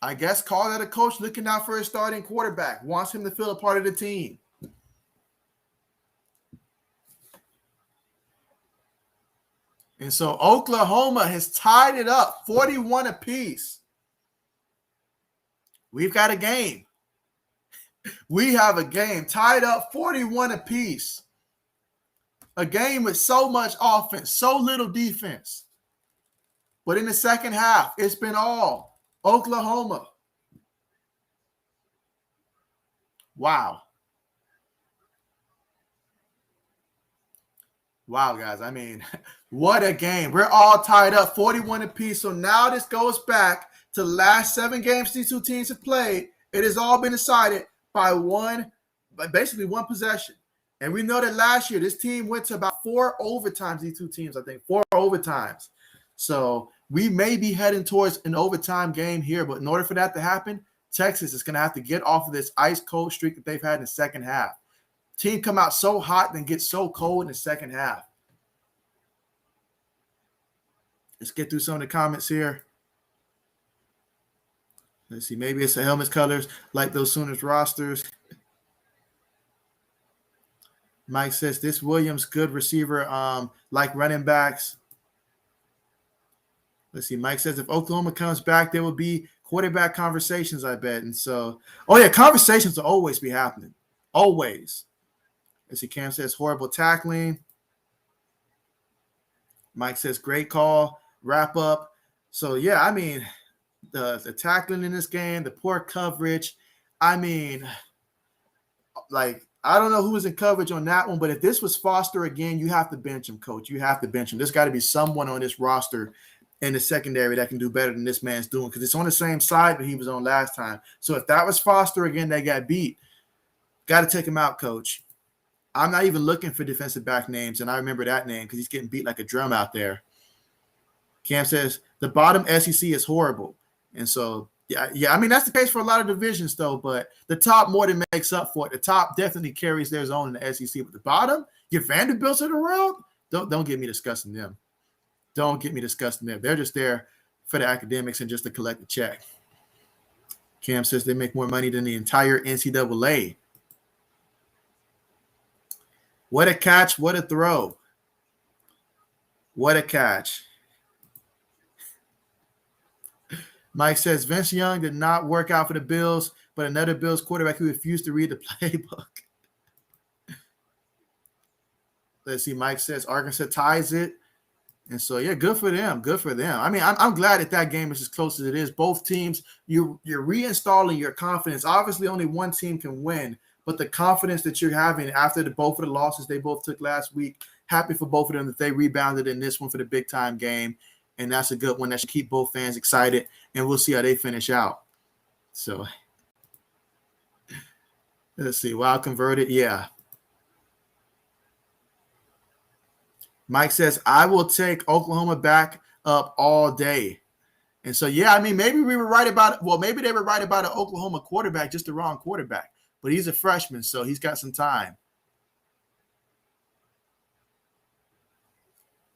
I guess call that a coach looking out for his starting quarterback. Wants him to feel a part of the team. And so Oklahoma has tied it up 41 apiece. We've got a game. We have a game tied up 41 apiece. A game with so much offense, so little defense. But in the second half, it's been all Oklahoma. Wow. Wow, guys. I mean, what a game. We're all tied up 41 apiece. So now this goes back to the last 7 games these two teams have played. It has all been decided by basically one possession. And we know that last year, this team went to about 4 overtimes, these two teams, I think, 4 overtimes. So we may be heading towards an overtime game here, but in order for that to happen, Texas is going to have to get off of this ice-cold streak that they've had in the second half. Team come out so hot, then get so cold in the second half. Let's get through some of the comments here. Let's see. Maybe it's the helmet colors like those Sooners rosters. Mike says this Williams, good receiver, like running backs. Let's see. Mike says if Oklahoma comes back, there will be quarterback conversations, I bet. And so, conversations will always be happening. Always. Let's see. Cam says horrible tackling. Mike says great call. Wrap up. So, yeah, I mean, the tackling in this game, the poor coverage. I mean, like, I don't know who was in coverage on that one, but if this was Foster again, you have to bench him, coach. You have to bench him. There's got to be someone on this roster in the secondary that can do better than this man's doing because it's on the same side that he was on last time. So if that was Foster again, they got beat. Got to take him out, coach. I'm not even looking for defensive back names, and I remember that name because he's getting beat like a drum out there. Cam says the bottom SEC is horrible. And so, yeah, I mean, that's the case for a lot of divisions, though, but the top more than makes up for it. The top definitely carries their own in the SEC, but the bottom, your Vanderbilts of the world, don't get me discussing them. Don't get me discussing them. They're just there for the academics and just to collect the check. Cam says they make more money than the entire NCAA. What a catch, what a throw. What a catch. Mike says Vince Young did not work out for the Bills, but another Bills quarterback who refused to read the playbook. Let's see. Mike says Arkansas ties it. And so, yeah, good for them. Good for them. I mean, I'm glad that game is as close as it is. Both teams, you're reinstalling your confidence. Obviously, only one team can win, but the confidence that you're having after both of the losses they both took last week, happy for both of them that they rebounded in this one for the big-time game. And that's a good one. That should keep both fans excited, and we'll see how they finish out. So, let's see. Wild converted. Yeah. Mike says, I will take Oklahoma back up all day. And so, yeah, I mean, maybe we were right about it. Well, maybe they were right about an Oklahoma quarterback, just the wrong quarterback. But he's a freshman, so he's got some time.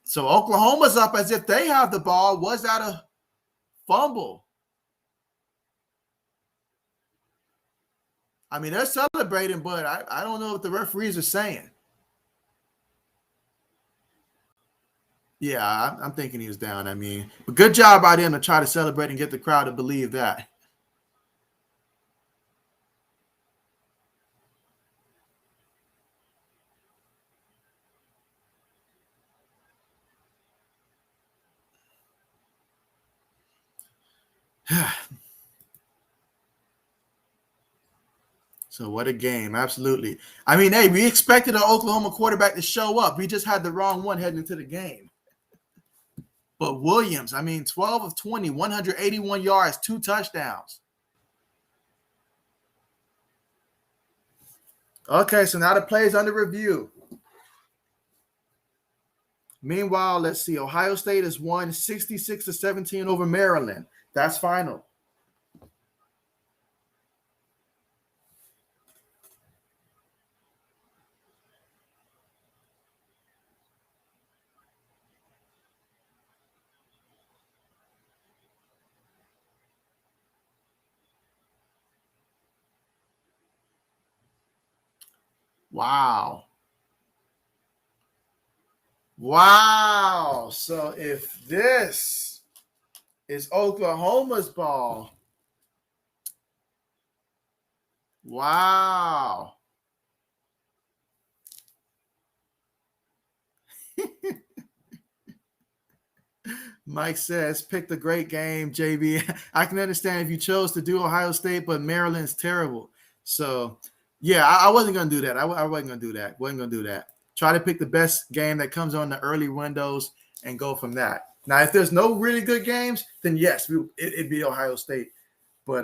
So Oklahoma's up as if they have the ball. Was that a fumble? I mean, they're celebrating, but I don't know what the referees are saying. Yeah, I'm thinking he was down. I mean, but good job by them to try to celebrate and get the crowd to believe that. So what a game. Absolutely. I mean, hey, we expected an Oklahoma quarterback to show up. We just had the wrong one heading into the game. But Williams, I mean, 12 of 20, 181 yards, 2 touchdowns. Okay, so now the play is under review. Meanwhile, let's see. Ohio State has won 66-17 over Maryland. That's final. Wow. Wow. So if this is Oklahoma's ball, wow. Mike says, picked a great game, JB. I can understand if you chose to do Ohio State, but Maryland's terrible. So, yeah, I wasn't going to do that. I wasn't going to do that. Wasn't going to do that. Try to pick the best game that comes on the early windows and go from that. Now, if there's no really good games, then yes, it'd be Ohio State. But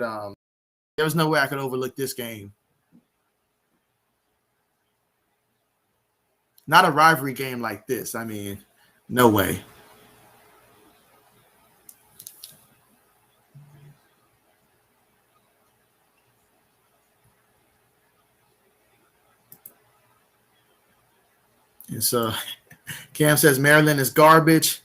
there was no way I could overlook this game. Not a rivalry game like this. I mean, no way. And so Cam says Maryland is garbage.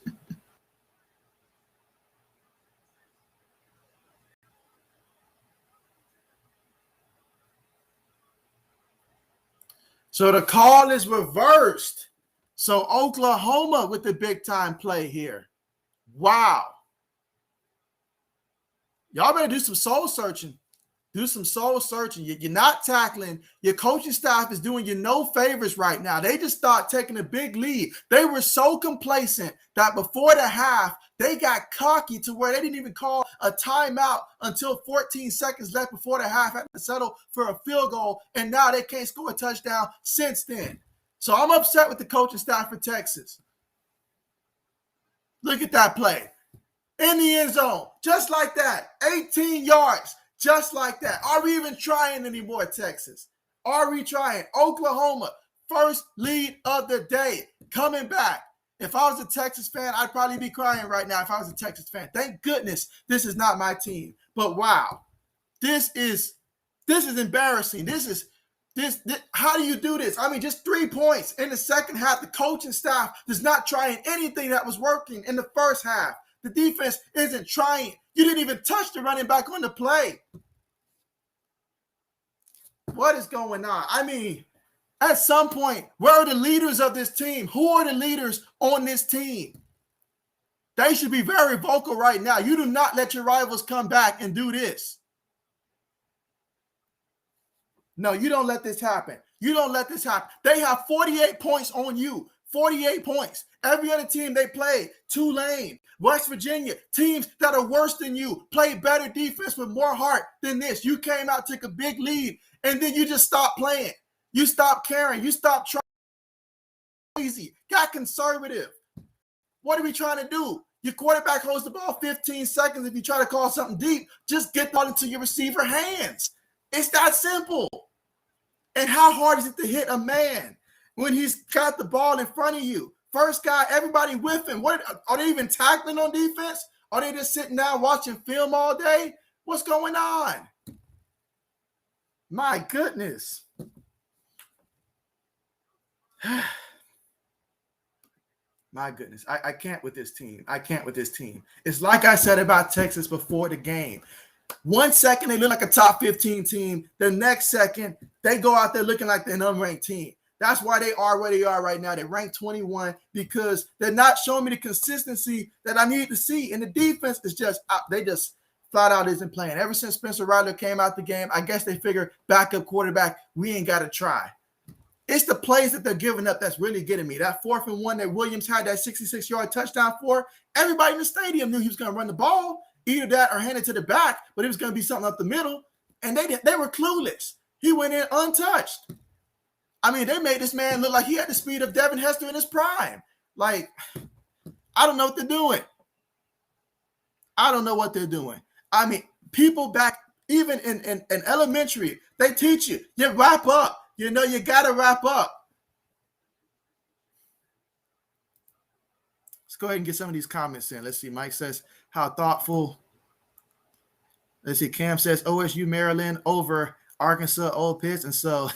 So the call is reversed. So Oklahoma with the big time play here. Wow. Y'all better do some soul searching. Do some soul searching. You're not tackling. Your coaching staff is doing you no favors right now. They just start taking a big lead. They were so complacent that before the half, they got cocky to where they didn't even call a timeout until 14 seconds left before the half, had to settle for a field goal, and now they can't score a touchdown since then. So I'm upset with the coaching staff for Texas. Look at that play. In the end zone, just like that, 18 yards. Just like that. Are we even trying anymore, Texas? Are we trying? Oklahoma, first lead of the day, coming back. If I was a Texas fan, I'd probably be crying right now if I was a Texas fan. Thank goodness this is not my team. But wow, this is embarrassing. This how do you do this? I mean, just 3 points in the second half. The coaching staff is not trying anything that was working in the first half. The defense isn't trying. You didn't even touch the running back on the play. What is going on? I mean, at some point, where are the leaders of this team? Who are the leaders on this team? They should be very vocal right now. You do not let your rivals come back and do this. No, you don't let this happen. You don't let this happen. They have 48 points on you. 48 points. Every other team they played, Tulane, West Virginia, teams that are worse than you, play better defense with more heart than this. You came out, took a big lead, and then you just stopped playing. You stopped caring. You stopped trying. Easy. Got conservative. What are we trying to do? Your quarterback holds the ball 15 seconds. If you try to call something deep, just get the ball into your receiver hands. It's that simple. And how hard is it to hit a man when he's got the ball in front of you? First guy, everybody with him. What are they even tackling on defense? Are they just sitting down watching film all day? What's going on? My goodness. My goodness. I can't with this team. I can't with this team. It's like I said about Texas before the game. 1 second, they look like a top 15 team. The next second, they go out there looking like they're an unranked team. That's why they are where they are right now. They ranked 21 because they're not showing me the consistency that I need to see. And the defense is just, they just flat out isn't playing. Ever since Spencer Rattler came out the game, I guess they figure backup quarterback, we ain't got to try. It's the plays that they're giving up that's really getting me. That 4th and 1 that Williams had that 66-yard touchdown for, everybody in the stadium knew he was going to run the ball, either that or hand it to the back, but it was going to be something up the middle, and they were clueless. He went in untouched. I mean, they made this man look like he had the speed of Devin Hester in his prime. Like, I don't know what they're doing. I don't know what they're doing. I mean, people back, even in elementary, they teach you wrap up. You know, you got to wrap up. Let's go ahead and get some of these comments in. Let's see. Mike says, how thoughtful. Let's see. Cam says, OSU, Maryland over Arkansas, Ole Miss. And so,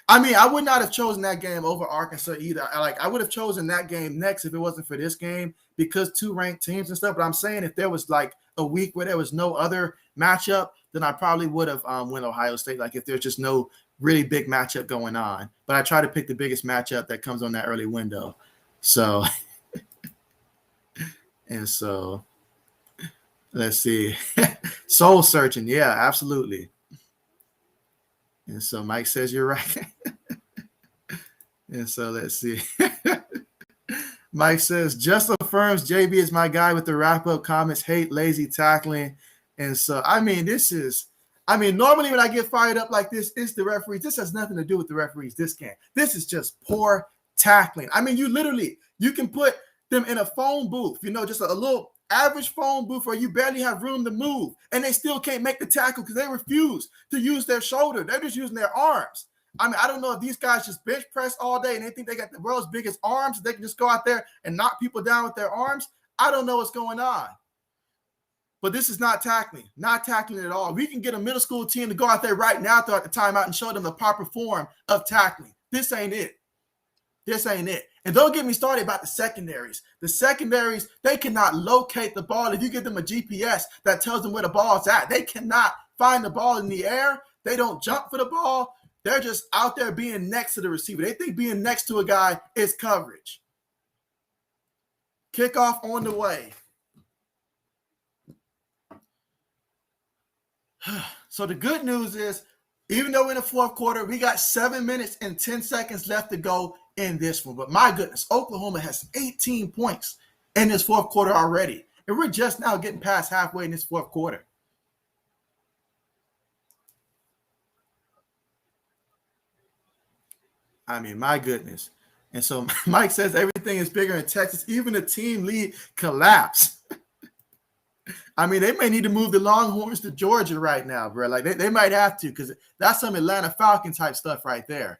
I mean, I would not have chosen that game over Arkansas either. I would have chosen that game next if it wasn't for this game because 2 ranked teams and stuff. But I'm saying if there was like a week where there was no other matchup, then I probably would have went Ohio State. Like if there's just no really big matchup going on. But I try to pick the biggest matchup that comes on that early window. So, and so, let's see. Soul searching. Yeah, absolutely. And so Mike says you're right. And so let's see. Mike says, just affirms JB is my guy with the wrap-up comments, hate lazy tackling. And so, I mean, normally when I get fired up like this, it's the referees. This has nothing to do with the referees. This is just poor tackling. I mean, you can put them in a phone booth, just a little average phone booth where you barely have room to move, and they still can't make the tackle because they refuse to use their shoulder. They're just using their arms. I mean, I don't know if these guys just bench press all day and they think they got the world's biggest arms. They can just go out there and knock people down with their arms. I don't know what's going on. But this is not tackling at all. We can get a middle school team to go out there right now throughout the timeout and show them the proper form of tackling. This ain't it. And don't get me started about the secondaries. The secondaries, they cannot locate the ball. If you give them a GPS that tells them where the ball's at, they cannot find the ball in the air. They don't jump for the ball. They're just out there being next to the receiver. They think being next to a guy is coverage. Kickoff on the way. So the good news is, even though in the 4th quarter, we got 7 minutes and 10 seconds left to go in this one. But my goodness, Oklahoma has 18 points in this 4th quarter already. And we're just now getting past halfway in this 4th quarter. I mean, my goodness. And so Mike says everything is bigger in Texas. Even the team lead collapse. I mean, they may need to move the Longhorns to Georgia right now, bro. Like they might have to, because that's some Atlanta Falcon type stuff right there.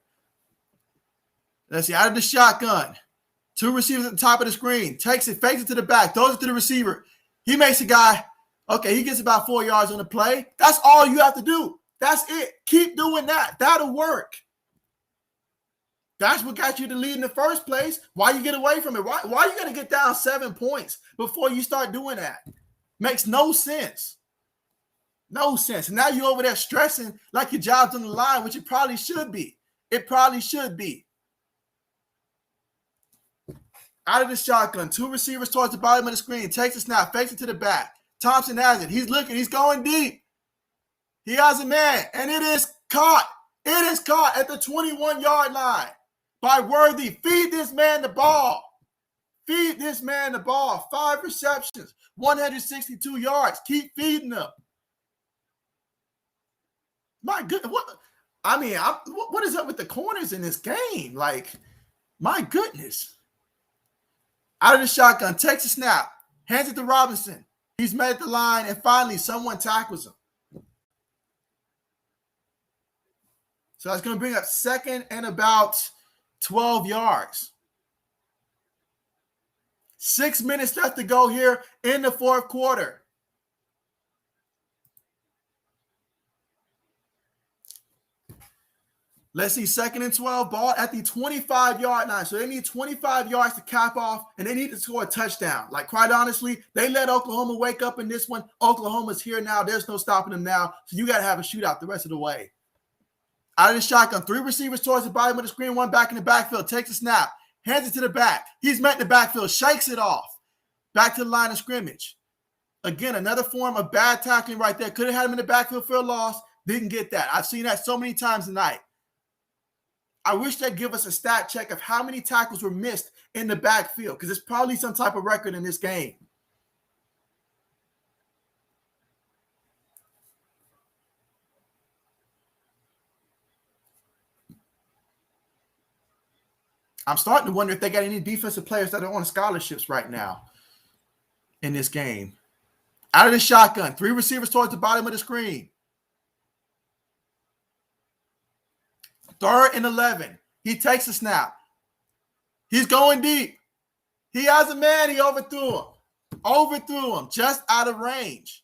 Let's see, out of the shotgun. 2 receivers at the top of the screen. Takes it, fakes it to the back, throws it to the receiver. He makes a guy. Okay, he gets about 4 yards on the play. That's all you have to do. That's it. Keep doing that. That'll work. That's what got you the lead in the first place. Why you get away from it? Why you got to get down 7 points before you start doing that? Makes no sense. No sense. And now you're over there stressing like your job's on the line, which it probably should be. It probably should be. Out of the shotgun, 2 receivers towards the bottom of the screen. Takes a snap, fakes it to the back. Thompson has it. He's looking. He's going deep. He has a man, and it is caught. It is caught at the 21-yard line by Worthy. Feed this man the ball. Feed this man the ball. 5 receptions, 162 yards. Keep feeding them. My goodness. What is up with the corners in this game? Like, my goodness. Out of the shotgun, takes a snap, hands it to Robinson. He's met at the line, and finally someone tackles him. So that's going to bring up 2nd and about 12 yards. 6 minutes left to go here in the 4th quarter. Let's see, 2nd and 12, ball at the 25-yard line. So they need 25 yards to cap off, and they need to score a touchdown. Like, quite honestly, they let Oklahoma wake up in this one. Oklahoma's here now. There's no stopping them now. So you got to have a shootout the rest of the way. Out of the shotgun, 3 receivers towards the bottom of the screen, 1 back in the backfield, takes a snap, hands it to the back. He's met in the backfield, shakes it off. Back to the line of scrimmage. Again, another form of bad tackling right there. Could have had him in the backfield for a loss. Didn't get that. I've seen that so many times tonight. I wish they'd give us a stat check of how many tackles were missed in the backfield, because it's probably some type of record in this game. I'm starting to wonder if they got any defensive players that are on scholarships right now in this game. Out of the shotgun, 3 receivers towards the bottom of the screen. 3rd and 11. He takes a snap. He's going deep. He has a man. He overthrew him. Overthrew him just out of range.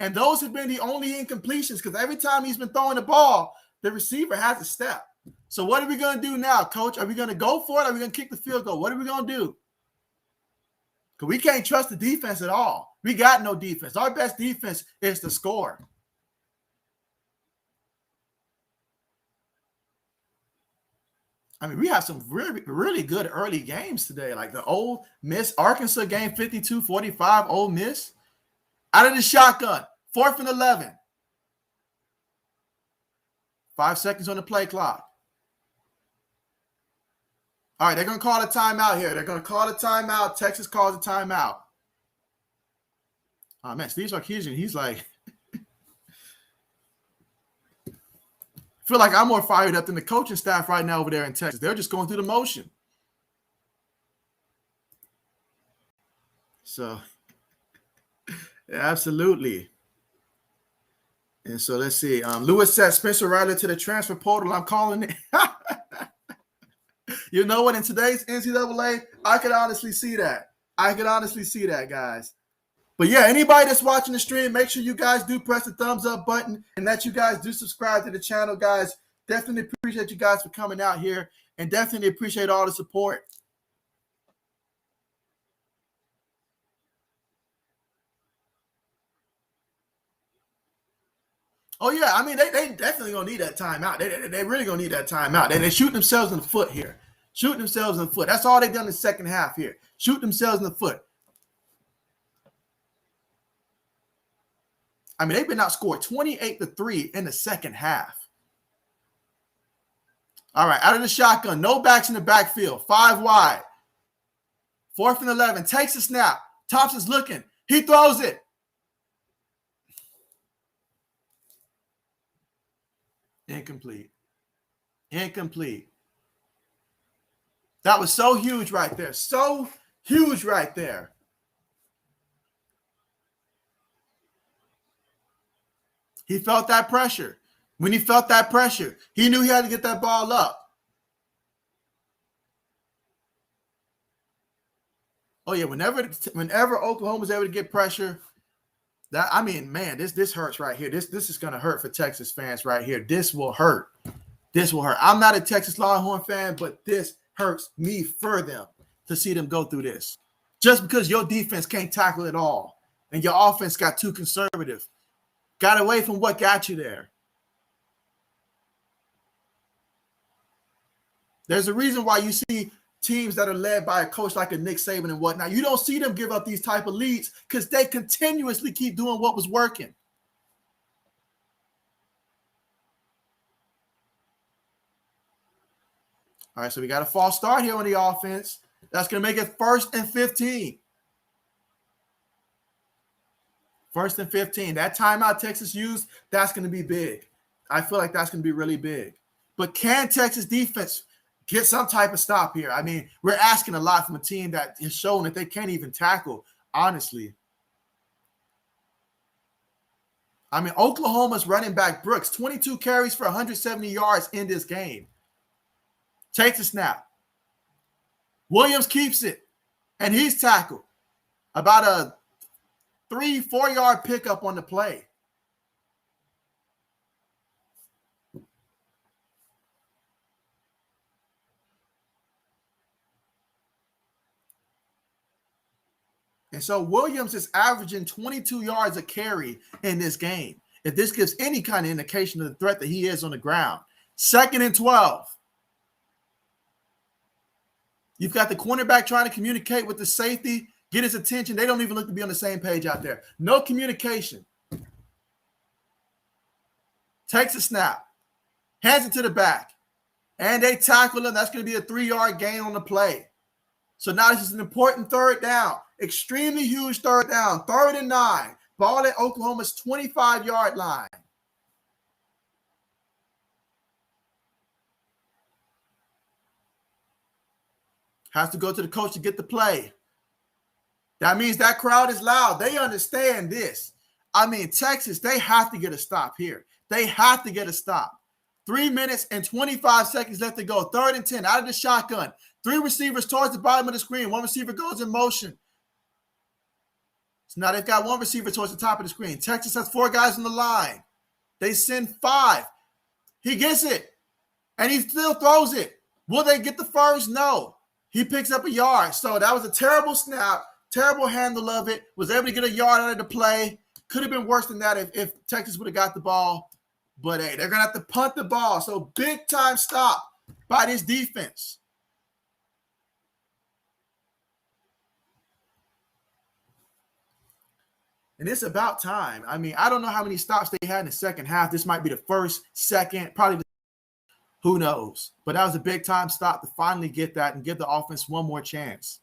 And those have been the only incompletions, because every time he's been throwing the ball, the receiver has a step. So what are we going to do now, Coach? Are we going to go for it? Or are we going to kick the field goal? What are we going to do? Because we can't trust the defense at all. We got no defense. Our best defense is to score. I mean, we have some really, really good early games today. Like the Ole Miss Arkansas game, 52-45, Ole Miss. Out of the shotgun, 4th and 11. 5 seconds on the play clock. All right, they're going to call a timeout here. They're going to call a timeout. Texas calls a timeout. Oh, man, Steve Sarkisian, he's like, feel like I'm more fired up than the coaching staff right now over there in Texas. They're just going through the motion. So, yeah, absolutely. And so let's see. Lewis said Spencer Rattler to the transfer portal. I'm calling it. You know what? In today's NCAA, I could honestly see that. I could honestly see that, guys. But yeah, anybody that's watching the stream, make sure you guys do press the thumbs up button and that you guys do subscribe to the channel, guys. Definitely appreciate you guys for coming out here, and definitely appreciate all the support. Oh, yeah. I mean, they definitely going to need that timeout. They really going to need that timeout. They're shooting themselves in the foot here. Shooting themselves in the foot. That's all they've done in the second half here. Shoot themselves in the foot. I mean, they've been outscored 28-3 in the second half. All right, out of the shotgun. No backs in the backfield. 5 wide. 4th and 11. Takes a snap. Thompson's looking. He throws it. Incomplete. Incomplete. That was so huge right there. So huge right there. He felt that pressure. When he felt that pressure, he knew he had to get that ball up. Oh, yeah, whenever Oklahoma was able to get pressure, this hurts right here. This is going to hurt for Texas fans right here. This will hurt. This will hurt. I'm not a Texas Longhorn fan, but this hurts me for them to see them go through this. Just because your defense can't tackle it all and your offense got too conservative, got away from what got you there. There's a reason why you see teams that are led by a coach like a Nick Saban and whatnot. You don't see them give up these type of leads because they continuously keep doing what was working. All right, so we got a false start here on the offense. That's going to make it 1st and 15. 1st and 15. That timeout Texas used, that's going to be big. I feel like that's going to be really big. But can Texas defense get some type of stop here? I mean, we're asking a lot from a team that has shown that they can't even tackle, honestly. I mean, Oklahoma's running back Brooks, 22 carries for 170 yards in this game. Takes a snap. Williams keeps it, and he's tackled. About a 3-4 yard pickup on the play. And so Williams is averaging 22 yards a carry in this game. If this gives any kind of indication of the threat that he is on the ground. 2nd and 12. You've got the cornerback trying to communicate with the safety, get his attention. They don't even look to be on the same page out there. No communication. Takes a snap. Hands it to the back. And they tackle him. That's going to be a 3-yard gain on the play. So now this is an important 3rd down. Extremely huge 3rd down. 3rd and 9. Ball at Oklahoma's 25-yard line. Has to go to the coach to get the play. That means that crowd is loud. They understand this. I mean, Texas, they have to get a stop here. They have to get a stop. 3 minutes and 25 seconds left to go. 3rd and 10 out of the shotgun. 3 receivers towards the bottom of the screen. 1 receiver goes in motion. So now they've got 1 receiver towards the top of the screen. Texas has 4 guys on the line. They send 5. He gets it, and he still throws it. Will they get the first? No. He picks up a yard. So that was a terrible snap, terrible handle of it. Was able to get a yard out of the play. Could have been worse than that if Texas would have got the ball. But, hey, they're going to have to punt the ball. So big-time stop by this defense. And it's about time. I mean, I don't know how many stops they had in the second half. This might be the first, second, probably who knows. But that was a big-time stop to finally get that and give the offense one more chance.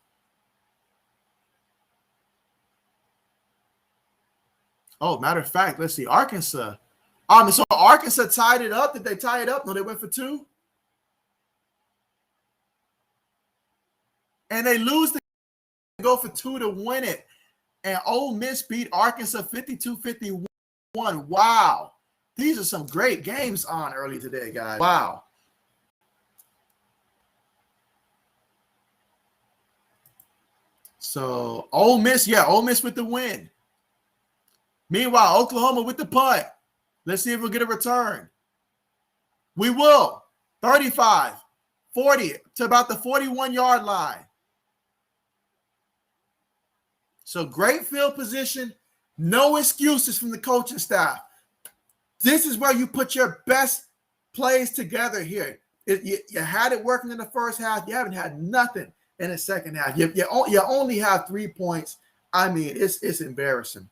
Oh, matter of fact, let's see. Arkansas. So Arkansas tied it up. Did they tie it up? No, they went for 2. And they lose the go for 2 to win it. And Ole Miss beat Arkansas 52-51. Wow. These are some great games on early today, guys. Wow. So Ole Miss with the win. Meanwhile, Oklahoma with the punt. Let's see if we'll get a return. We will. 35, 40 to about the 41-yard line. So great field position. No excuses from the coaching staff. This is where you put your best plays together here. You had it working in the first half. You haven't had nothing in the second half. You only have 3 points. I mean, it's embarrassing.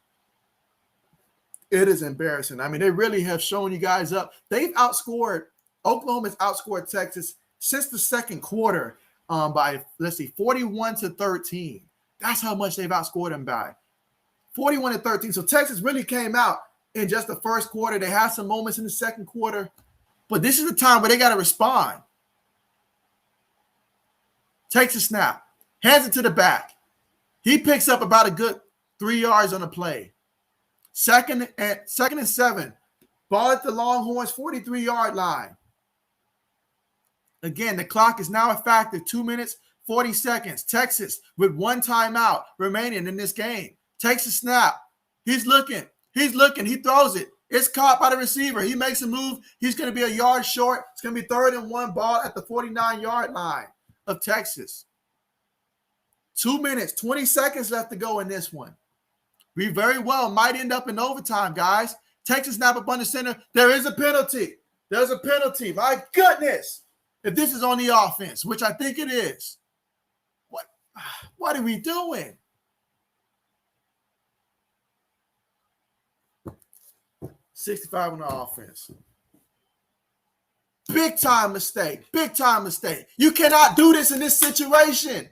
It is embarrassing. I mean, they really have shown you guys up. Oklahoma's outscored Texas since the second quarter by, 41-13. That's how much they've outscored them by. 41-13. So Texas really came out in just the first quarter. They had some moments in the second quarter. But this is the time where they got to respond. Takes a snap. Hands it to the back. He picks up about a good 3 yards on the play. Second and 7. Ball at the Longhorns 43-yard line. Again, the clock is now a factor. 2 minutes, 40 seconds. Texas with 1 timeout remaining in this game. Takes a snap. He's looking. He throws it. It's caught by the receiver. He makes a move. He's going to be a yard short. It's going to be 3rd and 1, ball at the 49-yard line of Texas. 2 minutes, 20 seconds left to go in this one. We very well might end up in overtime, guys. Texas snap up on the center. There is a penalty. There's a penalty. My goodness. If this is on the offense, which I think it is, what are we doing? $65 on the offense. Big time mistake. Big time mistake. You cannot do this in this situation.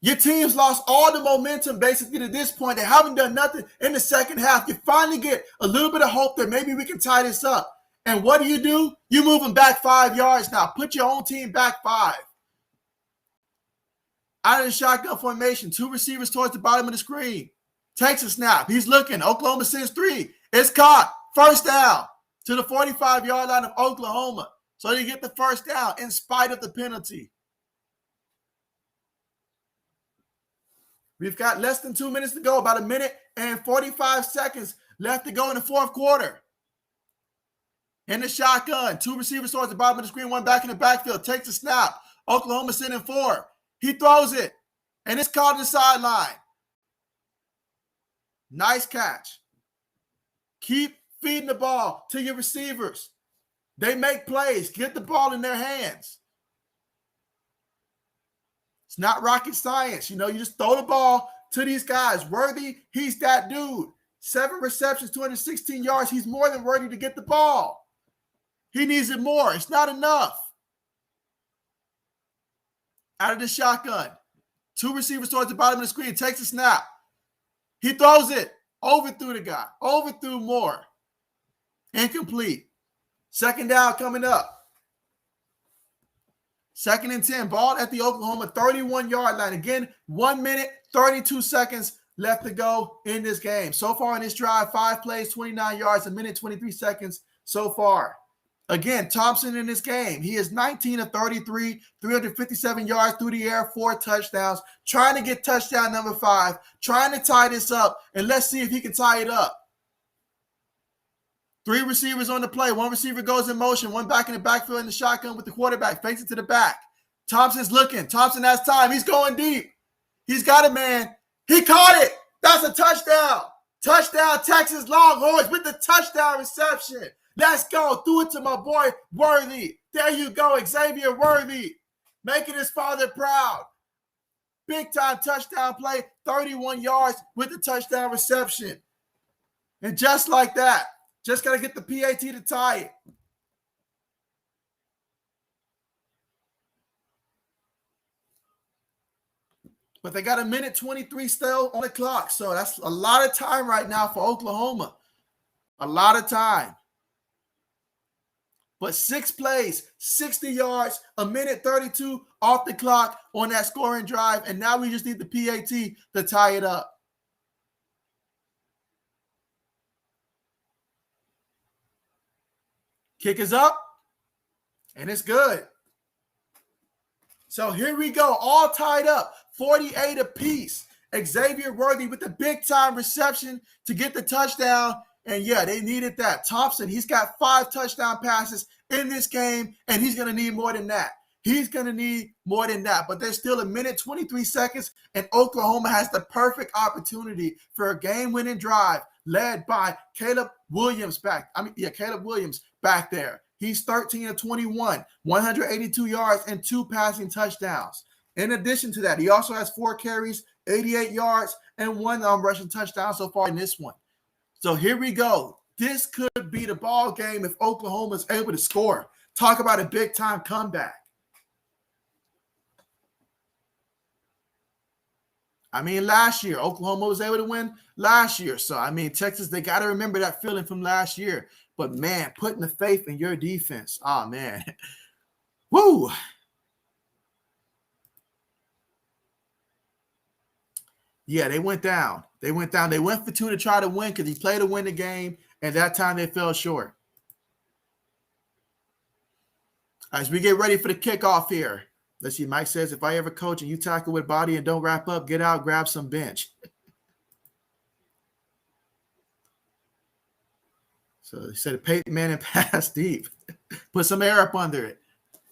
Your team's lost all the momentum basically to this point. They haven't done nothing in the second half. You finally get a little bit of hope that maybe we can tie this up. And what do? You move them back 5 yards now. Put your own team back 5. Out of the shotgun formation, 2 receivers towards the bottom of the screen. Takes a snap. He's looking. Oklahoma sends 3. It's caught. First down to the 45-yard line of Oklahoma. So they get the first down in spite of the penalty. We've got less than 2 minutes to go, about 1 minute and 45 seconds left to go in the fourth quarter. In the shotgun, 2 receivers towards the bottom of the screen, 1 back in the backfield, takes a snap. Oklahoma sending 4. He throws it, and it's caught to the sideline. Nice catch. Keep feeding the ball to your receivers. They make plays. Get the ball in their hands. It's not rocket science. You just throw the ball to these guys. Worthy, he's that dude. 7 receptions, 216 yards. He's more than worthy to get the ball. He needs it more. It's not enough. Out of the shotgun. 2 receivers towards the bottom of the screen. Takes a snap. He throws it. Overthrew the guy. Overthrew Moore. Incomplete. Second down coming up. 2nd and 10. Ball at the Oklahoma 31-yard line. Again, 1 minute, 32 seconds left to go in this game. So far in this drive, 5 plays, 29 yards, 1 minute, 23 seconds so far. Again, Thompson in this game, he is 19 of 33, 357 yards through the air, 4 touchdowns, trying to get touchdown number 5, trying to tie this up, and let's see if he can tie it up. 3 receivers on the play. 1 receiver goes in motion, 1 back in the backfield in the shotgun with the quarterback, fakes it to the back. Thompson's looking. Thompson has time. He's going deep. He's got it, man. He caught it. That's a touchdown. Touchdown, Texas Longhorns with the touchdown reception. Let's go. Threw it to my boy, Worthy. There you go, Xavier Worthy. Making his father proud. Big-time touchdown play, 31 yards with the touchdown reception. And just like that, just got to get the PAT to tie it. But they got 1 minute 23 still on the clock. So that's a lot of time right now for Oklahoma. A lot of time. But 6 plays, 60 yards, 1 minute 32 off the clock on that scoring drive. And now we just need the PAT to tie it up. Kick is up, and it's good. So here we go, all tied up, 48 apiece. Xavier Worthy with the big-time reception to get the touchdown. And, yeah, they needed that. Thompson, he's got 5 touchdown passes in this game, and he's going to need more than that. He's going to need more than that. But there's still 1 minute, 23 seconds, and Oklahoma has the perfect opportunity for a game-winning drive led by Caleb Williams back there. He's 13 of 21, 182 yards, and 2 passing touchdowns. In addition to that, he also has 4 carries, 88 yards, and 1 rushing touchdown so far in this one. So here we go. This could be the ball game if Oklahoma is able to score. Talk about a big-time comeback. I mean, last year, Oklahoma was able to win last year. So, I mean, Texas, they got to remember that feeling from last year. But, man, putting the faith in your defense. Oh, man. Woo. Yeah, they went down. They went for 2 to try to win because he played to win the game, and that time they fell short. As we get ready for the kickoff here, let's see. Mike says, if I ever coach and you tackle with body and don't wrap up, get out, grab some bench. So he said, Peyton Manning pass deep. Put some air up under it.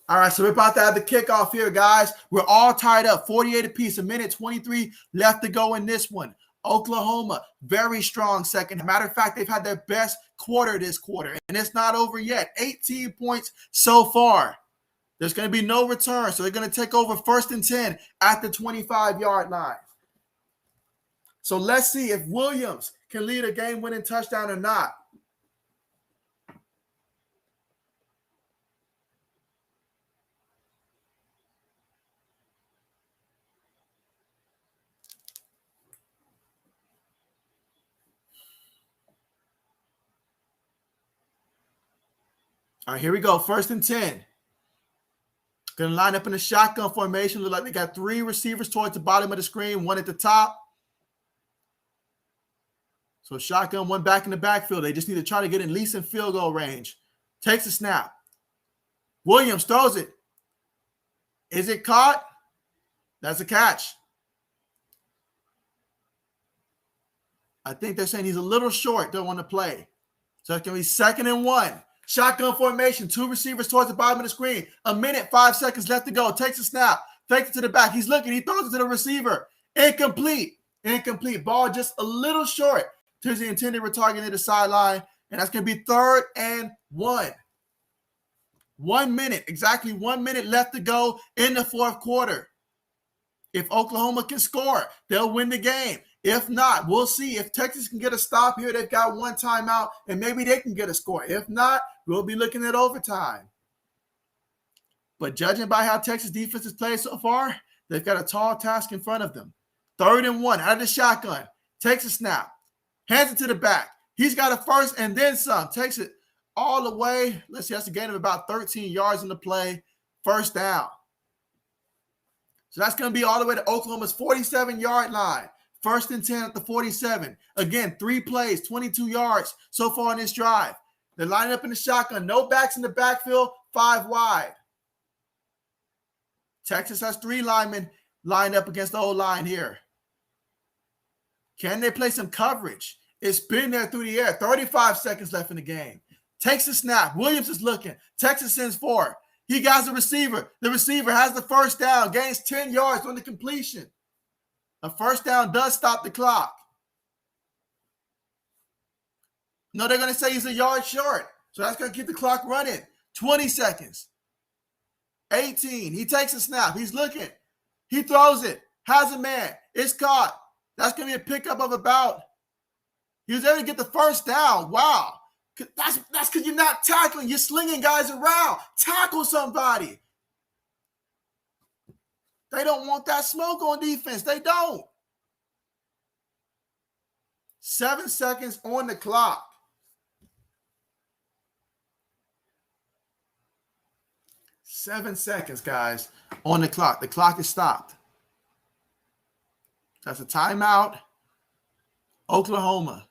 All right, so we're about to have the kickoff here, guys. We're all tied up, 48 apiece, 1 minute 23 left to go in this one. Oklahoma, very strong second. Matter of fact, they've had their best quarter this quarter, and it's not over yet. 18 points so far. There's going to be no return, so they're going to take over 1st and 10 at the 25-yard line. So let's see if Williams can lead a game-winning touchdown or not. All right, here we go. 1st and 10. Going to line up in a shotgun formation. Look like they got 3 receivers towards the bottom of the screen, 1 at the top. So shotgun, 1 back in the backfield. They just need to try to get at least in field goal range. Takes a snap. Williams throws it. Is it caught? That's a catch. I think they're saying he's a little short. Don't want to play. So it's going to be 2nd and 1. Shotgun formation. 2 receivers towards the bottom of the screen. 1 minute, 5 seconds left to go. Takes a snap. Takes it to the back. He's looking. He throws it to the receiver. Incomplete. Ball just a little short to the intended target near the sideline. And that's going to be 3rd and 1. 1 minute. Exactly 1 minute left to go in the 4th quarter. If Oklahoma can score, they'll win the game. If not, we'll see. If Texas can get a stop here, they've got 1 timeout, and maybe they can get a score. If not, we'll be looking at overtime. But judging by how Texas defense has played so far, they've got a tall task in front of them. 3rd and 1, out of the shotgun. Takes a snap. Hands it to the back. He's got a first and then some. Takes it all the way. Let's see, that's a gain of about 13 yards in the play. 1st down. So that's going to be all the way to Oklahoma's 47-yard line. 1st and 10 at the 47. Again, 3 plays, 22 yards so far in this drive. They're lining up in the shotgun. No backs in the backfield, 5 wide. Texas has 3 linemen lined up against the O-line here. Can they play some coverage? It's been there through the air. 35 seconds left in the game. Takes the snap. Williams is looking. Texas sends 4. He got the receiver. The receiver has the 1st down, gains 10 yards on the completion. A 1st down does stop the clock. No, they're going to say he's a yard short. So that's going to keep the clock running. 20 seconds. 18. He takes a snap. He's looking. He throws it. Has a man. It's caught. That's going to be a pickup of about. He was able to get the 1st down. Wow. That's because you're not tackling. You're slinging guys around. Tackle somebody. They don't want that smoke on defense. They don't. 7 seconds on the clock. 7 seconds, guys, on the clock. The clock is stopped. That's a timeout. Oklahoma.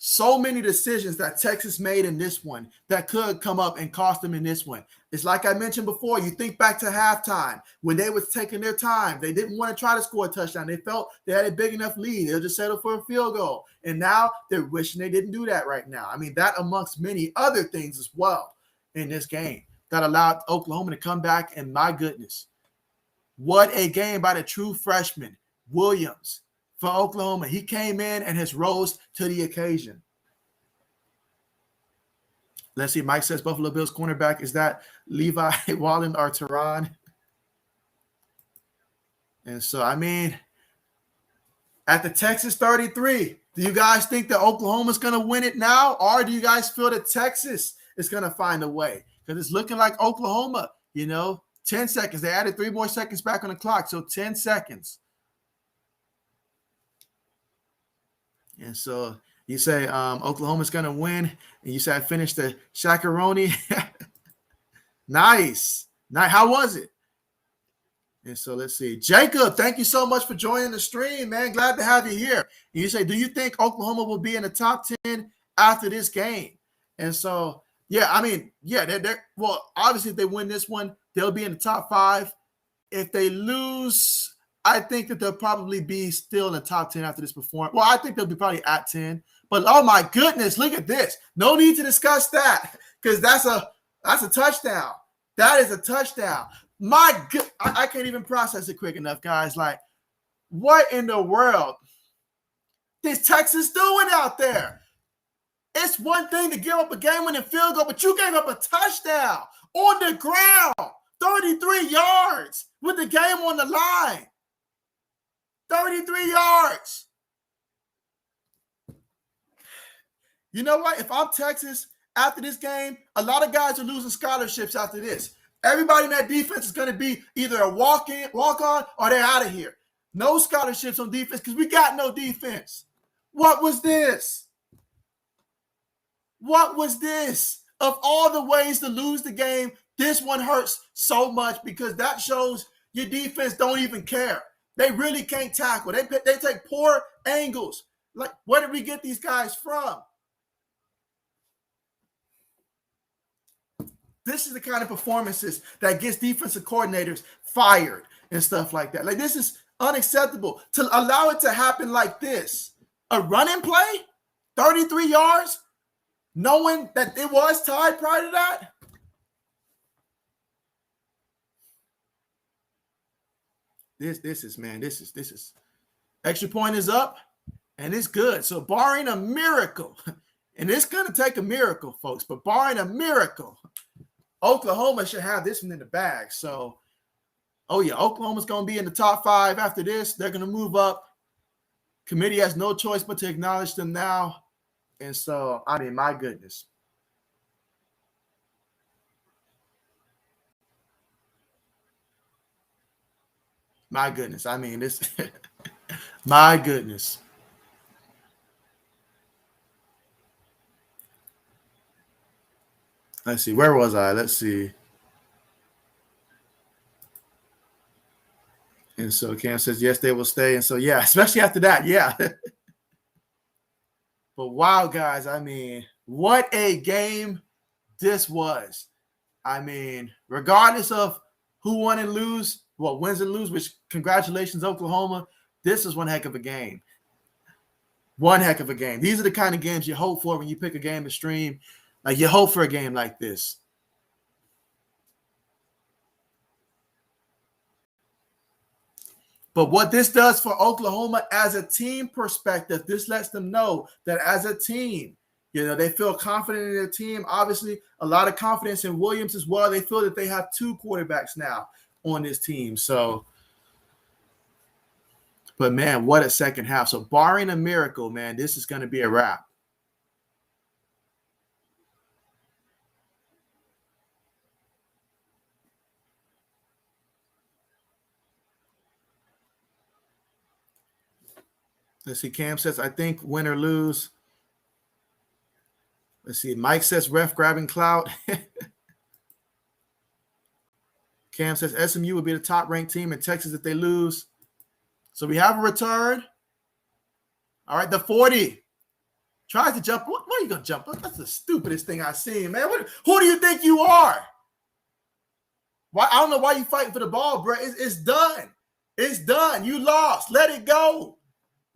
So many decisions that Texas made in this one that could come up and cost them in this one. It's like I mentioned before, you think back to halftime when they was taking their time. They didn't want to try to score a touchdown. They felt they had a big enough lead. They'll just settle for a field goal. And now they're wishing they didn't do that right now. I mean, that amongst many other things as well in this game that allowed Oklahoma to come back. And my goodness, what a game by the true freshman, Williams. For Oklahoma, he came in and has rose to the occasion. Let's see. Mike says Buffalo Bills cornerback. Is that Levi Wallen or Tehran? And so, I mean, at the Texas 33, do you guys think that Oklahoma's going to win it now? Or do you guys feel that Texas is going to find a way? Because it's looking like Oklahoma, 10 seconds. They added 3 more seconds back on the clock. So 10 seconds. And so you say Oklahoma's going to win, and you say I finished the shakaroni. Nice. How was it? And so let's see. Jacob, thank you so much for joining the stream, man. Glad to have you here. And you say, do you think Oklahoma will be in the top 10 after this game? And so, yeah, I mean, yeah, well, obviously if they win this one, they'll be in the top 5. If they lose, I think that they'll probably be still in the top 10 after this performance. Well, I think they'll be probably at 10. But, oh, my goodness, look at this. No need to discuss that because that's a touchdown. That is a touchdown. My good, I can't even process it quick enough, guys. Like, what in the world is Texas doing out there? It's one thing to give up a game-winning field goal, but you gave up a touchdown on the ground, 33 yards with the game on the line. 33 yards. You know what? If I'm Texas after this game, a lot of guys are losing scholarships after this. Everybody in that defense is going to be either a walk-on, or they're out of here. No scholarships on defense because we got no defense. What was this? What was this? Of all the ways to lose the game, this one hurts so much because that shows your defense don't even care. They really can't tackle. They take poor angles. Like, where did we get these guys from? This is the kind of performances that gets defensive coordinators fired and stuff like that. Like, this is unacceptable to allow it to happen like this. A running play, 33 yards, knowing that it was tied prior to that. This is extra point is up and it's good. So barring a miracle, and it's going to take a miracle, folks, but barring a miracle, Oklahoma should have this one in the bag. So, oh yeah, Oklahoma's going to be in the top 5 after this. They're going to move up. Committee has no choice but to acknowledge them now. And so, I mean, my goodness. My goodness. I mean, this, my goodness. Let's see. Where was I? Let's see. And so Cam says, yes, they will stay. And so, yeah, especially after that. Yeah. But wow, guys, I mean, what a game this was. I mean, regardless of who won and lose, well, wins and lose, which congratulations, Oklahoma, this is one heck of a game. One heck of a game. These are the kind of games you hope for when you pick a game to stream. Like, you hope for a game like this. But what this does for Oklahoma as a team perspective, this lets them know that as a team, you know, they feel confident in their team. Obviously, a lot of confidence in Williams as well. They feel that they have 2 quarterbacks now on this team. So, but man, what a second half. So barring a miracle, man, this is going to be a wrap. Let's see. Cam says, I think win or lose. Let's see. Mike says ref grabbing clout. Cam says SMU will be the top-ranked team in Texas if they lose. So we have a return. All right, the 40. Tries to jump. Why are you going to jump? That's the stupidest thing I've seen, man. Who do you think you are? Why? I don't know why you fighting for the ball, bro. It's done. It's done. You lost. Let it go.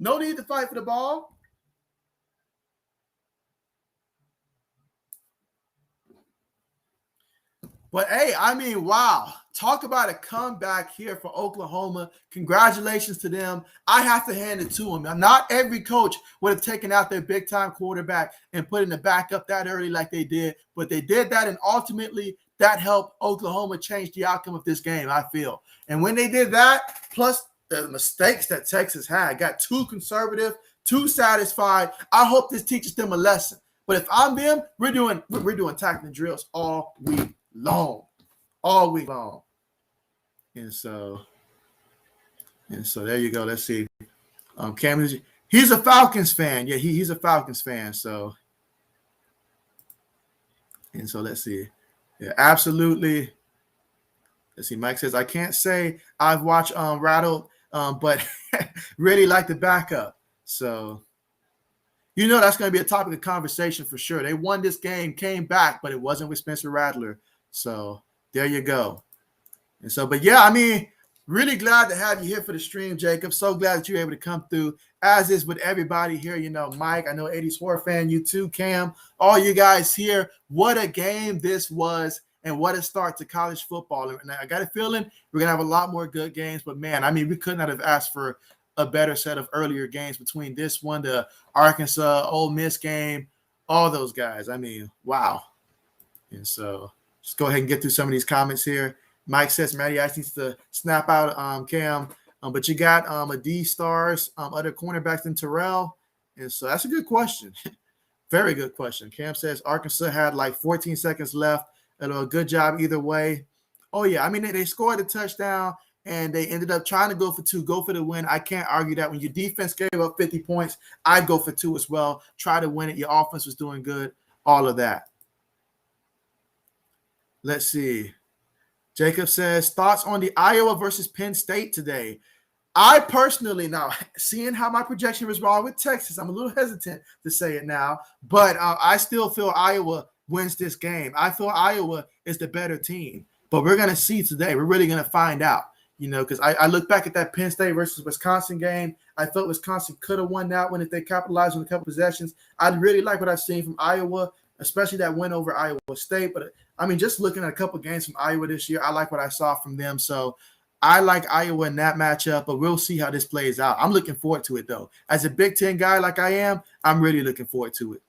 No need to fight for the ball. But, hey, I mean, wow. Talk about a comeback here for Oklahoma. Congratulations to them. I have to hand it to them. Now, not every coach would have taken out their big-time quarterback and put in the backup that early like they did. But they did that, and ultimately that helped Oklahoma change the outcome of this game, I feel. And when they did that, plus the mistakes that Texas had, got too conservative, too satisfied. I hope this teaches them a lesson. But if I'm them, we're doing tackling drills all week long. All week long. And so there you go. Let's see. Cam, he's a Falcons fan. Yeah, he's a Falcons fan. So, and so let's see. Yeah, absolutely. Let's see. Mike says, I can't say I've watched Rattled, but really like the backup. So, you know, that's going to be a topic of conversation for sure. They won this game, came back, but it wasn't with Spencer Rattler. So there you go. And so, but yeah, I mean, really glad to have you here for the stream, Jacob. So glad that you're able to come through, as is with everybody here. You know, Mike, I know 80s horror fan, you too, Cam, all you guys here. What a game this was, and what a start to college football. And I got a feeling we're going to have a lot more good games, but man, I mean, we could not have asked for a better set of earlier games between this one, the Arkansas, Ole Miss game, all those guys. I mean, wow. And so just go ahead and get through some of these comments here. Mike says Matty Ice needs to snap out Cam, but you got a D-stars, other cornerbacks than Terrell. And so that's a good question. Very good question. Cam says Arkansas had like 14 seconds left. A good job either way. Oh, yeah. I mean, they scored a touchdown, and they ended up trying to go for 2, go for the win. I can't argue that. When your defense gave up 50 points, I'd go for 2 as well. Try to win it. Your offense was doing good. all of that. Let's see. Jacob says, thoughts on the Iowa versus Penn State today? I personally, now seeing how my projection was wrong with Texas, I'm a little hesitant to say it now, but I still feel Iowa wins this game. I feel Iowa is the better team, but we're going to see today. We're really going to find out, because I look back at that Penn State versus Wisconsin game. I thought Wisconsin could have won that one if they capitalized on a couple possessions. I really like what I've seen from Iowa, especially that win over Iowa State. But, just looking at a couple games from Iowa this year, I like what I saw from them. So I like Iowa in that matchup, but we'll see how this plays out. I'm looking forward to it, though. As a Big Ten guy like I am, I'm really looking forward to it.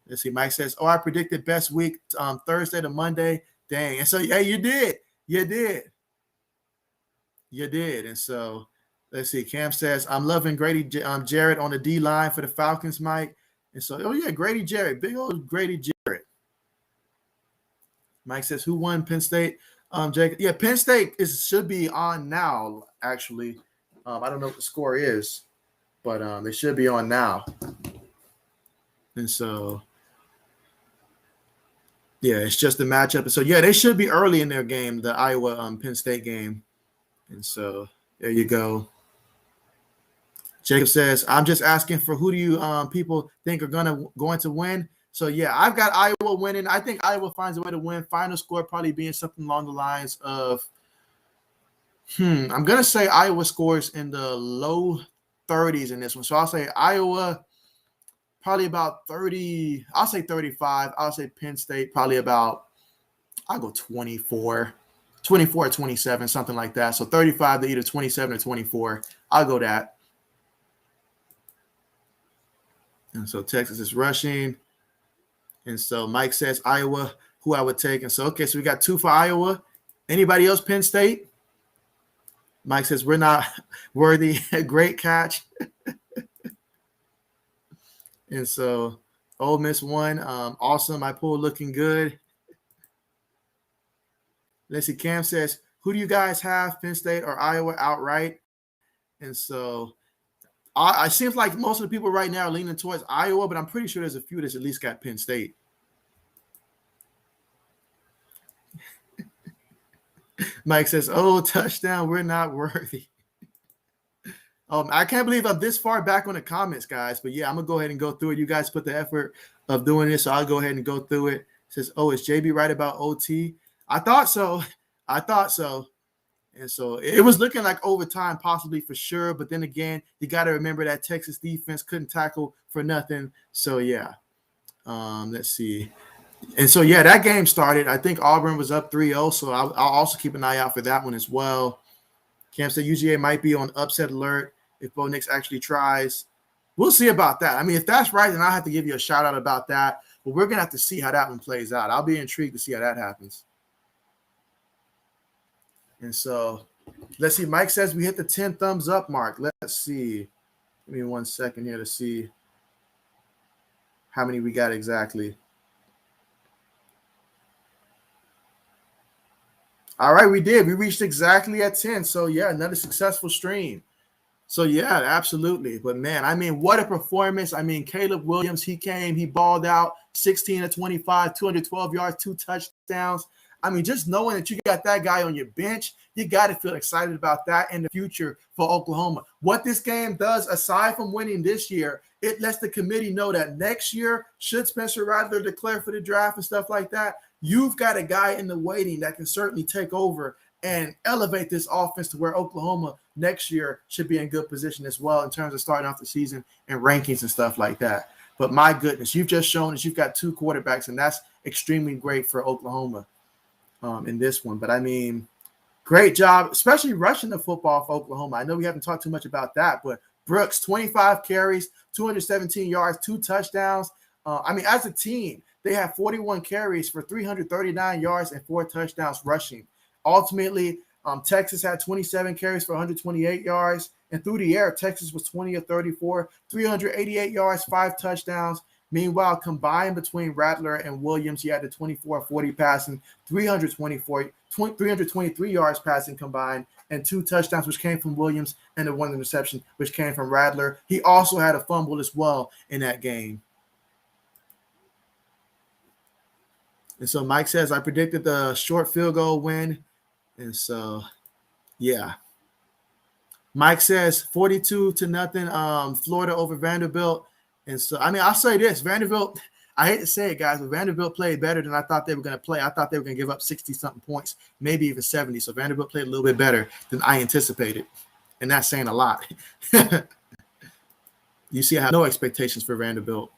Let's see. Mike says, I predicted best week Thursday to Monday. Dang. And so, yeah, you did. You did. And so, let's see. Cam says, I'm loving Grady Jarrett on the D-line for the Falcons, Mike. And so, Grady Jarrett. Big old Grady Jarrett. Mike says, who won Penn State? Jacob. Yeah, Penn State should be on now, actually. I don't know what the score is, but they should be on now. And so, yeah, it's just a matchup. And so, yeah, they should be early in their game, the Iowa Penn State game. And so, there you go. Jacob says, I'm just asking for who do you people think are going to win? So, yeah, I've got Iowa winning. I think Iowa finds a way to win. Final score probably being something along the lines of, I'm going to say Iowa scores in the low 30s in this one. So, I'll say Iowa probably about 30. I'll say 35. I'll say Penn State probably about, I'll go 24 or 27, something like that. So, 35 to either 27 or 24. I'll go that. And so, Texas is rushing. And so Mike says Iowa, who I would take. And so, okay, so we got 2 for Iowa. Anybody else, Penn State? Mike says we're not worthy. Great catch. And so Ole Miss won. Awesome. My pool looking good. Let's see. Cam says, who do you guys have, Penn State or Iowa outright? And so it seems like most of the people right now are leaning towards Iowa, but I'm pretty sure there's a few that's at least got Penn State. Mike says, touchdown, we're not worthy. I can't believe I'm this far back on the comments, guys. But, yeah, I'm going to go ahead and go through it. You guys put the effort of doing this, so I'll go ahead and go through it. It says, is JB right about OT? I thought so. And so it was looking like overtime possibly for sure. But then again, you got to remember that Texas defense couldn't tackle for nothing. So, yeah, let's see. And so, yeah, that game started. I think Auburn was up 3-0. So I'll also keep an eye out for that one as well. Cam said UGA might be on upset alert if Bo Nix actually tries. We'll see about that. If that's right, then I'll have to give you a shout out about that. But we're going to have to see how that one plays out. I'll be intrigued to see how that happens. And so, let's see. Mike says we hit the 10 thumbs up mark. Let's see. Give me 1 second here to see how many we got exactly. All right, we did. We reached exactly at 10. So, yeah, another successful stream. So, yeah, absolutely. But, man, what a performance. Caleb Williams, he came, he balled out 16 of 25, 212 yards, 2 touchdowns. Just knowing that you got that guy on your bench, you got to feel excited about that in the future for Oklahoma. What this game does, aside from winning this year, it lets the committee know that next year, should Spencer Rattler declare for the draft and stuff like that, you've got a guy in the waiting that can certainly take over and elevate this offense to where Oklahoma next year should be in good position as well in terms of starting off the season and rankings and stuff like that. But my goodness, you've just shown that you've got 2 quarterbacks, and that's extremely great for Oklahoma. In this one. But great job, especially rushing the football for Oklahoma. I know we haven't talked too much about that, but Brooks, 25 carries, 217 yards, 2 touchdowns. As a team, they have 41 carries for 339 yards and 4 touchdowns rushing. Ultimately, Texas had 27 carries for 128 yards. And through the air, Texas was 20 of 34, 388 yards, 5 touchdowns. Meanwhile, combined between Rattler and Williams, you had the 24-40 passing, 323 yards passing combined, and 2 touchdowns, which came from Williams, and the 1 interception, which came from Rattler. He also had a fumble as well in that game. And so Mike says, I predicted the short field goal win. And so, yeah. Mike says 42-0, Florida over Vanderbilt. And so, I mean, I'll say this, Vanderbilt, I hate to say it, guys, but Vanderbilt played better than I thought they were going to play. I thought they were going to give up 60-something points, maybe even 70. So Vanderbilt played a little bit better than I anticipated. And that's saying a lot. You see, I have no expectations for Vanderbilt.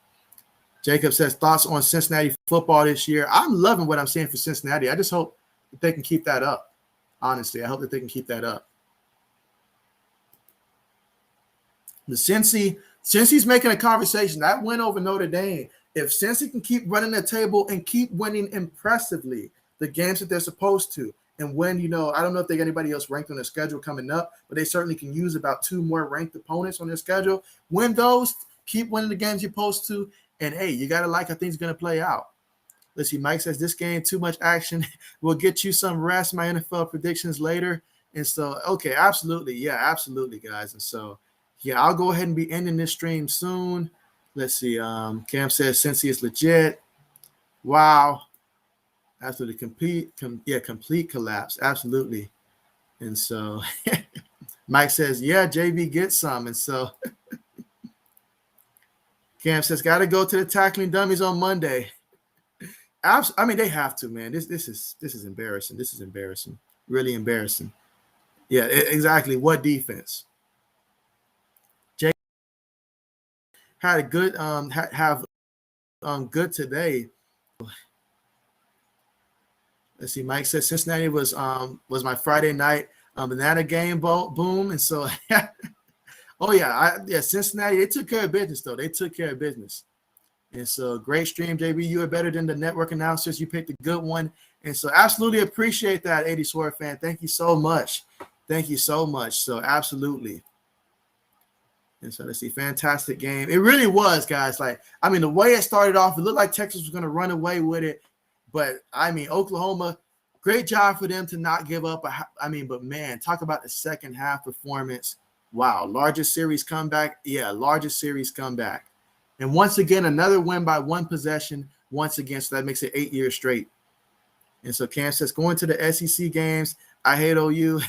Jacob says, thoughts on Cincinnati football this year? I'm loving what I'm seeing for Cincinnati. I just hope that they can keep that up. Honestly, I hope that they can keep that up. The Cincy's making a conversation. That win over Notre Dame. If Cincy can keep running the table and keep winning impressively the games that they're supposed to, and when, I don't know if they got anybody else ranked on their schedule coming up, but they certainly can use about 2 more ranked opponents on their schedule. Win those, keep winning the games you're supposed to, and hey, you got to like how things are going to play out. Let's see, Mike says, this game, too much action. We'll get you some rest. My NFL predictions later. And so, okay, absolutely. Yeah, absolutely, guys. And so, yeah, I'll go ahead and be ending this stream soon. Let's see. Cam says, Cincy is legit. Wow. Absolutely. Complete collapse. Absolutely. And so, Mike says, yeah, JB gets some. And so, Cam says, got to go to the tackling dummies on Monday. I mean, they have to, man. This is embarrassing. This is embarrassing. Really embarrassing. Yeah, exactly. What defense? Jay had a good good today. Let's see. Mike says Cincinnati was my Friday night banana game boom, and so oh yeah, Cincinnati, they took care of business though. They took care of business. And so great stream, JB. You are better than the network announcers. You picked a good one. And so absolutely appreciate that, 80 Sword fan. Thank you so much. Thank you so much. So absolutely. And so let's see, fantastic game. It really was, guys. Like, I mean, the way it started off, it looked like Texas was going to run away with it. But, I mean, Oklahoma, great job for them to not give up. But, man, talk about the second half performance. Wow, largest series comeback. Yeah, largest series comeback. And once again, another win by 1 possession. Once again, so that makes it 8 years straight. And so Cam says, going to the SEC games, I hate OU.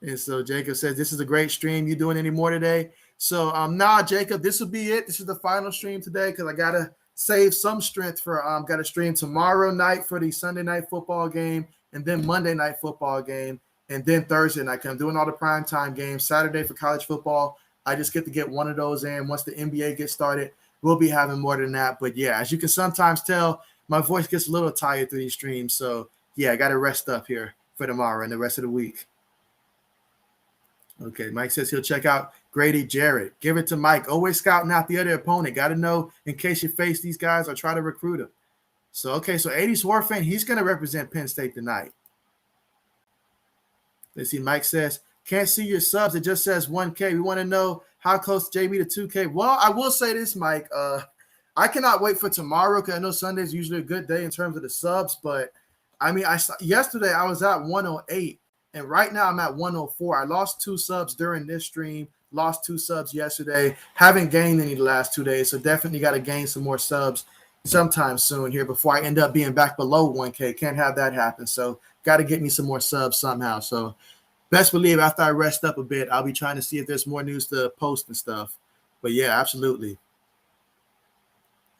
And so Jacob says, this is a great stream. You doing any more today? So nah, Jacob, this will be it. This is the final stream today because I got to save some strength for got to stream tomorrow night for the Sunday night football game, and then Monday night football game, and then Thursday night. I'm doing all the primetime games. Saturday for college football. I just get to get one of those in. Once the NBA gets started, we'll be having more than that. But, yeah, as you can sometimes tell, my voice gets a little tired through these streams. So, yeah, I got to rest up here for tomorrow and the rest of the week. Okay, Mike says he'll check out Grady Jarrett. Give it to Mike. Always scouting out the other opponent. Got to know in case you face these guys or try to recruit them. So, okay, so 80's War fan, he's going to represent Penn State tonight. Let's see, Mike says, can't see your subs. It just says 1K. We want to know how close JB to 2K. Well, I will say this, Mike. I cannot wait for tomorrow because I know Sunday is usually a good day in terms of the subs. But, I mean, yesterday I was at 108, and right now I'm at 104. I lost 2 subs during this stream, lost 2 subs yesterday. Haven't gained any the last 2 days, so definitely got to gain some more subs sometime soon here before I end up being back below 1K. Can't have that happen. So, got to get me some more subs somehow. So, best believe after I rest up a bit, I'll be trying to see if there's more news to post and stuff. But, yeah, absolutely.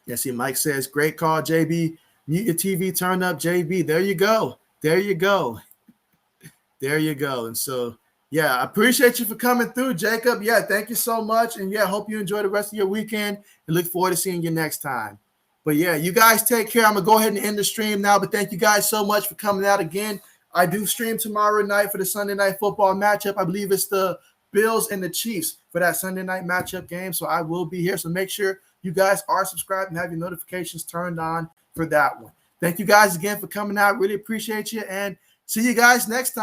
Yeah, see, Mike says, great call, JB. Mute your TV, turn up, JB. There you go. There you go. There you go. And so, yeah, I appreciate you for coming through, Jacob. Yeah, thank you so much. And, yeah, hope you enjoy the rest of your weekend and look forward to seeing you next time. But, yeah, you guys take care. I'm going to go ahead and end the stream now. But thank you guys so much for coming out again. I do stream tomorrow night for the Sunday night football matchup. I believe it's the Bills and the Chiefs for that Sunday night matchup game. So I will be here. So make sure you guys are subscribed and have your notifications turned on for that one. Thank you guys again for coming out. Really appreciate you. And see you guys next time.